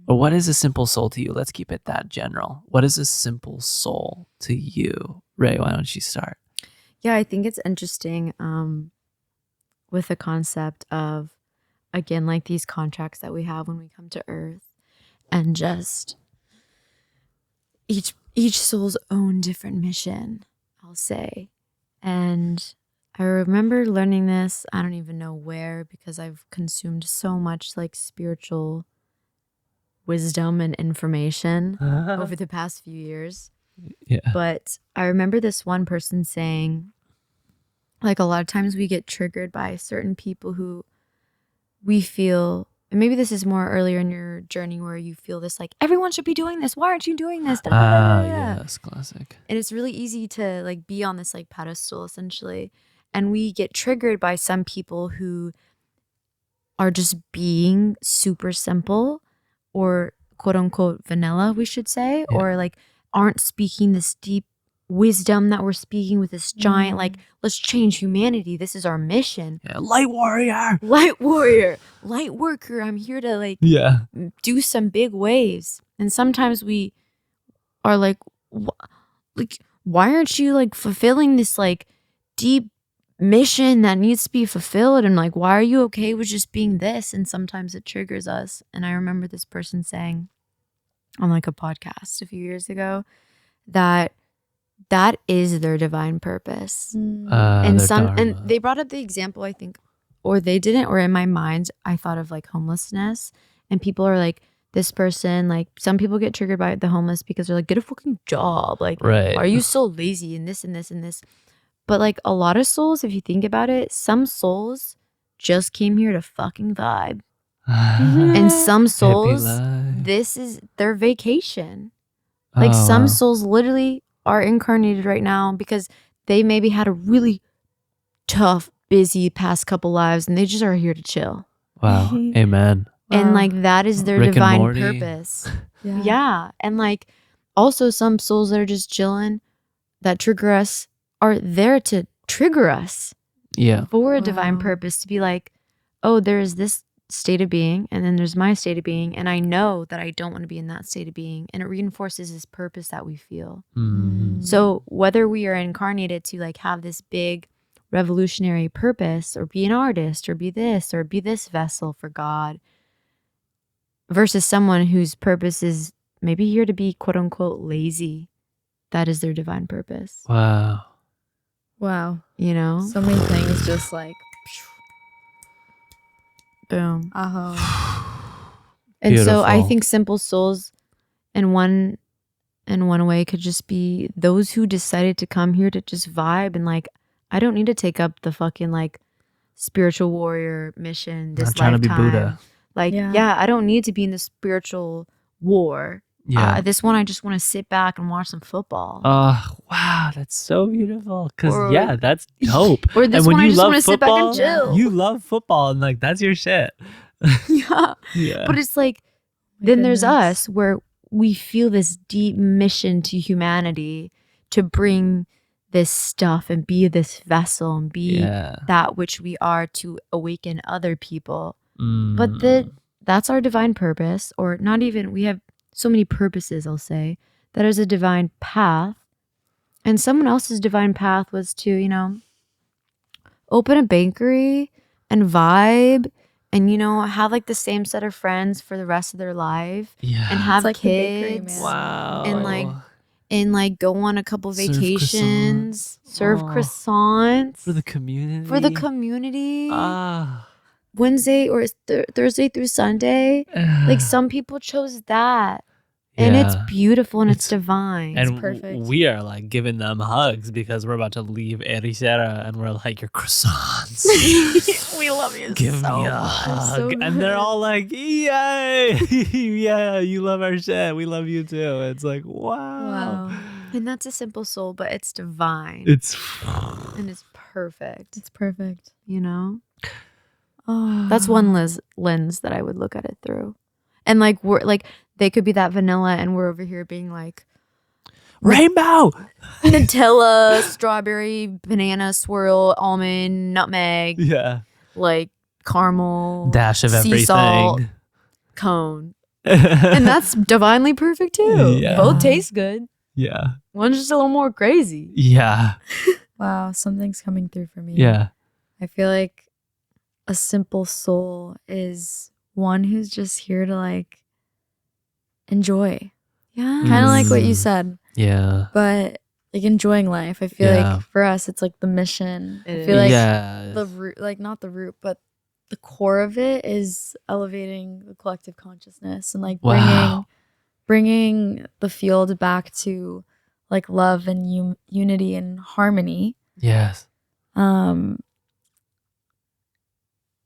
Or what is a simple soul to you? Let's keep it that general. What is a simple soul to you? Ray, why don't you start? Yeah, I think it's interesting with the concept of, again, like these contracts that we have when we come to Earth, and just each soul's own different mission, I'll say. And I remember learning this, I don't even know where, because I've consumed so much like spiritual wisdom and information over the past few years. Yeah. But I remember this one person saying, like, a lot of times we get triggered by certain people who we feel, and maybe this is more earlier in your journey where you feel this like, everyone should be doing this. Why aren't you doing this? Yes, classic. And it's really easy to like be on this like pedestal essentially. And we get triggered by some people who are just being super simple, or quote unquote vanilla, we should say, or like aren't speaking this deep wisdom that we're speaking with this giant, like, let's change humanity. This is our mission. Yeah, light warrior. Light warrior, light worker. I'm here to like do some big waves. And sometimes we are like, why aren't you like fulfilling this like deep mission that needs to be fulfilled? And like, why are you okay with just being this? And sometimes it triggers us. And I remember this person saying on like a podcast a few years ago that is their divine purpose. And they brought up the example, I think, or they didn't, or in my mind I thought of like homelessness, and people are like, this person, like, some people get triggered by the homeless because they're like, get a fucking job, like, right, are you so lazy, and this and this and this. But like a lot of souls, if you think about it, some souls just came here to fucking vibe. And some souls, this is their vacation. Like some souls literally are incarnated right now because they maybe had a really tough, busy past couple lives, and they just are here to chill. Wow. Amen. And like that is their Rick divine purpose. Yeah. And like also some souls that are just chilling, that trigger us, are there to trigger us. Yeah. For a divine purpose, to be like, oh, there's this state of being, and then there's my state of being, and I know that I don't want to be in that state of being, and it reinforces this purpose that we feel. So whether we are incarnated to like have this big revolutionary purpose, or be an artist, or be this vessel for God, versus someone whose purpose is maybe here to be quote unquote lazy. That is their divine purpose. Wow. Wow. You know? So many things just like Boom. And so I Beautiful. think simple souls in one way could just be those who decided to come here to just vibe and like, I don't need to take up the fucking like spiritual warrior mission this Not trying to be lifetime. Buddha. Like, yeah, I don't need to be in the spiritual war. Yeah. This one, I just want to sit back and watch some football. Oh, wow. That's so beautiful. Because, Or- yeah, that's dope. Or this and when one, I you just love want to sit back and football, chill. you love football and like that's your shit. Yeah. Yeah. But it's like, then there's us where we feel this deep mission to humanity to bring this stuff and be this vessel and be that which we are to awaken other people. But that's our divine purpose, or not even, we have so many purposes, I'll say. That is a divine path. And someone else's divine path was to, you know, open a bakery and vibe and, you know, have like the same set of friends for the rest of their life. Yeah. And have like kids. Wow. And like go on a couple Serve vacations. croissants. Serve croissants. For the community. For the community. Ah. Wednesday or Thursday through Sunday. Like some people chose that. And it's beautiful and it's divine. And it's perfect. We are like giving them hugs because we're about to leave Ericeira and we're like, your croissants. We love you Give so me a much. hug. So and they're all like, yay. Yeah, you love our shit. We love you too. It's like, wow. And that's a simple soul, but it's divine. It's and it's perfect. It's perfect. You know? Oh. That's one lens that I would look at it through. And like we're like they could be that vanilla and we're over here being like rainbow, Nutella, strawberry, banana, swirl, almond, nutmeg. Yeah. Like caramel, dash of sea everything. salt, cone. And that's divinely perfect too. Yeah. Both taste good. Yeah. One's just a little more crazy. Yeah. Wow, something's coming through for me. Yeah. I feel like a simple soul is one who's just here to like enjoy. Yeah. Kind of like what you said. Yeah. But like enjoying life. I feel like for us it's like the mission. I feel like the root, like not the root, but the core of it is elevating the collective consciousness and like bringing the field back to like love and unity and harmony. Yes. I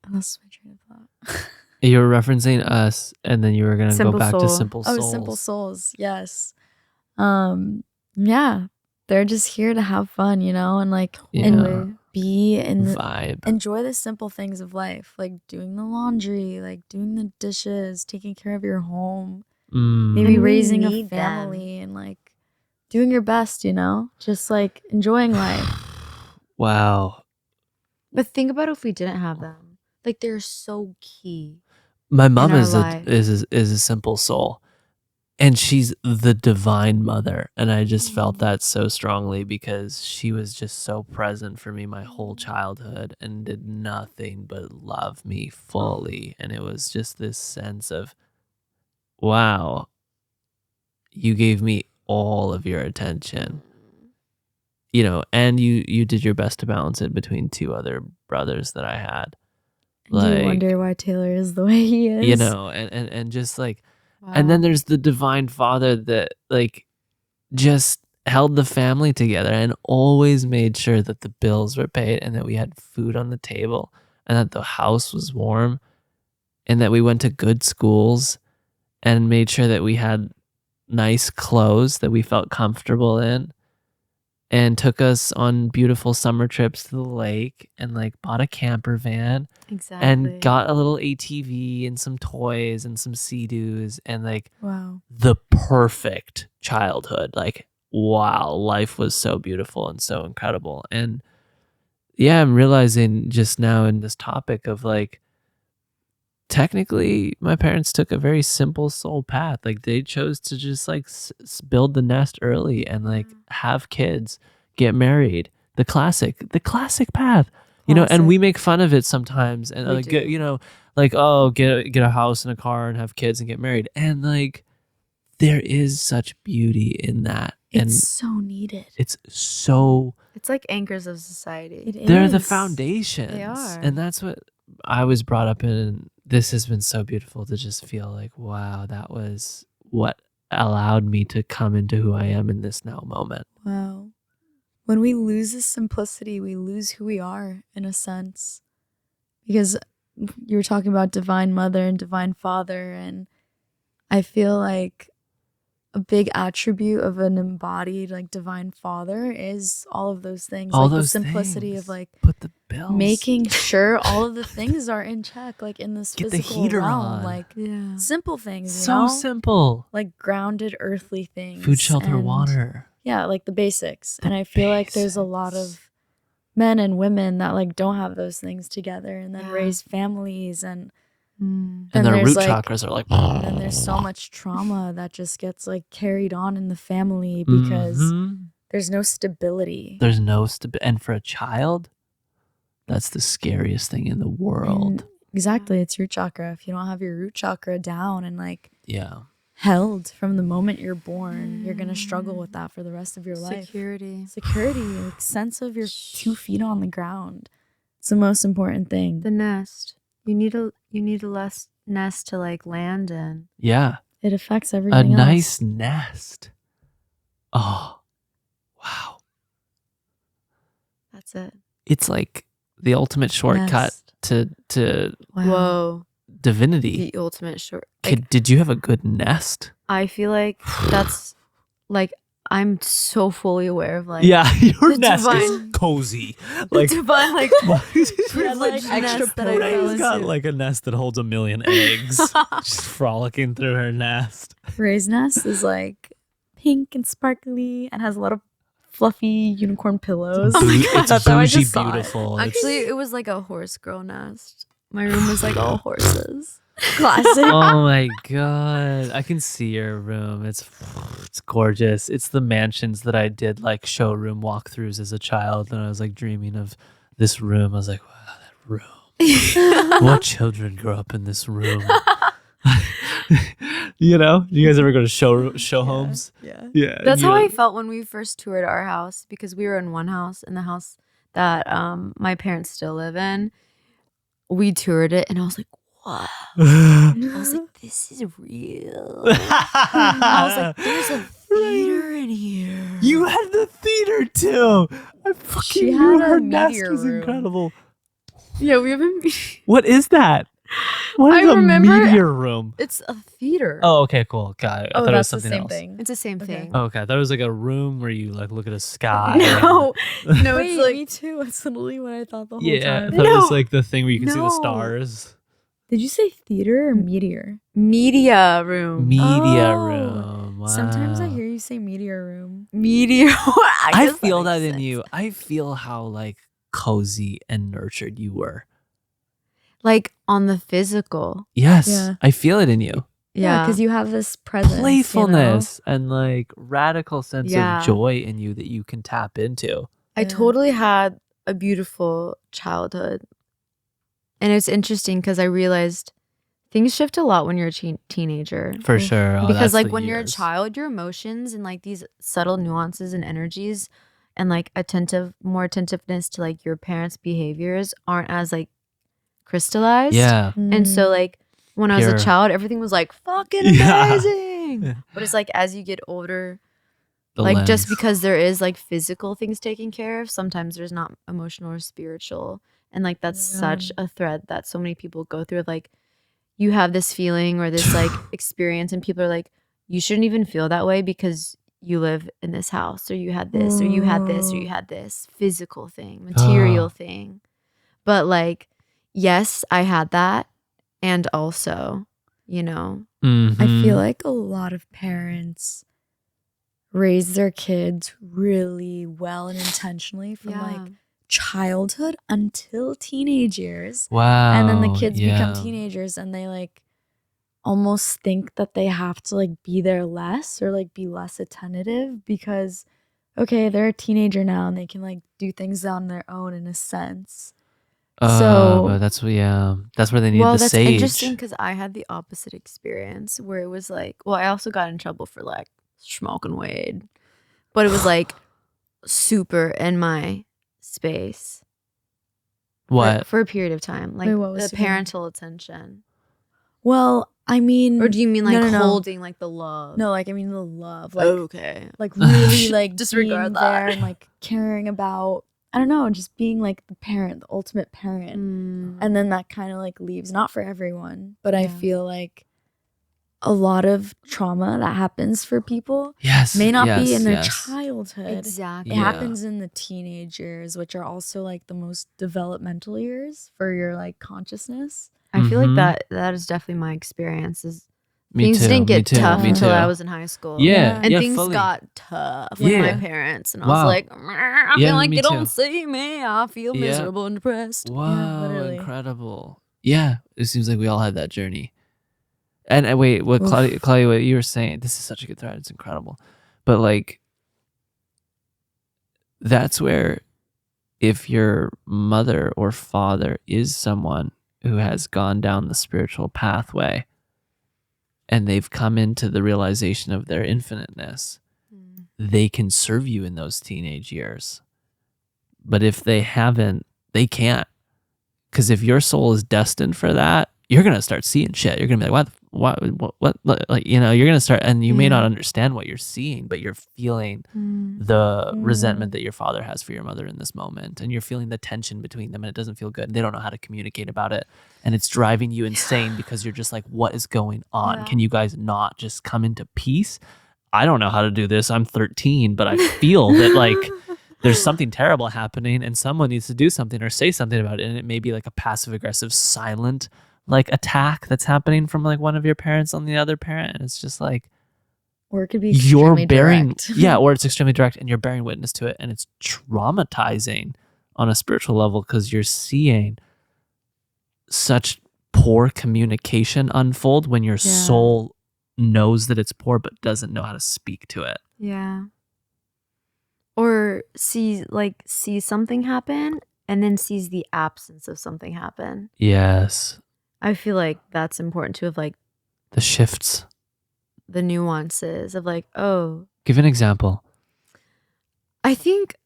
lost my train of thought. You were referencing us, and then you were gonna go back to Simple Souls. Oh, Simple Souls, yes. Yeah, they're just here to have fun, you know, and like and be and vibe, enjoy the simple things of life, like doing the laundry, like doing the dishes, taking care of your home, maybe raising a family, and like doing your best, you know, just like enjoying life. Wow. But think about if we didn't have them. Like they're so key. My mom is a simple soul, and she's the divine mother, and I just felt that so strongly because she was just so present for me my whole childhood and did nothing but love me fully, and it was just this sense of, wow, you gave me all of your attention, you know, and you did your best to balance it between two other brothers that I had. Like, do you wonder why Taylor is the way he is? You know, and just like, and then there's the divine father that like just held the family together and always made sure that the bills were paid and that we had food on the table and that the house was warm and that we went to good schools and made sure that we had nice clothes that we felt comfortable in. And took us on beautiful summer trips to the lake and like bought a camper van and got a little ATV and some toys and some Sea-Doos and like the perfect childhood. Like, wow, life was so beautiful and so incredible. And yeah, I'm realizing just now in this topic of like, technically my parents took a very simple soul path. Like they chose to just like build the nest early and like have kids, get married, the classic path. You know, and Awesome. we make fun of it sometimes, and We like, do. you know, like, oh, get a house and a car and have kids and get married, and like, there is such beauty in that, and It's so needed. it's so It's like anchors of society. they're the foundations. They are. And that's what I was brought up in. And this has been so beautiful to just feel like, wow, that was what allowed me to come into who I am in this now moment. Wow. When we lose this simplicity, we lose who we are in a sense. Because you were talking about divine mother and divine father, and I feel like a big attribute of an embodied like divine father is all of those things. All like those the simplicity things. of like Put the bills. making sure all of the things are in check, like in this Get the physical heater realm. on. Like Yeah. simple things, you So know? simple. Like grounded earthly things. Food, shelter, and- water. Yeah, like the basics. The And I feel like there's a lot basics. of men and women that like don't have those things together and then Yeah. raise families and Mm. And their there's, root like- chakras are like, and then there's so much trauma that just gets like carried on in the family because Mhm. there's no stability. There's no and for a child, that's the scariest thing in the world. And exactly, it's root chakra. If you don't have your root chakra down and like Yeah. held from the moment you're born, you're gonna struggle with that for the rest of your life. Security, like sense of your 2 feet on the ground. It's the most important thing. The nest. You need a less nest to like land in. Yeah. It affects A everything else. nice nest. Oh, wow. That's it. It's like the ultimate shortcut Nest. to Wow. Whoa. divinity. The ultimate short. Kid, did you have a good nest? I feel like that's like I'm so fully aware of like Yeah, your the nest is divine- cozy. the Like, divine like like, privileged extra nest that I photos. fell Ray's got into. like a nest that holds 1 million eggs, just frolicking through her nest. Ray's nest is like pink and sparkly and has a lot of fluffy unicorn pillows. Oh my God. It's That's how I bougie just saw it. beautiful. It's- Actually, it was like a horse girl nest. My room was like all horses. Classic. oh my god, I can see your room. It's gorgeous. It's the mansions that I did like showroom walkthroughs as a child, and I was like dreaming of this room. I was like, wow, that room. What children grow up in this room? You know, do you guys ever go to show homes? Yeah. Yeah, That's you how know- I felt when we first toured our house because we were in one house, in the house that my parents still live in. We toured it and I was like, wow. I was like, this is real. I was like, there's a theater in here. You had the theater too. I fucking She knew had a her nest meteor was room. incredible. Yeah, we haven't. What is that? What I is a remember- meteor room? It's a theater. Oh, okay, cool. Got it. I Oh, thought it was that's the something same else. thing. It's the same Okay. thing. Oh, okay, I thought it was like a room where you like look at a sky. No, no, Wait, it's like me too. That's literally what I thought the whole Yeah, I time. thought it was No. like the thing where you can see the No. stars. Did you say theater or meteor? media room. Media Oh. room. Wow. Sometimes I hear you say meteor room. Media. I guess feel that makes in sense. you. I feel how like cozy and nurtured you were. Like on the physical. Yes, Yeah. I feel it in you. Yeah, because you have this presence. Playfulness and like radical sense Yeah. of joy in you that you can tap into. I Yeah. totally had a beautiful childhood. And it's interesting because I realized things shift a lot when you're a teenager. For sure. Oh, because that's like the when you're a years. child, your emotions and like these subtle nuances and energies and like more attentiveness to like your parents' behaviors aren't as like crystallized. Yeah. And so like when I was Pure. a child, everything was like fucking Yeah. amazing. Yeah. But it's like as you get older, The like just lens. because there is like physical things taken care of, sometimes there's not emotional or spiritual. And like that's Yeah. such a thread that so many people go through. Like you have this feeling or this like experience and people are like, you shouldn't even feel that way because you live in this house or you had this or you had this or you had this physical thing, material thing. But like, yes, I had that. And also, you know, Mhm. I feel like a lot of parents raise their kids really well and intentionally from like childhood until teenage years. Wow. And then the kids become yeah. teenagers and they like almost think that they have to like be there less or like be less attentive because okay, they're a teenager now and they can like do things on their own in a sense. But that's where they need the that's sage. interesting because I had the opposite experience where it was like, well, I also got in trouble for like smoking weed, but it was like super in my space. What? For a period of time, like Wait, what was the parental attention. Well, I mean, Or do you mean like no. holding like the love? No, like I mean the love, like okay, like really like Disregard being that. there and like caring about. I don't know, just being like the parent, the ultimate parent, and then that kind of like leaves. Not for everyone, but I feel like a lot of trauma that happens for people may not be in their childhood. Exactly. It happens in the teenage years, which are also like the most developmental years for your like consciousness. I feel like that is definitely my experience. Things too, didn't get tough me until too. I was in high school. Yeah. And things fully. got tough with my parents. And I was like, I feel like me they too. don't see me. I feel miserable and depressed. Wow, literally. incredible. Yeah, it seems like we all had that journey. And wait, what Claudia, what you were saying, this is such a good thread. It's incredible. But like, that's where if your mother or father is someone who has gone down the spiritual pathway and they've come into the realization of their infiniteness, they can serve you in those teenage years. But if they haven't, they can't. Because if your soul is destined for that, you're going to start seeing shit. You're going to be like, what, like, you know, you're going to start, and you may not understand what you're seeing, but you're feeling the resentment that your father has for your mother in this moment. And you're feeling the tension between them, and it doesn't feel good. They don't know how to communicate about it. And it's driving you insane because you're just like, what is going on? Can you guys not just come into peace? I don't know how to do this. I'm 13, but I feel that like there's something terrible happening and someone needs to do something or say something about it. And it may be like a passive aggressive, silent like attack that's happening from like one of your parents on the other parent. And it's just like, or it could be extremely direct. or it's extremely direct and you're bearing witness to it. And it's traumatizing on a spiritual level because you're seeing such poor communication unfold when your soul knows that it's poor but doesn't know how to speak to it. Yeah. Or sees something happen and then sees the absence of something happen. Yes. I feel like that's important too, of like the shifts, the nuances of like, oh. Give an example. I think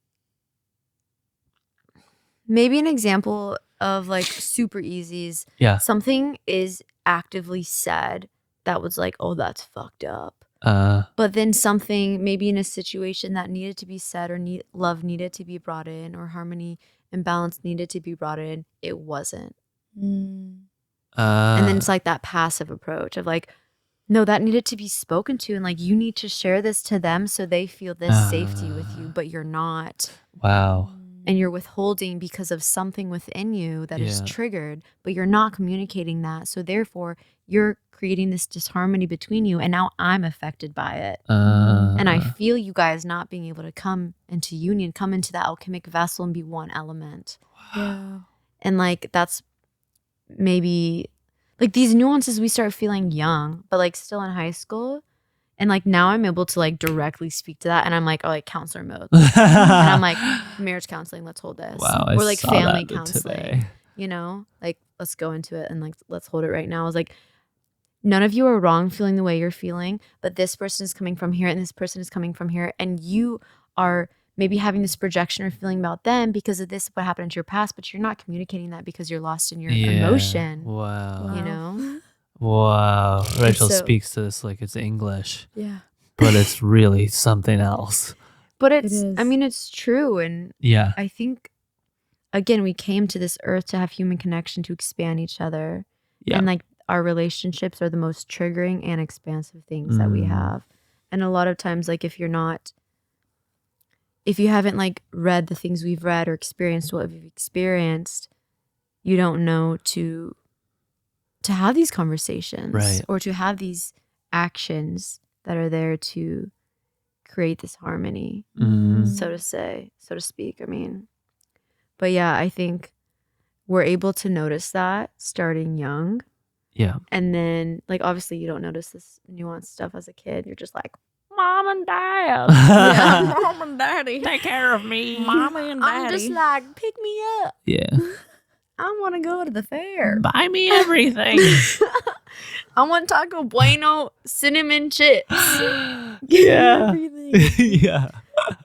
maybe an example of like super easies. Yeah. Something is actively said that was like, oh, that's fucked up. But then something maybe in a situation that needed to be said or love needed to be brought in or harmony and balance needed to be brought in, it wasn't. And then it's like that passive approach of like, no, that needed to be spoken to. And like, you need to share this to them so they feel this safety with you, but you're not. Wow. And you're withholding because of something within you that is triggered, but you're not communicating that. So therefore, you're creating this disharmony between you. And now I'm affected by it. And I feel you guys not being able to come into union, come into that alchemic vessel and be one element. Yeah. And like, that's maybe like these nuances we start feeling young, but like still in high school. And like now I'm able to like directly speak to that. And I'm like, oh, like counselor mode. And I'm like, marriage counseling, let's hold this. Wow, or like family counseling, today. You know, like let's go into it and like, let's hold it right now. I was like, none of you are wrong feeling the way you're feeling, but this person is coming from here and this person is coming from here. And you are maybe having this projection or feeling about them because of this, what happened in your past, but you're not communicating that because you're lost in your emotion. Wow. You know? Wow. Rachel speaks to this like it's English. Yeah. But it's really something else. But I mean, it's true. And I think, again, we came to this earth to have human connection, to expand each other. Yeah. And like our relationships are the most triggering and expansive things that we have. And a lot of times, like if you haven't like read the things we've read or experienced what we've experienced, you don't know to have these conversations, right? Or to have these actions that are there to create this harmony, so to speak. I mean, but yeah, I think we're able to notice that starting young. Yeah. And then like, obviously you don't notice this nuanced stuff as a kid. You're just like, Mom and Dad. Mom and Daddy. Take care of me. Mommy and Daddy. I'm just like, pick me up. Yeah. I want to go to the fair. Buy me everything. I want Taco Bueno cinnamon chips. Yeah. Everything. Yeah.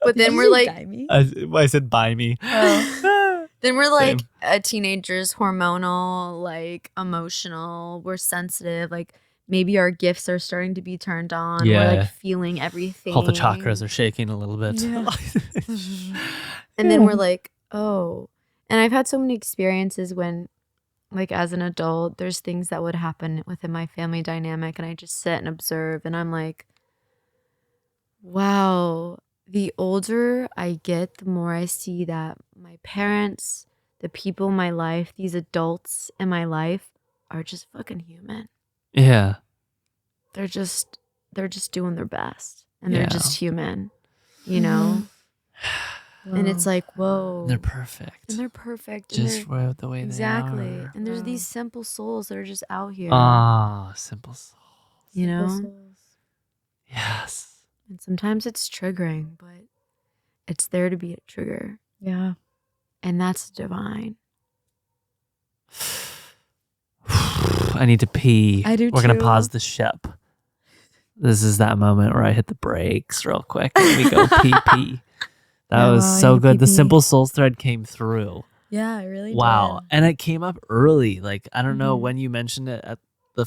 But then we're like, I said buy me. Oh. Then we're like Same. teenagers, hormonal, like emotional. We're sensitive. Like maybe our gifts are starting to be turned on. Yeah. We're like feeling everything. All the chakras are shaking a little bit. Yeah. And then we're like, oh. And I've had so many experiences when, like, as an adult, there's things that would happen within my family dynamic, and I just sit and observe, and I'm like, wow, the older I get, the more I see that my parents, the people in my life, these adults in my life are just fucking human. Yeah. They're just doing their best, and they're just human, you Mm-hmm. know? And it's like, whoa. And they're perfect. And they're perfect. Just and for the way exactly. they are. And there's these simple souls that are just out here. Ah, simple soul. You know? Yes. And sometimes it's triggering, but it's there to be a trigger. Yeah. And that's divine. I need to pee. I do We're going too. to pause the ship. This is that moment where I hit the brakes real quick and we go pee. That was so good. The Simple Souls thread came through. Yeah, I really Wow. did. And it came up early. Like, I don't know when you mentioned it at the...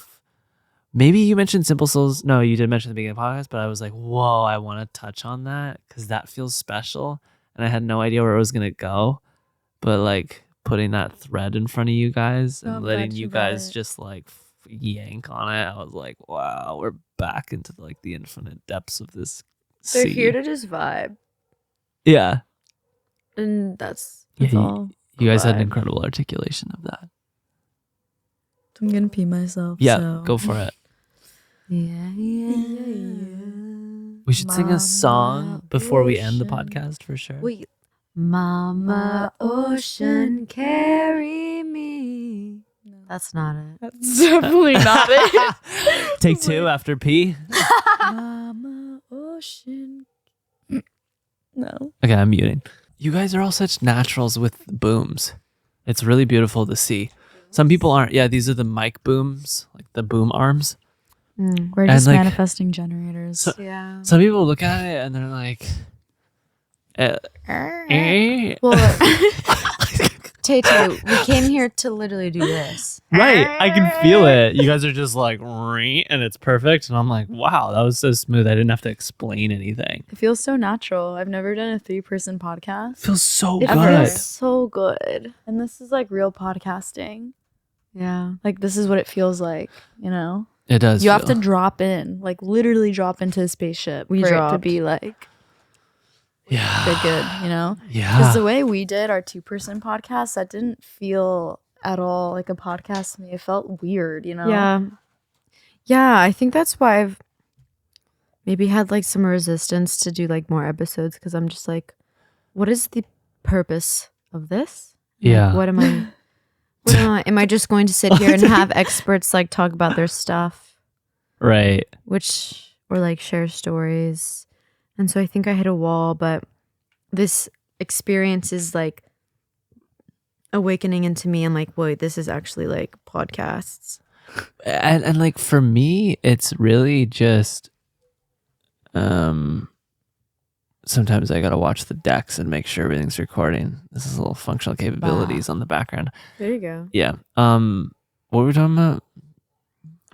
Maybe you mentioned Simple Souls. No, you did mention the beginning of the podcast, but I was like, whoa, I want to touch on that because that feels special. And I had no idea where it was going to go. But like putting that thread in front of you guys and letting you guys just like yank on it, I was like, wow, we're back into like the infinite depths of this They're sea. here to just vibe. Yeah. And that's Yeah, all. You guys had an Vibe. incredible articulation of that. I'm going to pee myself. Yeah, so. go for it. Yeah. We should sing a song Mama before we end the Ocean. podcast for sure. Wait. Mama Ocean, carry me. That's not it. That's definitely not it. Take two after P. Mama Ocean. No. Okay, I'm muting. You guys are all such naturals with booms. It's really beautiful to see. Some people aren't. Yeah, these are the mic booms, like the boom arms. We're And, just like, manifesting generators. so- Yeah. Some people look at it and they're like, Well, Tay, we came here to literally do this. right, I can feel it. You guys are just like, and it's perfect. And I'm like, wow, that was so smooth. I didn't have to explain anything. It feels so natural. I've never done a 3-person podcast. It feels so It good. feels so good. And this is like real podcasting. Yeah. Like this is what it feels like, you know? It does. You have to feel- drop in, like literally drop into a spaceship We for it to dropped. be like Yeah. good, you know? Yeah. Because the way we did our 2-person podcast, that didn't feel at all like a podcast to me. It felt weird, you know? Yeah. Yeah, I think that's why I've maybe had like some resistance to do like more episodes because I'm just like, what is the purpose of this? Like, Yeah. what am I? Am I just going to sit here and have experts like talk about their stuff, Right. or like share stories? And so I think I hit a wall, but this experience is like awakening into me. I'm like, wait, this is actually like podcasts. And like for me, it's really just sometimes I gotta watch the decks and make sure everything's recording. This is a little functional capabilities on the background. There you go. Yeah. What were we talking about?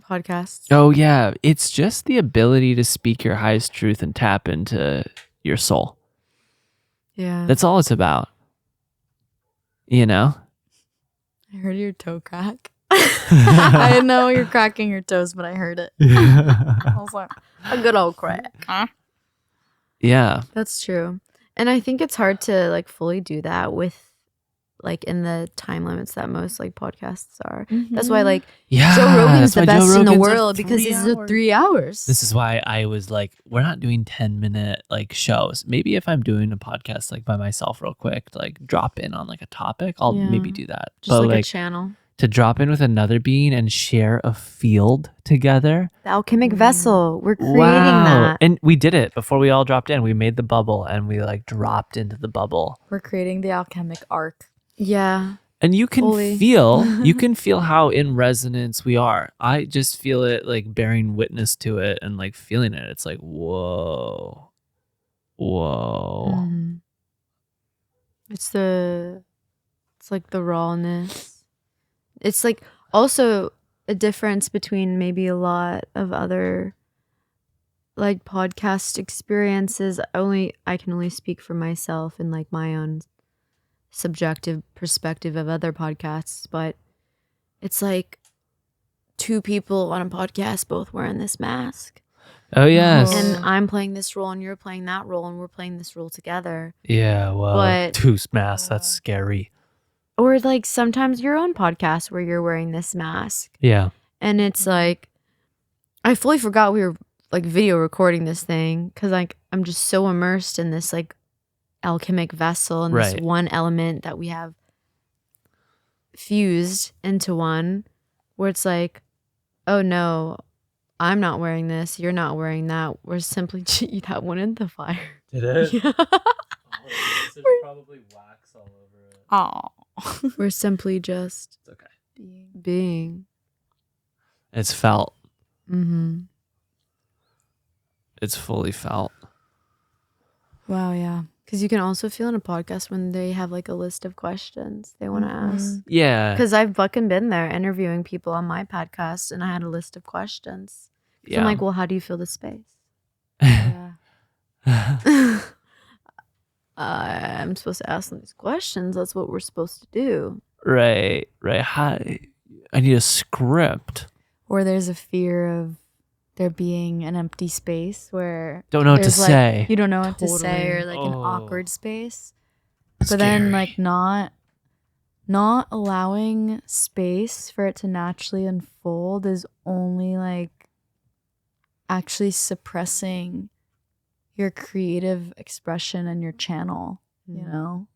Podcasts. Oh yeah. It's just the ability to speak your highest truth and tap into your soul. Yeah. That's all it's about. You know? I heard your toe crack. I know you're cracking your toes, but I heard it. I was like, a good old crack. Yeah. That's true. And I think it's hard to like fully do that with like in the time limits that most like podcasts are. That's why like Yeah. Joe Rogan's that's the why Joe best in the Rogan's world because 3 this is hours. 3 hours. This is why I was like, we're not doing 10-minute like shows. Maybe if I'm doing a podcast like by myself real quick, to, like drop in on like a topic, I'll Yeah. maybe do that. Just But like a like channel. to drop in with another being and share a field together. The alchemic vessel. We're creating Wow. that. And we did it before we all dropped in. We made the bubble and we like dropped into the bubble. We're creating the alchemic arc. Yeah. And you can Fully. feel how in resonance we are. I just feel it like bearing witness to it and like feeling it. It's like, whoa. Mhm. It's like the rawness. It's like also a difference between maybe a lot of other like podcast experiences. I can only speak for myself and like my own subjective perspective of other podcasts, but it's like two people on a podcast both wearing this mask. Oh, yes. And I'm playing this role and you're playing that role and we're playing this role together. Yeah, well, But- two masks, that's scary. Or like sometimes your own podcast where you're wearing this mask. Yeah. And it's like, I fully forgot we were like video recording this thing because like I'm just so immersed in this like alchemic vessel and this Right. one element that we have fused into one where it's like, oh no, I'm not wearing this, you're not wearing that. We're simply that went in the fire. Did it? Yeah. There's probably wax all over it. Oh. We're simply just It's okay. being. It's felt. Mm-hmm. It's fully felt. Wow, yeah. Because you can also feel in a podcast when they have like a list of questions they want to ask. Yeah. Because I've fucking been there interviewing people on my podcast and I had a list of questions. So I'm like, well, how do you feel the space? Yeah. I'm supposed to ask them these questions. That's what we're supposed to do. Right. Hi. I need a script. Or there's a fear of there being an empty space where Don't know what to there's, like, say. you don't know what to say, or Totally. like an Oh. awkward space. But then like not allowing space for it to naturally unfold is only like actually suppressing your creative expression and your channel, you know?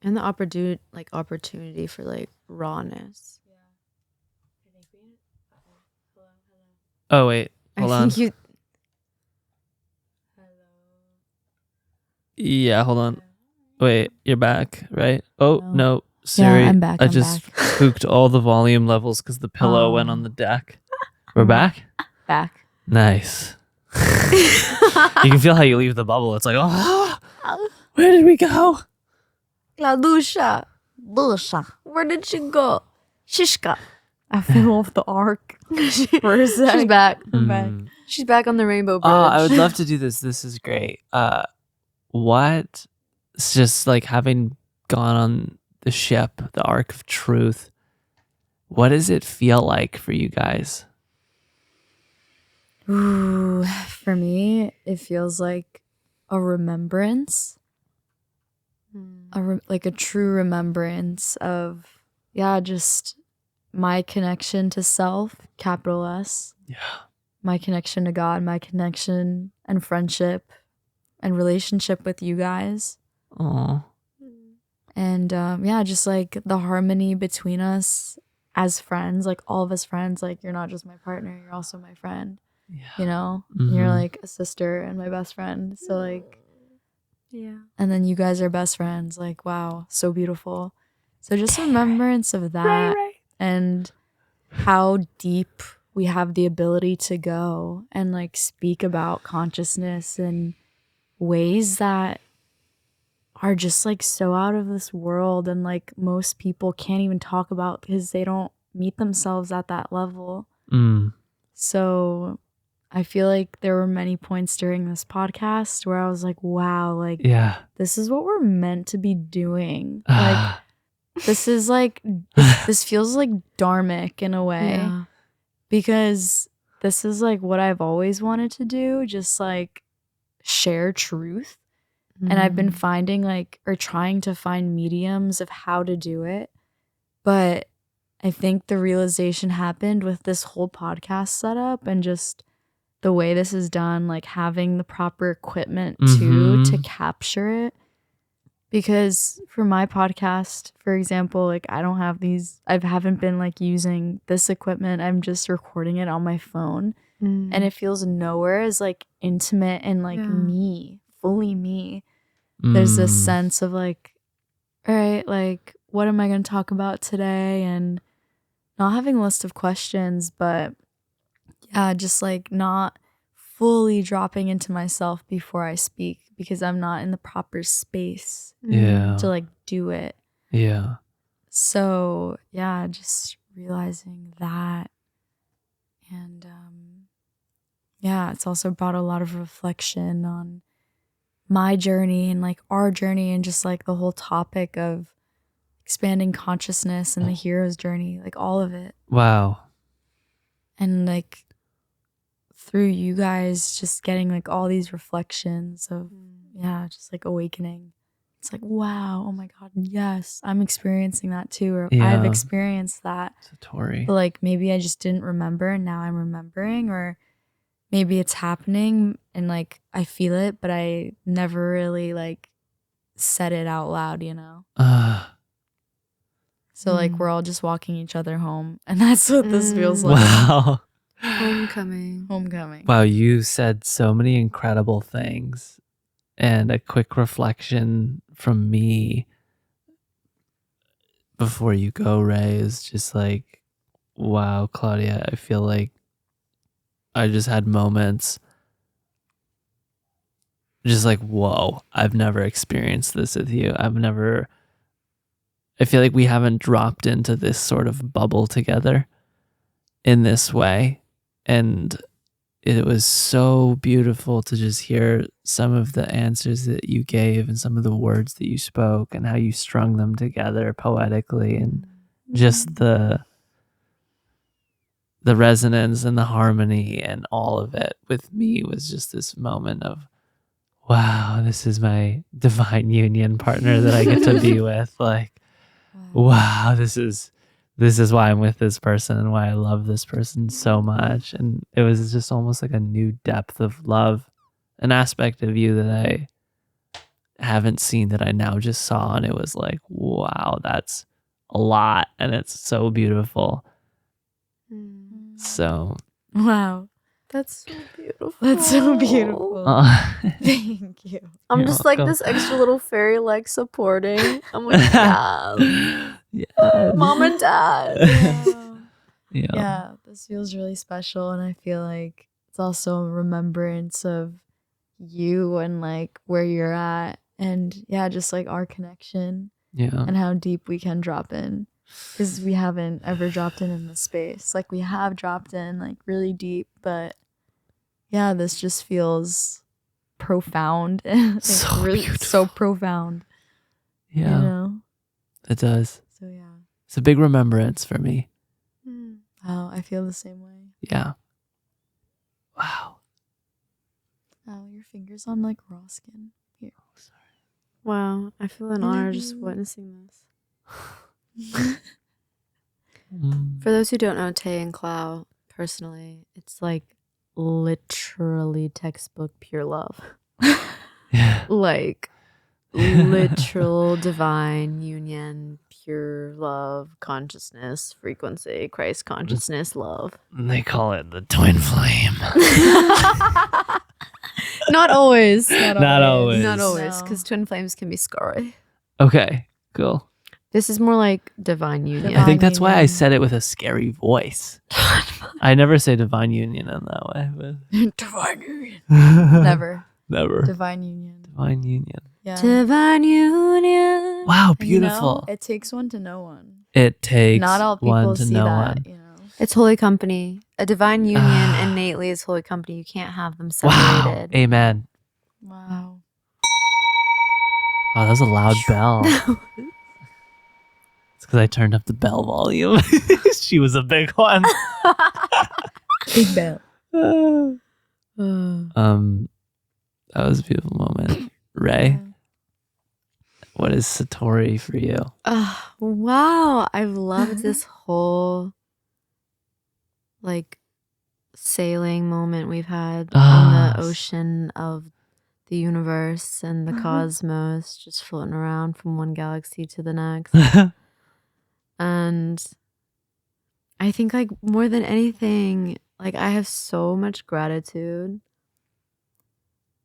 And the opportunity for like rawness. Oh, wait. Hold on. Yeah, hold on. Wait, you're back, right? Oh, no. Siri, I'm back, I I'm just back. spooked all the volume levels because the pillow went on the deck. We're back? Back. Nice. You can feel how you leave the bubble. It's like, oh, where did we go? Lusha. Where did she go? Shishka. I fell off the ark for a sec. She's back. I'm back. She's back on the rainbow bridge. Oh, I would love to do this. This is great. What? It's just like having gone on the ship, the Ark of Truth. What does it feel like for you guys? Ooh, for me, it feels like a remembrance, like a true remembrance of, just my connection to self, capital S. Yeah. My connection to God, my connection and friendship and relationship with you guys. Oh. And just like the harmony between us as friends, like all of us friends, like you're not just my partner, you're also my friend. Yeah. You know, Mhm. you're like a sister and my best friend. So like, and then you guys are best friends. Like, wow, so beautiful. So just remembrance of that and how deep we have the ability to go and like speak about consciousness in ways that are just like so out of this world, and like most people can't even talk about because they don't meet themselves at that level. So I feel like there were many points during this podcast where I was like, wow, like this is what we're meant to be doing. Like this is like this feels like dharmic in a way, because this is like what I've always wanted to do, just like share truth. And I've been finding like, or trying to find mediums of how to do it. But I think the realization happened with this whole podcast setup and just the way this is done, like having the proper equipment too to capture it. Because for my podcast, for example, like I don't have these, I haven't been like using this equipment. I'm just recording it on my phone. And it feels nowhere as like intimate and like me, fully me. There's this sense of like, all right, like what am I going to talk about today, and not having a list of questions, but yeah, just like not fully dropping into myself before I speak because I'm not in the proper space Yeah. to like do it. Yeah. So yeah, just realizing that. And yeah, it's also brought a lot of reflection on my journey and like our journey and just like the whole topic of expanding consciousness and the hero's journey, like all of it. Wow. And like through you guys just getting like all these reflections of yeah, just like awakening. It's like, wow, oh my God, yes, I'm experiencing that too, or Yeah. I've experienced that. Satori. But like maybe I just didn't remember and now I'm remembering, or maybe it's happening and like I feel it, but I never really like said it out loud, you know? So like we're all just walking each other home, and that's what this feels like. Wow. Homecoming. Wow, you said so many incredible things. And a quick reflection from me before you go, Ray, is just like, wow, Claudia, I feel like I just had moments just like, whoa, I've never experienced this with you. I feel like we haven't dropped into this sort of bubble together in this way. And it was so beautiful to just hear some of the answers that you gave and some of the words that you spoke and how you strung them together poetically, and just the resonance and the harmony and all of it with me was just this moment of, wow, this is my divine union partner that I get to be with. Like, wow, this is why I'm with this person and why I love this person so much. And it was just almost like a new depth of love, an aspect of you that I haven't seen that I now just saw. And it was like, wow, that's a lot. And it's so beautiful. So. Wow. That's so beautiful. That's so beautiful. Thank you. I'm You're just like welcome. this extra little fairy, like supporting. I'm like, yeah, Yes. mom and dad. Wow. Yeah. Yeah, this feels really special, and I feel like it's also a remembrance of you and like where you're at, and yeah, just like our connection Yeah. and how deep we can drop in, because we haven't ever dropped in this space. Like we have dropped in like really deep, but yeah, this just feels profound. Like, So really beautiful. so profound. Yeah. You know? It does. So yeah. It's a big remembrance for me. Wow, I feel the same way. Yeah. Wow. Oh, your fingers on like raw skin. Here. Wow, I feel an honor just witnessing this. For those who don't know Tay and Clow personally, it's like literally textbook pure love. Yeah. Like literal divine union, pure love, consciousness, frequency, Christ consciousness, love. They call it the twin flame. Not always. Not always. Not always, No. because twin flames can be scary. Okay, cool. This is more like divine union. I think that's why I union. said it with a scary voice. I never say divine union in that way, but Divine union. never. Never. Never. Divine union. Divine union. Yeah. Divine union. Wow, And, you know, beautiful. it takes one to know one. It takes Not all people one to see know that, one. you know. It's holy company. A divine union innately is holy company. You can't have them Wow. separated. Amen. Wow. Oh, that was a loud bell. It's because I turned up the bell volume. She was a big one. Big bell. That was a beautiful moment. Ray, what is Satori for you? Wow. I've loved this whole like sailing moment we've had on the ocean of the universe and the cosmos, just floating around from one galaxy to the next. And I think like more than anything, like I have so much gratitude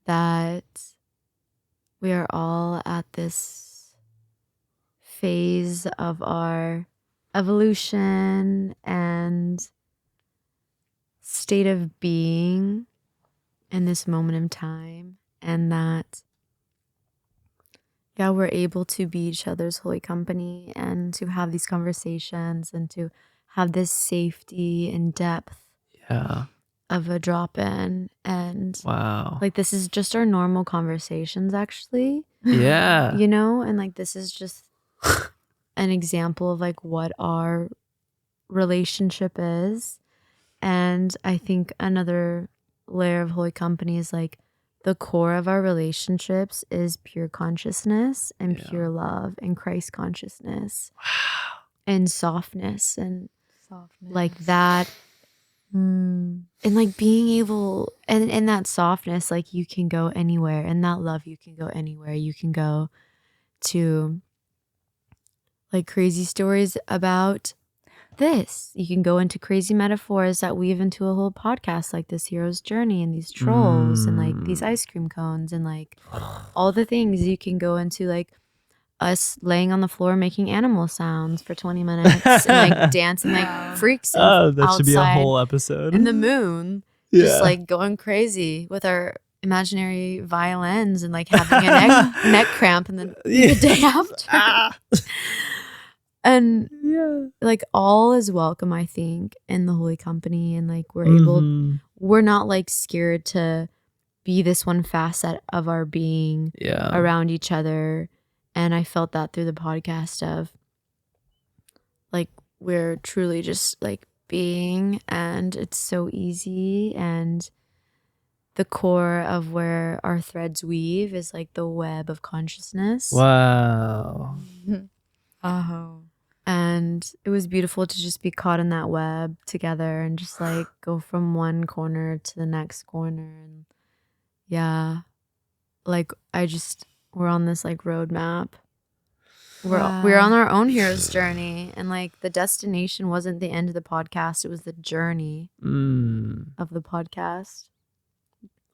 that we are all at this phase of our evolution and state of being in this moment in time, and that we're able to be each other's holy company and to have these conversations and to have this safety and depth of a drop-in. And wow, like, this is just our normal conversations, actually. yeah, You know, and like, this is just an example of like what our relationship is. And I think another layer of holy company is like, the core of our relationships is pure consciousness and pure love and Christ consciousness. Wow. And softness and like that. And like being able, and in that softness, like you can go anywhere. And that love, you can go anywhere. You can go to like crazy stories about this. You can go into crazy metaphors that weave into a whole podcast, like this hero's journey and these trolls and like these ice cream cones and like all the things. You can go into like us laying on the floor making animal sounds for 20 minutes and like dancing like freaks that should be a whole episode. in the moon, just like going crazy with our imaginary violins and like having a neck cramp and then the day after. And like all is welcome, I think, in the holy company. And like we're not like scared to be this one facet of our being around each other. And I felt that through the podcast of like, we're truly just like being, and it's so easy. And the core of where our threads weave is like the web of consciousness. Wow. And it was beautiful to just be caught in that web together and just like go from one corner to the next corner. And like we're on this like roadmap. We're on our own hero's journey, and like the destination wasn't the end of the podcast. It was the journey of the podcast.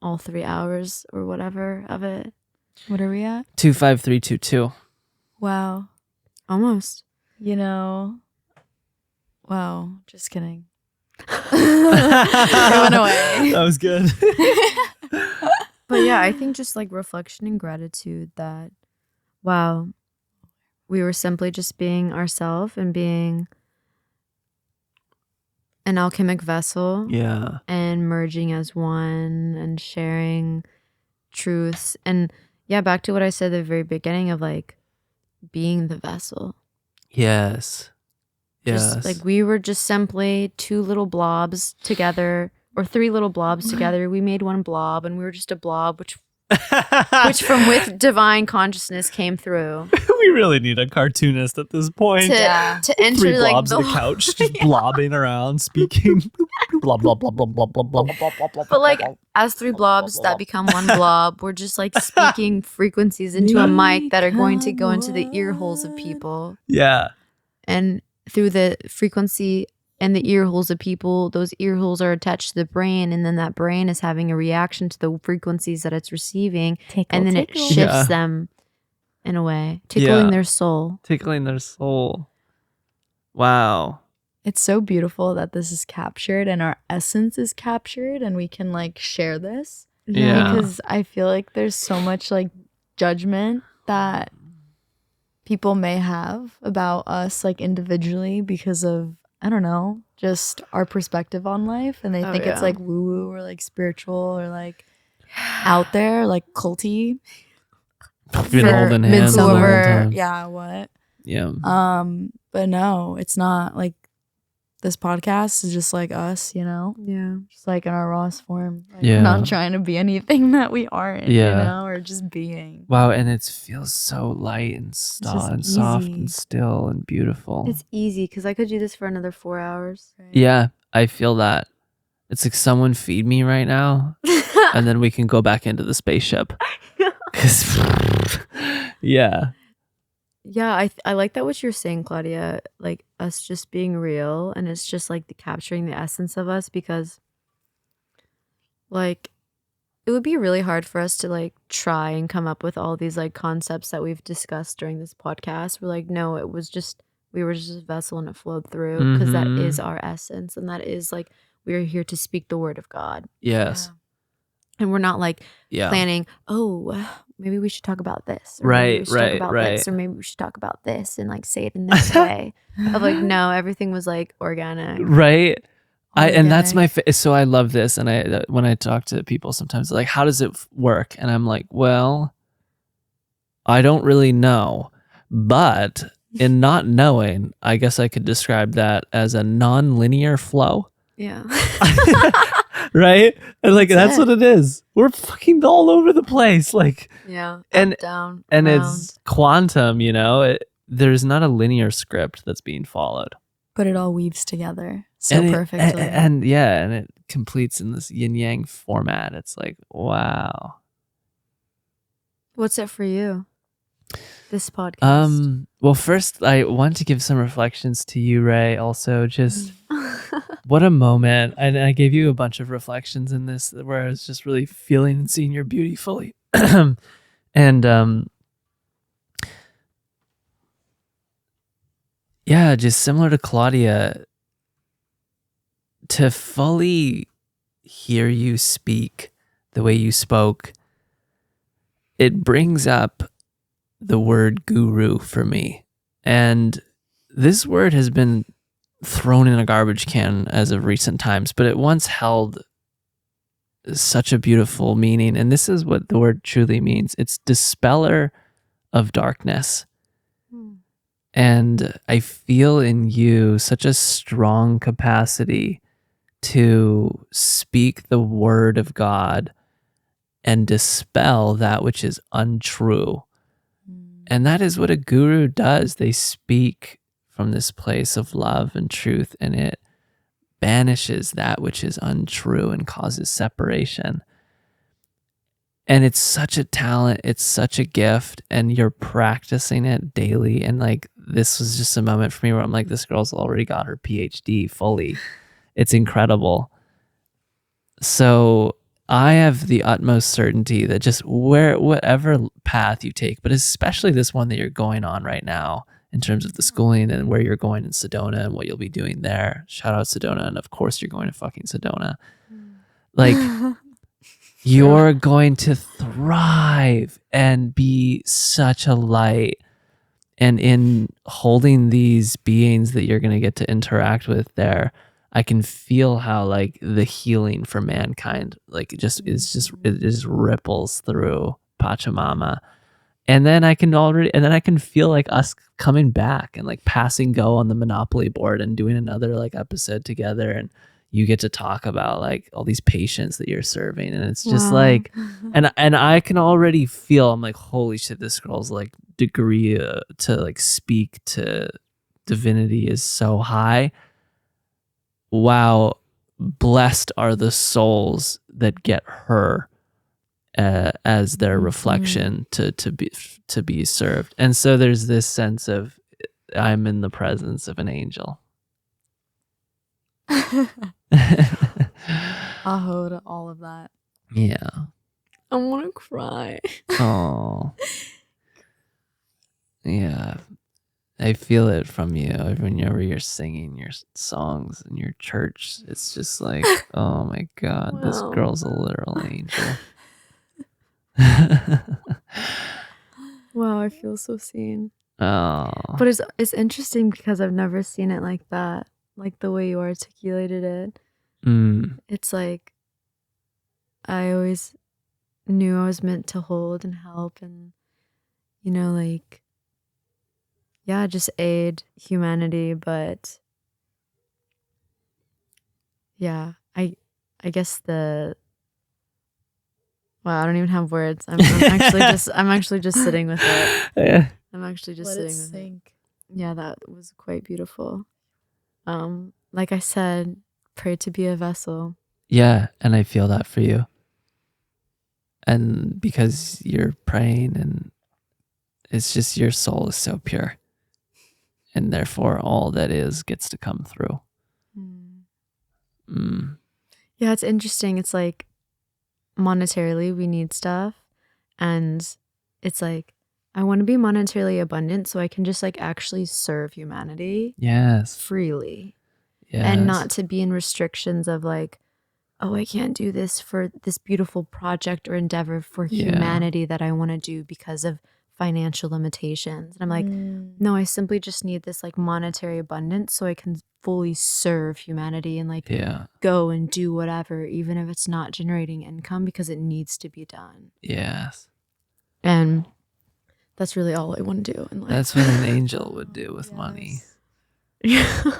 All 3 hours or whatever of it. What are we at? 25322. Wow. Almost. You know, wow, just kidding. It went away. That was good. But yeah, I think just like reflection and gratitude that, wow, we were simply just being ourselves and being an alchemic vessel. Yeah. And merging as one and sharing truths. And back to what I said at the very beginning of like being the vessel. Yes. Just like we were just simply two little blobs together, or three little blobs together. We made one blob, and we were just a blob, which from with divine consciousness came through. We really need a cartoonist at this point. To enter 3 like blobs on the couch, just blobbing around, speaking. Blah, blah, blah, blah, blah, blah, blah, blah, blah, blah. But like as 3 blobs that become one blob, we're just like speaking frequencies into a mic that are going to go into the ear holes of people. Yeah. And through the frequency and the ear holes of people, those ear holes are attached to the brain, and then that brain is having a reaction to the frequencies that it's receiving, and then it shifts them in a way, tickling their soul. Tickling their soul. Wow. It's so beautiful that this is captured and our essence is captured and we can like share this. Yeah. Because I feel like there's so much like judgment that people may have about us like individually because of, I don't know, just our perspective on life. And they think it's like woo woo or like spiritual or like out there, like culty. Been holding hands the whole time. Yeah, what? Yeah. But no, it's not. Like this podcast is just like us, you know? Yeah. Just like in our rawest form. Like, Yeah. not trying to be anything that we aren't, you know, or just being. Wow, and it feels so light and soft and still and beautiful. It's easy because I could do this for another 4 hours. Right? Yeah, I feel that. It's like someone feed me right now, and then we can go back into the spaceship. 'Cause, yeah. Yeah, I like that what you're saying, Claudia, like us just being real, and it's just like capturing the essence of us, because like it would be really hard for us to like try and come up with all these like concepts that we've discussed during this podcast. We're like, no, we were just a vessel and it flowed through, because that is our essence, and that is like, we are here to speak the word of God. Yes. Yeah. And we're not like planning, maybe we should talk about this. Or maybe we should talk about this, or maybe we should talk about this and like say it in this way. Of like, no, everything was like organic. Right. And that's my so I love this, and when I talk to people sometimes like, how does it work? And I'm like, well, I don't really know, but in not knowing, I guess I could describe that as a non-linear flow. Yeah. Right? And like that's what it is. We're fucking all over the place, like, yeah, and up, down, and around. It's quantum, you know. There's not a linear script that's being followed, but it all weaves together so perfectly. And it completes in this yin yang format. It's like, wow. What's it for you, this podcast? Well, first I want to give some reflections to you, Ray. Also, just what a moment. And I gave you a bunch of reflections in this where I was just really feeling and seeing your beauty fully. And yeah, just similar to Claudia, to fully hear you speak the way you spoke, it brings up the word guru for me. And this word has been thrown in a garbage can as of recent times, but it once held such a beautiful meaning. And this is what the word truly means. It's dispeller of darkness. And I feel in you such a strong capacity to speak the word of God and dispel that which is untrue. And that is what a guru does. They speak from this place of love and truth, and it banishes that which is untrue and causes separation. And it's such a talent, it's such a gift, and you're practicing it daily. And like, this was just a moment for me where I'm like, this girl's already got her PhD fully. It's incredible. So I have the utmost certainty that just whatever path you take, but especially this one that you're going on right now in terms of the schooling and where you're going in Sedona and what you'll be doing there. Shout out Sedona. And of course you're going to fucking Sedona. Like, you're going to thrive and be such a light. And in holding these beings that you're going to get to interact with there, I can feel how like the healing for mankind, like it just ripples through Pachamama. And then I can feel like us coming back and like passing go on the Monopoly board and doing another like episode together. And you get to talk about like all these patients that you're serving. And it's just like, and I can already feel, I'm like, holy shit, this girl's like degree to like speak to divinity is so high. Wow, blessed are the souls that get her as their reflection to be served. And so there's this sense of I'm in the presence of an angel. Aho to all of that. Yeah. I want to cry. Oh. Yeah. I feel it from you whenever you're singing your songs in your church. It's just like, oh my God, wow. This girl's a literal angel. Wow, I feel so seen. Oh. But it's interesting because I've never seen it like that, like the way you articulated it. It's like I always knew I was meant to hold and help and, you know, like, yeah, just aid humanity. But yeah, I guess wow, I don't even have words. I'm actually just sitting with it. Yeah. I'm actually just Let sitting it with sink. it. Yeah, that was quite beautiful. Like I said, pray to be a vessel. Yeah, and I feel that for you. And because you're praying, and it's just your soul is so pure. And therefore all that is gets to come through. Yeah, it's interesting. It's like monetarily we need stuff, and it's like I want to be monetarily abundant so I can just like actually serve humanity Yes. freely. Yes. And not to be in restrictions of like, oh, I can't do this for this beautiful project or endeavor for humanity that I want to do because of financial limitations. And I'm like, no, I simply just need this like monetary abundance so I can fully serve humanity and like go and do whatever, even if it's not generating income, because it needs to be done. Yes. And that's really all I want to do in life. That's what an angel would do with money. Yeah.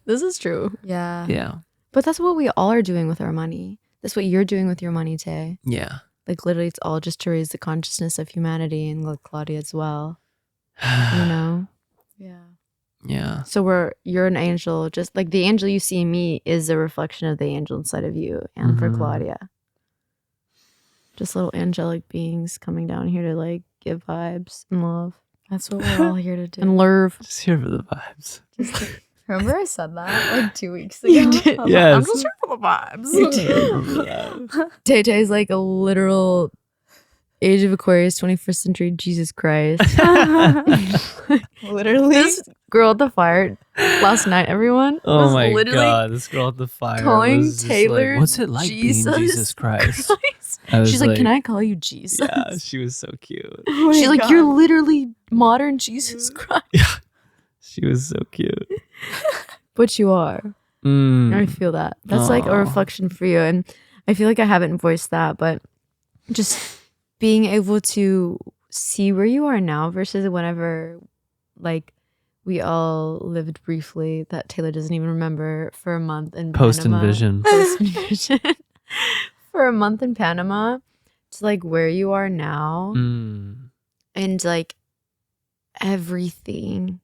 This is true. Yeah. Yeah. But that's what we all are doing with our money. That's what you're doing with your money, Tay. Yeah. Like literally it's all just to raise the consciousness of humanity, and like Claudia as well. You know? Yeah. Yeah. So you're an angel, just like the angel you see in me is a reflection of the angel inside of you and for Claudia. Just little angelic beings coming down here to like give vibes and love. That's what we're all here to do. And lurve. Just here for the vibes. Remember I said that like 2 weeks ago? You did. Yes. I'm just here for the vibes. You did. Tay Tay's like a literal Age of Aquarius 21st century Jesus Christ. Literally. This girl at the fire last night, everyone. Oh was my literally God. This girl at the fire calling was just Taylor like, what's it like being Jesus Christ? I was She's like, can I call you Jesus? Yeah, she was so cute. Oh She's like, God. you're literally modern Jesus Christ. Yeah. She was so cute. But you are. I feel that. That's like a reflection for you. And I feel like I haven't voiced that, but just being able to see where you are now versus whenever like we all lived briefly that Taylor doesn't even remember for a month in Post Panama. Envision. Post Envision. For a month in Panama to like where you are now and like everything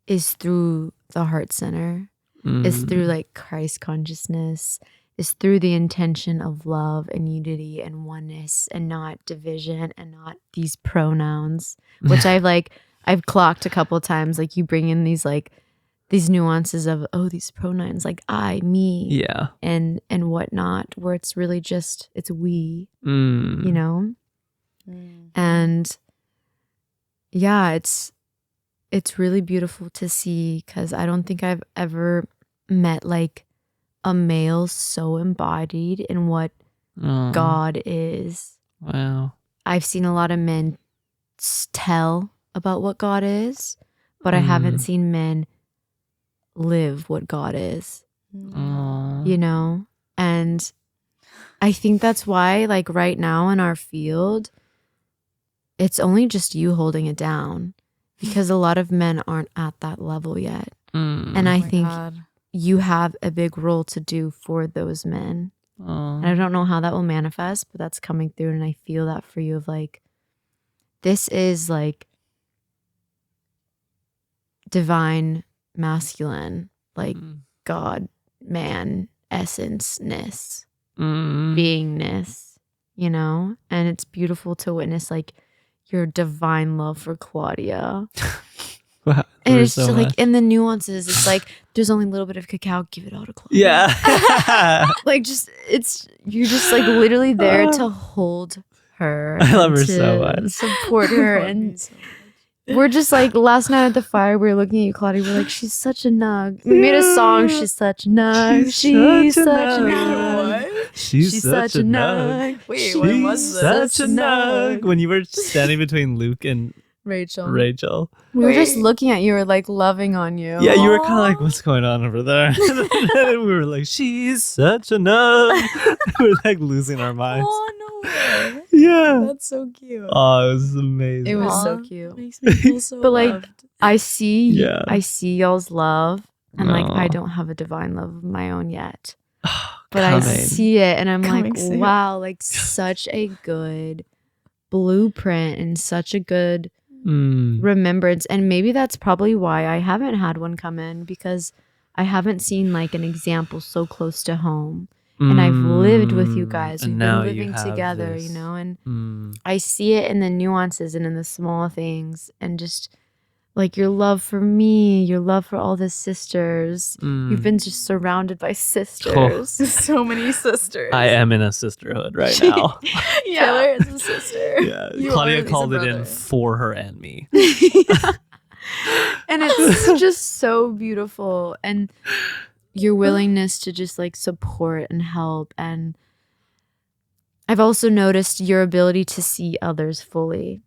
is through the heart center, is through like Christ consciousness, is through the intention of love and unity and oneness and not division and not these pronouns, which I've clocked a couple of times. Like you bring in these like these nuances of, oh, these pronouns like I, me, Yeah. and whatnot, where it's really just, it's we, you know? And yeah, it's really beautiful to see, because I don't think I've ever met like a male so embodied in what God is. Wow. I've seen a lot of men tell about what God is, but I haven't seen men live what God is, you know? And I think that's why like right now in our field, it's only just you holding it down, because a lot of men aren't at that level yet. And I think you have a big role to do for those men. And I don't know how that will manifest, but that's coming through. And I feel that for you of like, this is like divine masculine, like God, man, essence-ness, beingness, you know? And it's beautiful to witness like your divine love for Claudia. Wow, and it's so just like much. in the nuances, it's like there's only a little bit of cacao, give it all to Claudia. Yeah. Like just you're just like literally there to hold her. I love and her to so much. support her. And we're just like last night at the fire, we were looking at you, Claudia. We're like, she's such a nug. We made a song, she's such a nug. She's such a nug. She's such a nug. Wait, when was She's this? such a nug. When you were standing between Luke and Rachel. We were just looking at you, or like loving on you. Yeah, you were kind of like, what's going on over there? And we were like, she's such a nug. We were like losing our minds. Oh, no way. Yeah. That's so cute. Oh, it was amazing. It was Aw, so cute. Makes me feel so But like, loved. I see y'all's love, and like Aw. I don't have a divine love of my own yet, but I Coming. see it, and I'm Coming like, soon. wow, like such a good blueprint and such a good remembrance. And maybe that's probably why I haven't had one come in, because I haven't seen like an example so close to home. And I've lived with you guys. And We've now been you living have together, this. you know, and I see it in the nuances and in the small things, and just like your love for me, your love for all the sisters. You've been just surrounded by sisters. So many sisters. I am in a sisterhood right now. Taylor is a sister. Yeah, You Claudia are, he's a called it in brother. for her and me. And it's just so beautiful. And your willingness to just like support and help. And I've also noticed your ability to see others fully.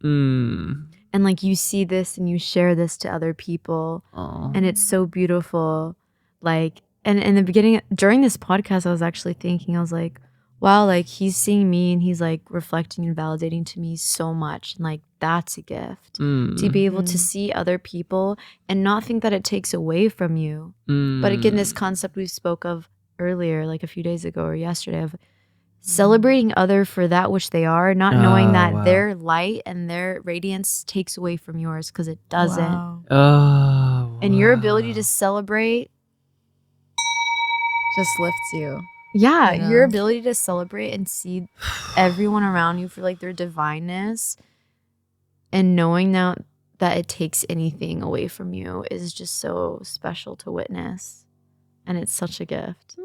And like you see this and you share this to other people. And it's so beautiful. Like, and in the beginning, during this podcast, I was actually thinking, I was like, wow, like he's seeing me and he's like reflecting and validating to me so much. And like, that's a gift to be able to see other people and not think that it takes away from you. But again, this concept we spoke of earlier, like a few days ago or yesterday, of celebrating other for that which they are, not knowing that their light and their radiance takes away from yours, because it doesn't. And your ability to celebrate just lifts you. Yeah, You know? your ability to celebrate and see everyone around you for like their divineness, and knowing now that it takes anything away from you is just so special to witness. And it's such a gift.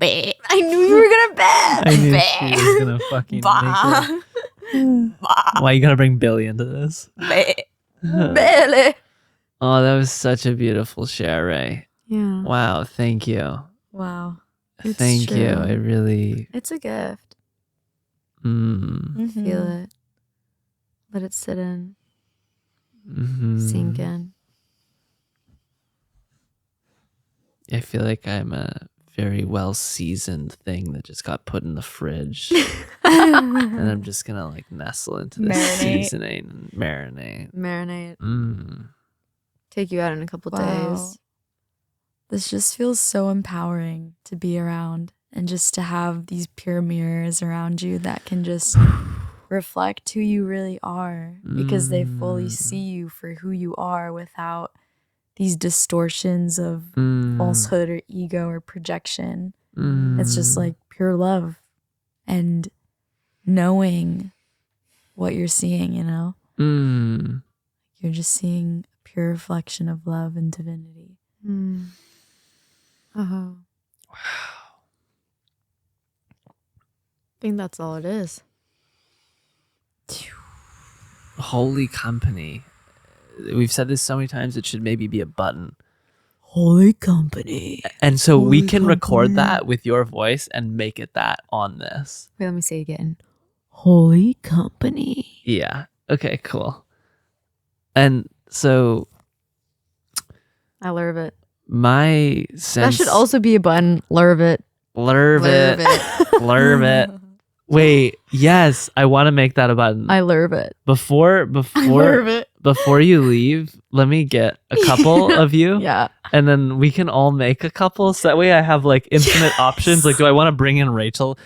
I knew you were gonna bet. I knew she was gonna fucking make it. Why you gotta bring Billy into this? Billy. Oh, that was such a beautiful share, Ray. Yeah. Wow, thank you. Wow. It's Thank you. true. I really It's a gift. Mm-hmm. Feel it. Let it sit in. mhm. Sink in. I feel like I'm a very well seasoned thing that just got put in the fridge. And I'm just gonna like nestle into this Marinate. seasoning and marinate. Marinate. Take you out in a couple days. This just feels so empowering to be around, and just to have these pure mirrors around you that can just reflect who you really are, because they fully see you for who you are without these distortions of falsehood or ego or projection. It's just like pure love and knowing what you're seeing, you know? You're just seeing a pure reflection of love and divinity. Wow. I think that's all it is. Holy company. We've said this so many times, it should maybe be a button. Holy company. And so we Holy can record company. that with your voice and make it that on this. Wait, let me say it again. Holy company. Yeah. Okay, cool. And so I love it. my sense... That should also be a button. Lurv it. Lurv it. Lurv it. Wait, yes, I want to make that a button. I lurv it. Before you leave, let me get a couple of you. Yeah. And then we can all make a couple. So that way I have like infinite options. Like, do I want to bring in Rachel?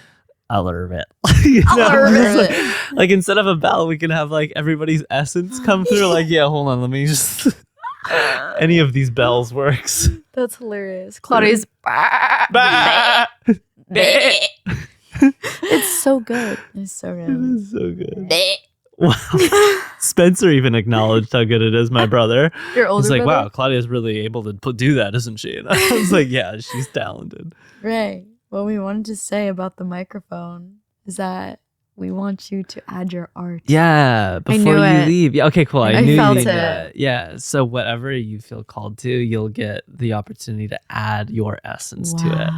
I'll lurv it. You know? lurv Just like instead of a bell, we can have like everybody's essence come through. Like, yeah, hold on, let me just... Any of these bells works. That's hilarious. Claudia's. Bah! It's so good. It's so It good. is so good. Wow. Spencer even acknowledged how good it is, my brother. Your older He's like, brother? wow, Claudia's really able to do that, isn't she? And I was like, yeah, she's talented. Ray, what we wanted to say about the microphone is that we want you to add your art. Yeah, before knew you it. leave. Yeah, okay, cool. I I knew felt you did it. that. Yeah, so whatever you feel called to, you'll get the opportunity to add your essence to it.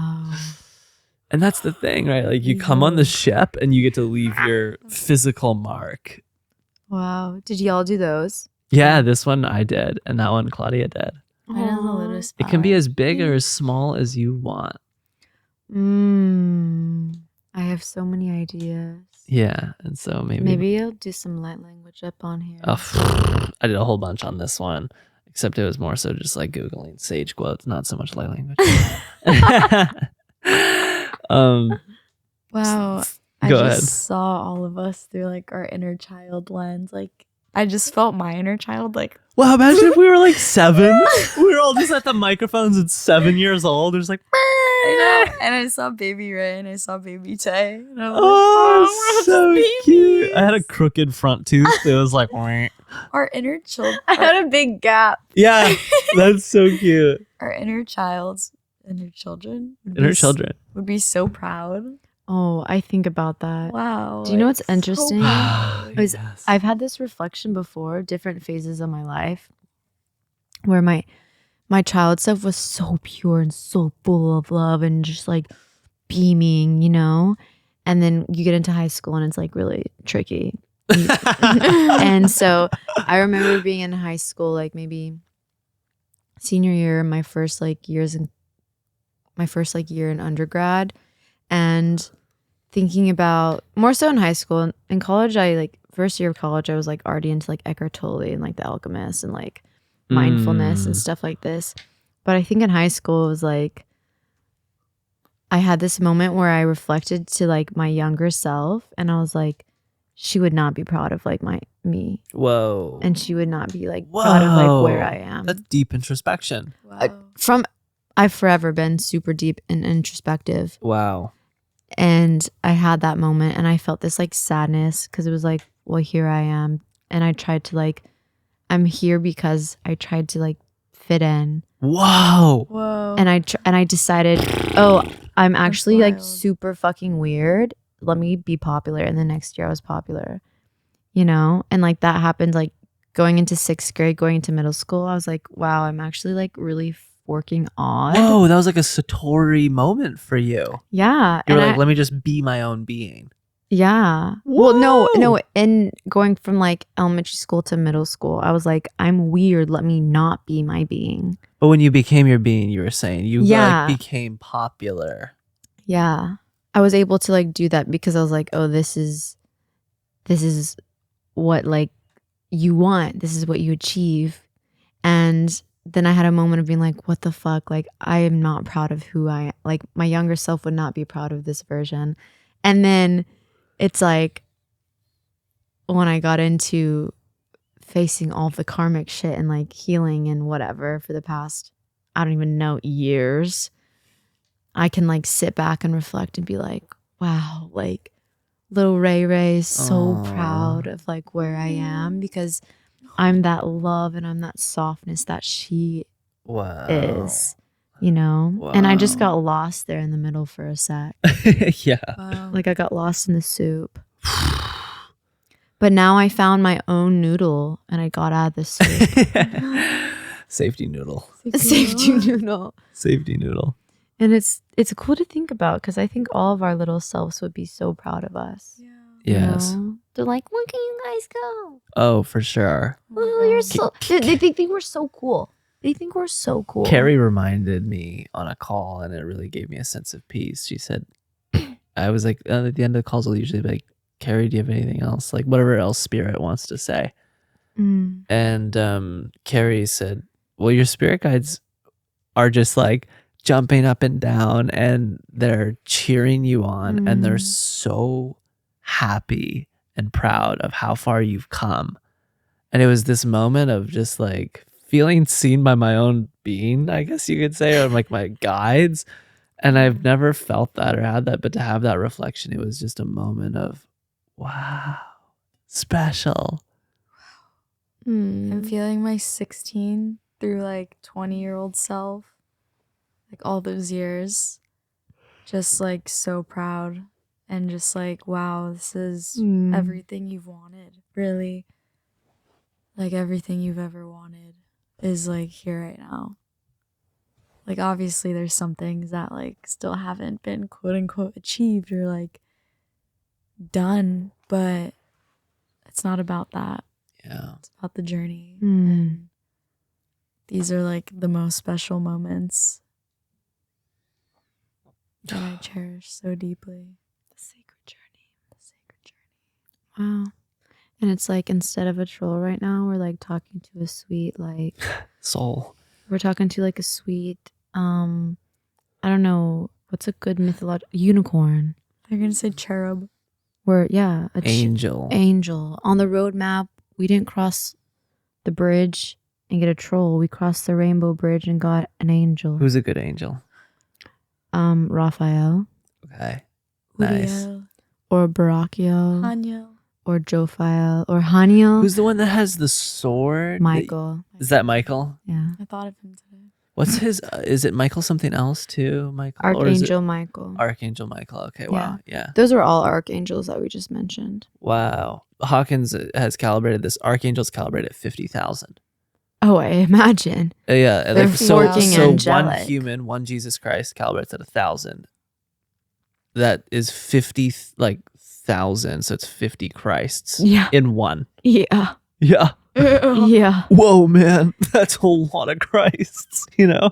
And that's the thing, right? Like you come on the ship and you get to leave your physical mark. Wow. Did y'all do those? Yeah, this one I did, and that one Claudia did. Mine is a little It can be spot. as big or as small as you want. I have so many ideas. Yeah, and so Maybe I'll do some light language up on here. I did a whole bunch on this one, except it was more so just like Googling sage quotes, not so much light language. Wow. I Go just ahead. saw all of us through like our inner child lens. Like I just felt my inner child like, Well, imagine if we were like 7. We were all just at the microphones at 7 years old. There's like, I know. And I saw baby Ray and I saw baby Tay. And I was oh, like, so babies. cute. I had a crooked front tooth. It was like, Our inner child. I had a big gap. yeah, that's so cute. Our inner children. Inner children. Would be so proud. Oh, I think about that. Wow. Do you know what's so interesting? proud. Is I've had this reflection before, different phases of my life, where my child self was so pure and so full of love and just like beaming, you know? And then you get into high school and it's like really tricky. And so I remember being in high school, like maybe senior year, my first year in undergrad, and thinking about more so in high school. In college, first year of college, I was like already into like Eckhart Tolle and like The Alchemist and like mindfulness and stuff like this. But I think in high school, it was like I had this moment where I reflected to like my younger self, and I was like, she would not be proud of like me. Whoa. And she would not be like proud of like where I am. That's deep introspection. Wow. I've forever been super deep and introspective. Wow. And I had that moment and I felt this like sadness because it was like, well, here I am. And I tried to like, I'm here because I tried to like fit in. Whoa. Whoa. And I decided, oh, I'm actually like wild. super fucking weird. Let me be popular. And the next year I was popular, you know? And like that happened like going into 6th grade, going into middle school. I was like, wow, I'm actually like really working on. Whoa, that was like a Satori moment for you. Yeah. You were and like, let me just be my own being. Yeah. Whoa. Well, no. In going from like elementary school to middle school, I was like, I'm weird. Let me not be my being. But when you became your being, you were saying you Yeah. like became popular. Yeah. I was able to like do that because I was like, oh, this is what like you want. This is what you achieve. And then I had a moment of being like, what the fuck? Like, I am not proud of who I am. Like, my younger self would not be proud of this version. And then it's like, when I got into facing all the karmic shit and like healing and whatever for the past, I don't even know, years, I can like sit back and reflect and be like, wow, like little Ray is so proud of like where I am because I'm that love and I'm that softness that she is, you know? Wow. And I just got lost there in the middle for a sec. Yeah. Wow. Like I got lost in the soup. But now I found my own noodle and I got out of the soup. Safety noodle. Safety noodle. Safety noodle. And it's cool to think about because I think all of our little selves would be so proud of us. Yeah. Yes. You know? They're like, look at you guys go. Oh, for sure. Oh, you're so. They think we're so cool. They think we're so cool. Carrie reminded me on a call, and it really gave me a sense of peace. She said, I was like, at the end of the calls, I'll usually be like, Carrie, do you have anything else? Like, whatever else spirit wants to say. Mm. And Carrie said, well, your spirit guides are just like jumping up and down, and they're cheering you on, and they're so happy and proud of how far you've come. And it was this moment of just like feeling seen by my own being, I guess you could say, or like my guides. And I've never felt that or had that, but to have that reflection, it was just a moment of, wow, special. I'm feeling my 16 through like 20-year-old self, like all those years, just like so proud and just like, wow, this is everything you've wanted, really. Like everything you've ever wanted is like here right now. Like obviously there's some things that like still haven't been quote unquote achieved or like done, but it's not about that. Yeah. It's about the journey. And these are like the most special moments that I cherish so deeply. The sacred journey. The sacred journey. Wow. And it's like instead of a troll right now, we're like talking to a sweet like Soul. we're talking to like a sweet I don't know what's a good mythological unicorn. They're gonna say cherub. Where yeah, Angel. angel on the roadmap we didn't cross the bridge and get a troll. We crossed the rainbow bridge and got an angel. Who's a good angel? Raphael. Okay. Nice. Uriel, Or Barachio. Haniel. Or Jophiel. Or Haniel. Who's the one that has the sword? Michael. Is that Michael? Yeah. I thought of him today. What's his? Is it Michael something else too? Michael. Or is it Archangel Michael. Archangel Michael. Okay. Wow. Yeah. Those are all archangels that we just mentioned. Wow. Hawkins has calibrated this. Archangel's calibrated at 50,000. Oh, I imagine. Yeah. They're so working one angelic. human, one Jesus Christ calibrates at 1,000. That is 50,000. So it's 50 Christs Yeah. in one. Yeah. Yeah. Yeah. Whoa, man. That's a lot of Christs. You know?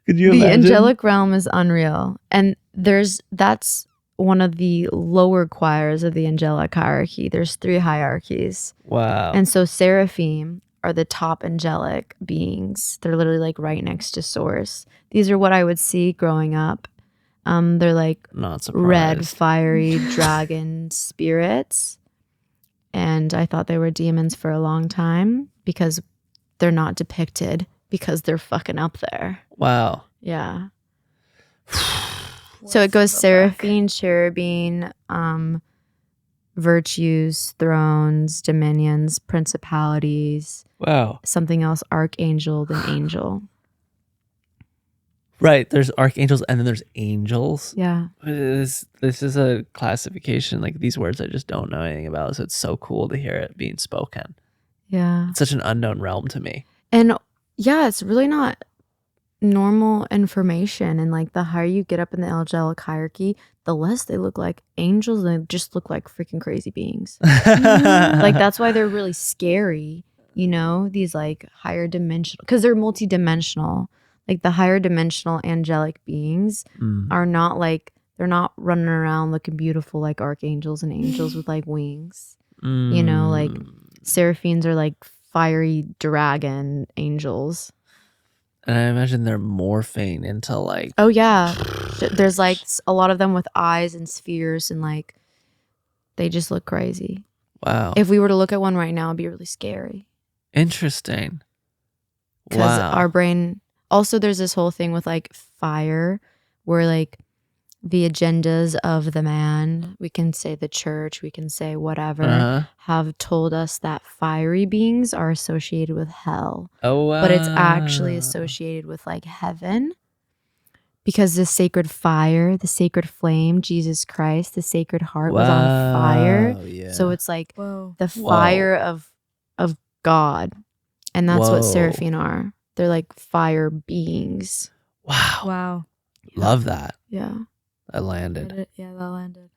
Could you The imagine? angelic realm is unreal. And that's one of the lower choirs of the angelic hierarchy. There's 3 hierarchies. Wow. And so seraphim are the top angelic beings. They're literally like right next to source. These are what I would see growing up. They're like Not surprised. red, fiery dragon spirits. And I thought they were demons for a long time because they're not depicted because they're fucking up there. Wow. Yeah. So it goes seraphim, cherubim, virtues, thrones, dominions, principalities, Wow. something else, archangel, then angel. Right. There's archangels and then there's angels. Yeah. This is a classification. Like these words I just don't know anything about. So it's so cool to hear it being spoken. Yeah. It's such an unknown realm to me. And yeah, it's really not normal information. And like the higher you get up in the angelic hierarchy, the less they look like angels. They just look like freaking crazy beings. Like that's why they're really scary, you know, these like higher dimensional, because they're multidimensional. Like the higher dimensional angelic beings are not like, they're not running around looking beautiful like archangels and angels with like wings. You know, like seraphims are like fiery dragon angels. And I imagine they're morphing into like. Oh yeah. There's like a lot of them with eyes and spheres and like they just look crazy. Wow. If we were to look at one right now, it'd be really scary. Interesting. Because Wow. our brain, also there's this whole thing with like fire where like the agendas of the man, we can say the church, we can say whatever, have told us that fiery beings are associated with hell. Oh, wow. But it's actually associated with like heaven because the sacred fire, the sacred flame, Jesus Christ, the sacred heart was on fire. Yeah. So it's like Whoa. the fire of God. And that's what Whoa. seraphim are. They're like fire beings. Wow. Wow. Love that. Yeah. I landed. Yeah, that landed.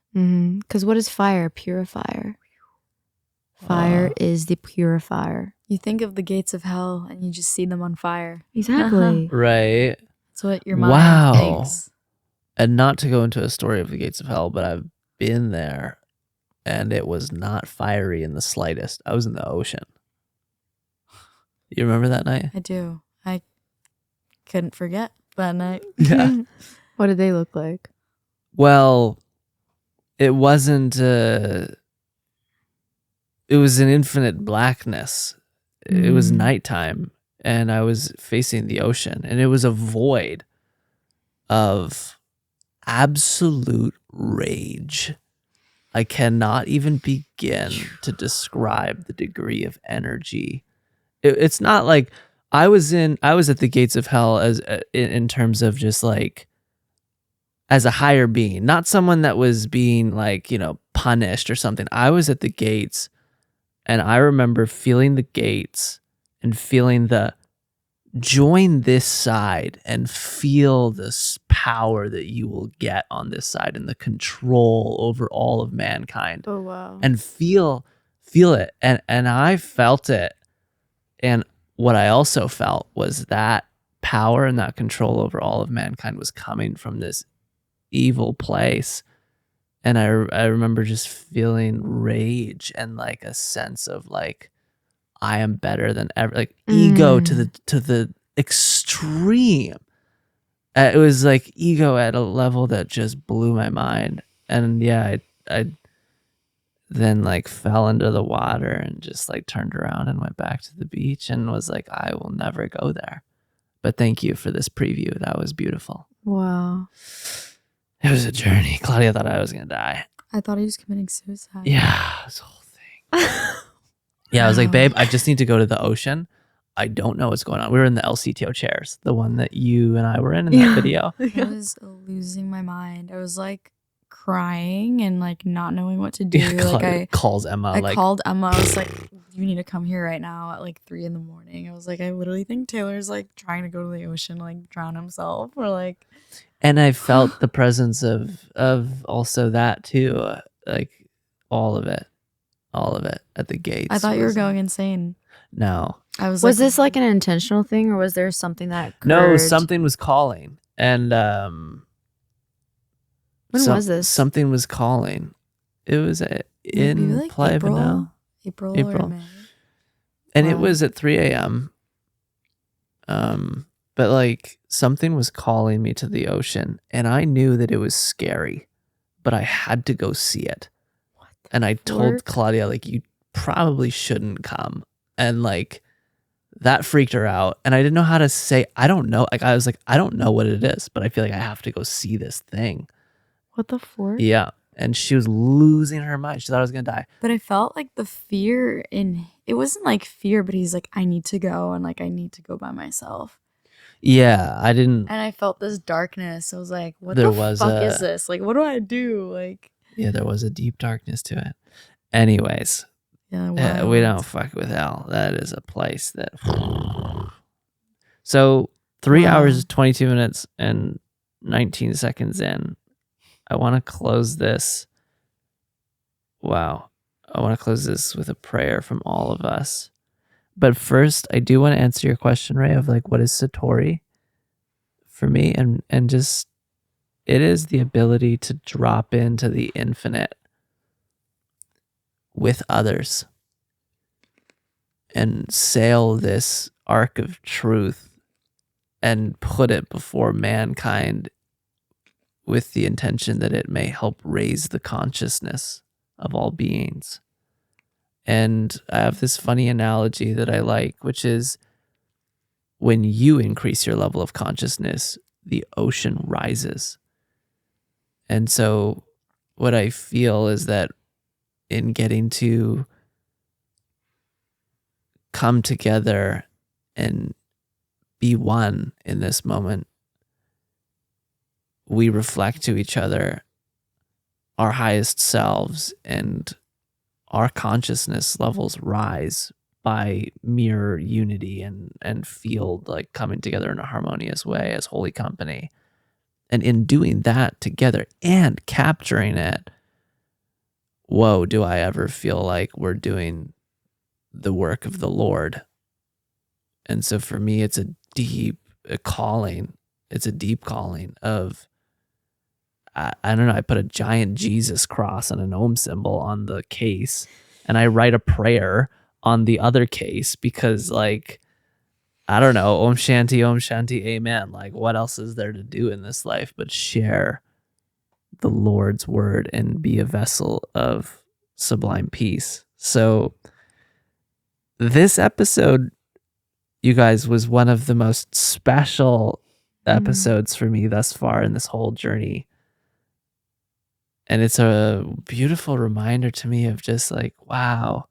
Because what is fire? Purifier. Fire is the purifier. You think of the gates of hell and you just see them on fire. Exactly. Right. That's what your mind Wow. thinks. And not to go into a story of the gates of hell, but I've been there and it was not fiery in the slightest. I was in the ocean. You remember that night? I do. I couldn't forget that night. Yeah. What did they look like? Well, it wasn't, it was an infinite blackness. It was nighttime and I was facing the ocean and it was a void of absolute rage. I cannot even begin to describe the degree of energy. It's not like I was at the gates of hell as in terms of just like as a higher being, not someone that was being like, you know, punished or something. I was at the gates and I remember feeling the gates and feeling the join this side and feel this power that you will get on this side and the control over all of mankind. Oh, wow. And feel it. And I felt it. And what I also felt was that power and that control over all of mankind was coming from this evil place. And I remember just feeling rage and like a sense of like, I am better than ever, like ego to the extreme. It was like ego at a level that just blew my mind. And yeah, then like fell into the water and just like turned around and went back to the beach and was like, I will never go there. But thank you for this preview. That was beautiful. Wow. It was a journey. Claudia thought I was going to die. I thought he was committing suicide. Yeah, this whole thing. Yeah, I was like, babe, I just need to go to the ocean. I don't know what's going on. We were in the LCTO chairs, the one that you and I were in that video. I was losing my mind. I was like crying and like not knowing what to do. Yeah, like I calls Emma. I called Emma. I was like, you need to come here right now at like 3 a.m. I was like, I literally think Taylor's like trying to go to the ocean, like drown himself or like. And I felt the presence of also that too. Like all of it at the gates. I thought you were going insane. No. Was this like an intentional thing, or was there something that occurred? No, something was calling. And when was this? Something was calling. It was in like Playa April April. Or May. And it was at 3 a.m. But like something was calling me to the ocean, and I knew that it was scary, but I had to go see it. And I told Claudia, like, you probably shouldn't come. And like that freaked her out. And I didn't know how to say, I don't know. Like I was like, I don't know what it is, but I feel like I have to go see this thing. What the fork? Yeah. And she was losing her mind. She thought I was going to die. But I felt like the fear it wasn't like fear, but he's like, I need to go, and like I need to go by myself. Yeah, I didn't. And I felt this darkness. I was like, what There the was fuck is this? Like, what do I do? Like, yeah, there was a deep darkness to it. Anyways, yeah, we don't fuck with hell. That is a place that. So 3 hours, 22 minutes, and 19 seconds in, I want to close this. Wow. I want to close this with a prayer from all of us. But first, I do want to answer your question, Ray, of like, what is Satori for me? And just, it is the ability to drop into the infinite with others and sail this arc of truth and put it before mankind with the intention that it may help raise the consciousness of all beings. And I have this funny analogy that I like, which is when you increase your level of consciousness, the ocean rises. And so what I feel is that in getting to come together and be one in this moment, we reflect to each other our highest selves, and our consciousness levels rise by mere unity and field, like coming together in a harmonious way as holy company. And in doing that together and capturing it, whoa, do I ever feel like we're doing the work of the Lord. And so for me, it's a deep calling. It's a deep calling of, I don't know, I put a giant Jesus cross and an Om symbol on the case, and I write a prayer on the other case because, like, I don't know, Om Shanti, Amen. Like, what else is there to do in this life but share the Lord's word and be a vessel of sublime peace? So this episode, you guys, was one of the most special episodes for me thus far in this whole journey. And it's a beautiful reminder to me of just like, wow,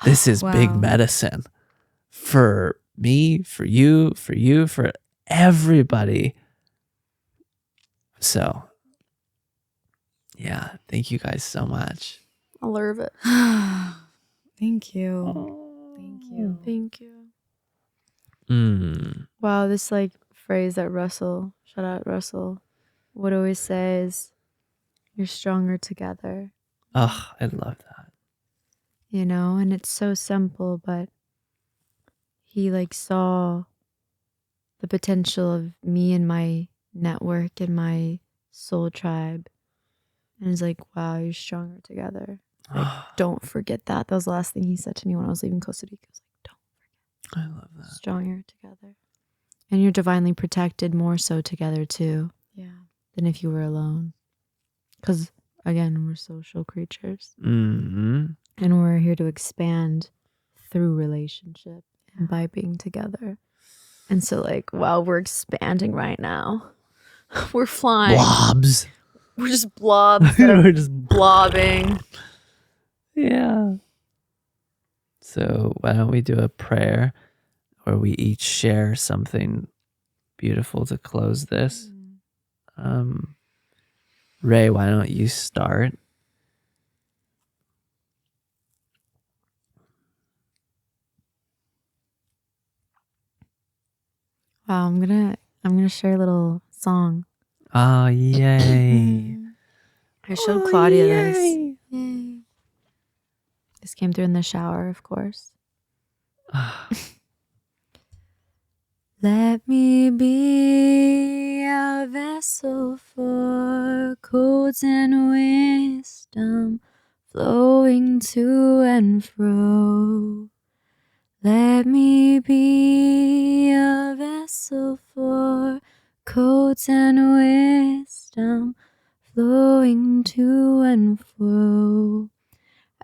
this is big medicine for me, for you, for everybody. So, yeah, thank you guys so much. I love it. Thank you. Thank you. Wow, this like phrase that Russell, shout out Russell, would always say is, you're stronger together. Oh, I love that. You know, and it's so simple, but he like saw the potential of me and my network and my soul tribe. And he's like, wow, you're stronger together. Like, don't forget that. That was the last thing he said to me when I was leaving Costa Rica. I was like, don't forget. I love that. Stronger together. And you're divinely protected more so together too. Yeah. Than if you were alone. Because again, we're social creatures. Mm-hmm. And we're here to expand through relationship and by being together. And so, like, while we're expanding right now, we're flying. Blobs. We're just blobs that are We're just blobbing. Yeah. So why don't we do a prayer where we each share something beautiful to close this? Ray, why don't you start? Wow, I'm gonna share a little song. Oh, yay. I showed Claudia this. Yay. Yay. This came through in the shower, of course. Let me be a vessel for codes and wisdom flowing to and fro. Let me be a vessel for codes and wisdom flowing to and fro.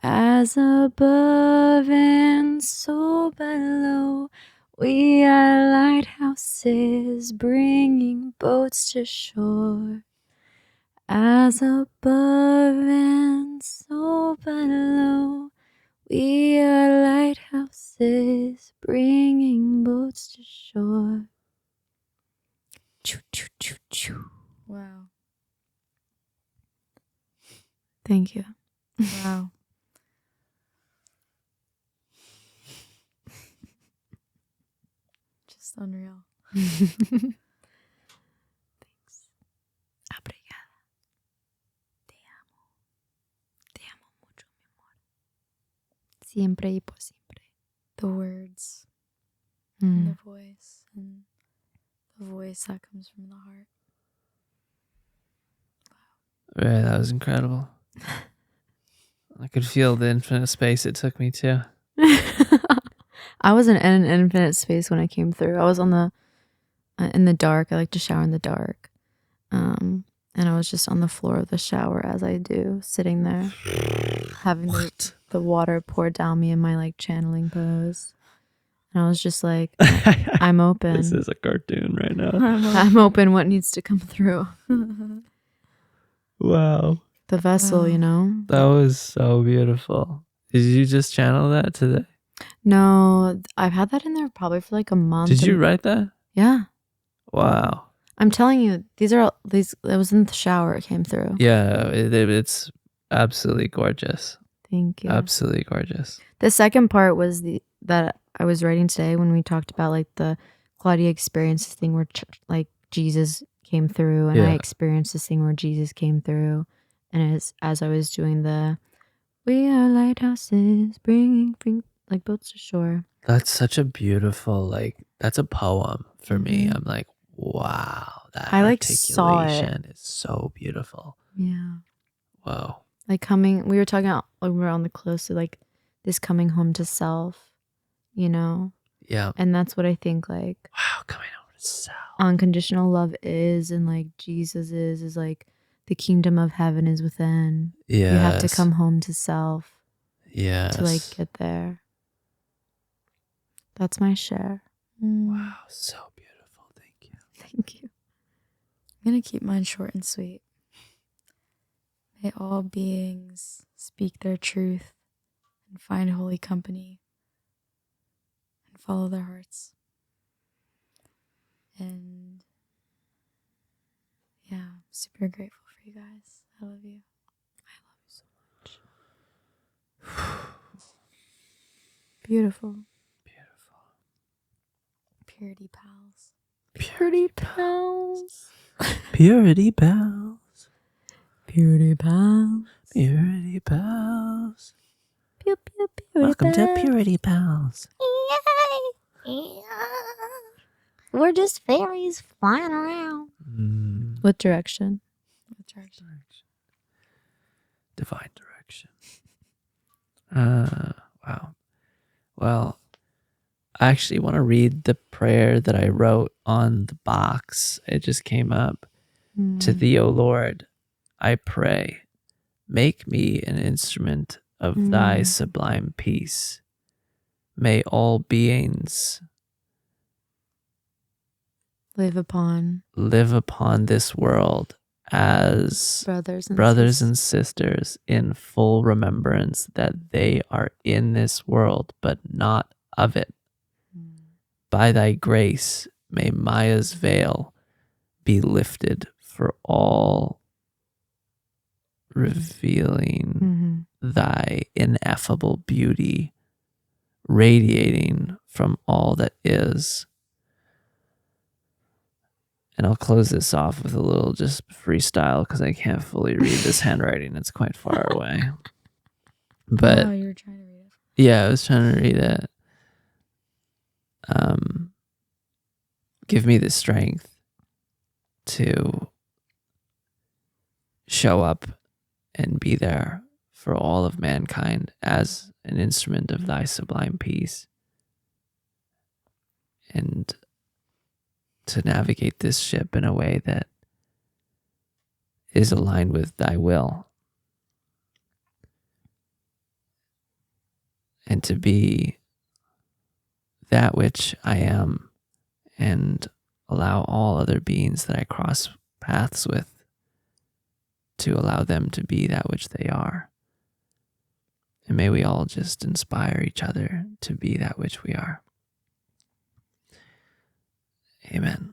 As above and so below, we are lighthouses bringing boats to shore. As above and so below, we are lighthouses bringing boats to shore. Choo, choo, choo, choo. Wow. Thank you. Wow. Just unreal. Thanks. Obrigada. Te amo. Te amo mucho, mi amor. Siempre y por siempre. The words and the voice that comes from the heart. Ray, that was incredible. I could feel the infinite space it took me to. I wasn't in an infinite space when I came through. I was on the in the dark. I like to shower in the dark. And I was just on the floor of the shower as I do, sitting there, having the water poured down me in my like channeling pose. And I was just like, I'm open. This is a cartoon right now. I'm open. What needs to come through? Wow. The vessel, you know? That was so beautiful. Did you just channel that today? No, I've had that in there probably for like a month. Did you write that? Yeah. Wow. I'm telling you, it was in the shower. It came through. Yeah, it's absolutely gorgeous. Thank you. Absolutely gorgeous. The second part was that I was writing today when we talked about like the Claudia experience thing where like Jesus came through, and I experienced this thing where Jesus came through, and as I was doing we are lighthouses bringing like boats to shore. That's such a beautiful, like, that's a poem for me. I'm like, wow, that I like saw articulation it. is so beautiful. Yeah. Whoa. Like we were talking about when we were on the close to like this coming home to self, you know? Yeah. And that's what I think like Wow, coming home to self. Unconditional love is, and like Jesus is like the kingdom of heaven is within. Yeah. You have to come home to self. Yes. To like get there. That's my share. Wow, so beautiful. Thank you. Thank you. I'm going to keep mine short and sweet. May all beings speak their truth and find holy company and follow their hearts. And yeah, I'm super grateful for you guys. I love you. I love you so much. Beautiful. Purity pals. Purity pals. Purity pals. Purity pals. Purity pals. Pew, pew, purity Welcome pals. to Purity Pals. Yay. We're just fairies flying around. What direction? What direction? Divine direction. Wow. Well, I actually want to read the prayer that I wrote on the box. It just came up. To thee, O Lord, I pray. Make me an instrument of thy sublime peace. May all beings live upon this world as brothers and sisters in full remembrance that they are in this world but not of it. By thy grace may Maya's veil be lifted for all, revealing thy ineffable beauty, radiating from all that is. And I'll close this off with a little just freestyle because I can't fully read this handwriting. It's quite far away. But you were trying to read it. Yeah, I was trying to read it. Give me the strength to show up and be there for all of mankind as an instrument of thy sublime peace, and to navigate this ship in a way that is aligned with thy will, and to be that which I am, and allow all other beings that I cross paths with to allow them to be that which they are. And may we all just inspire each other to be that which we are. Amen.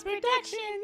Production.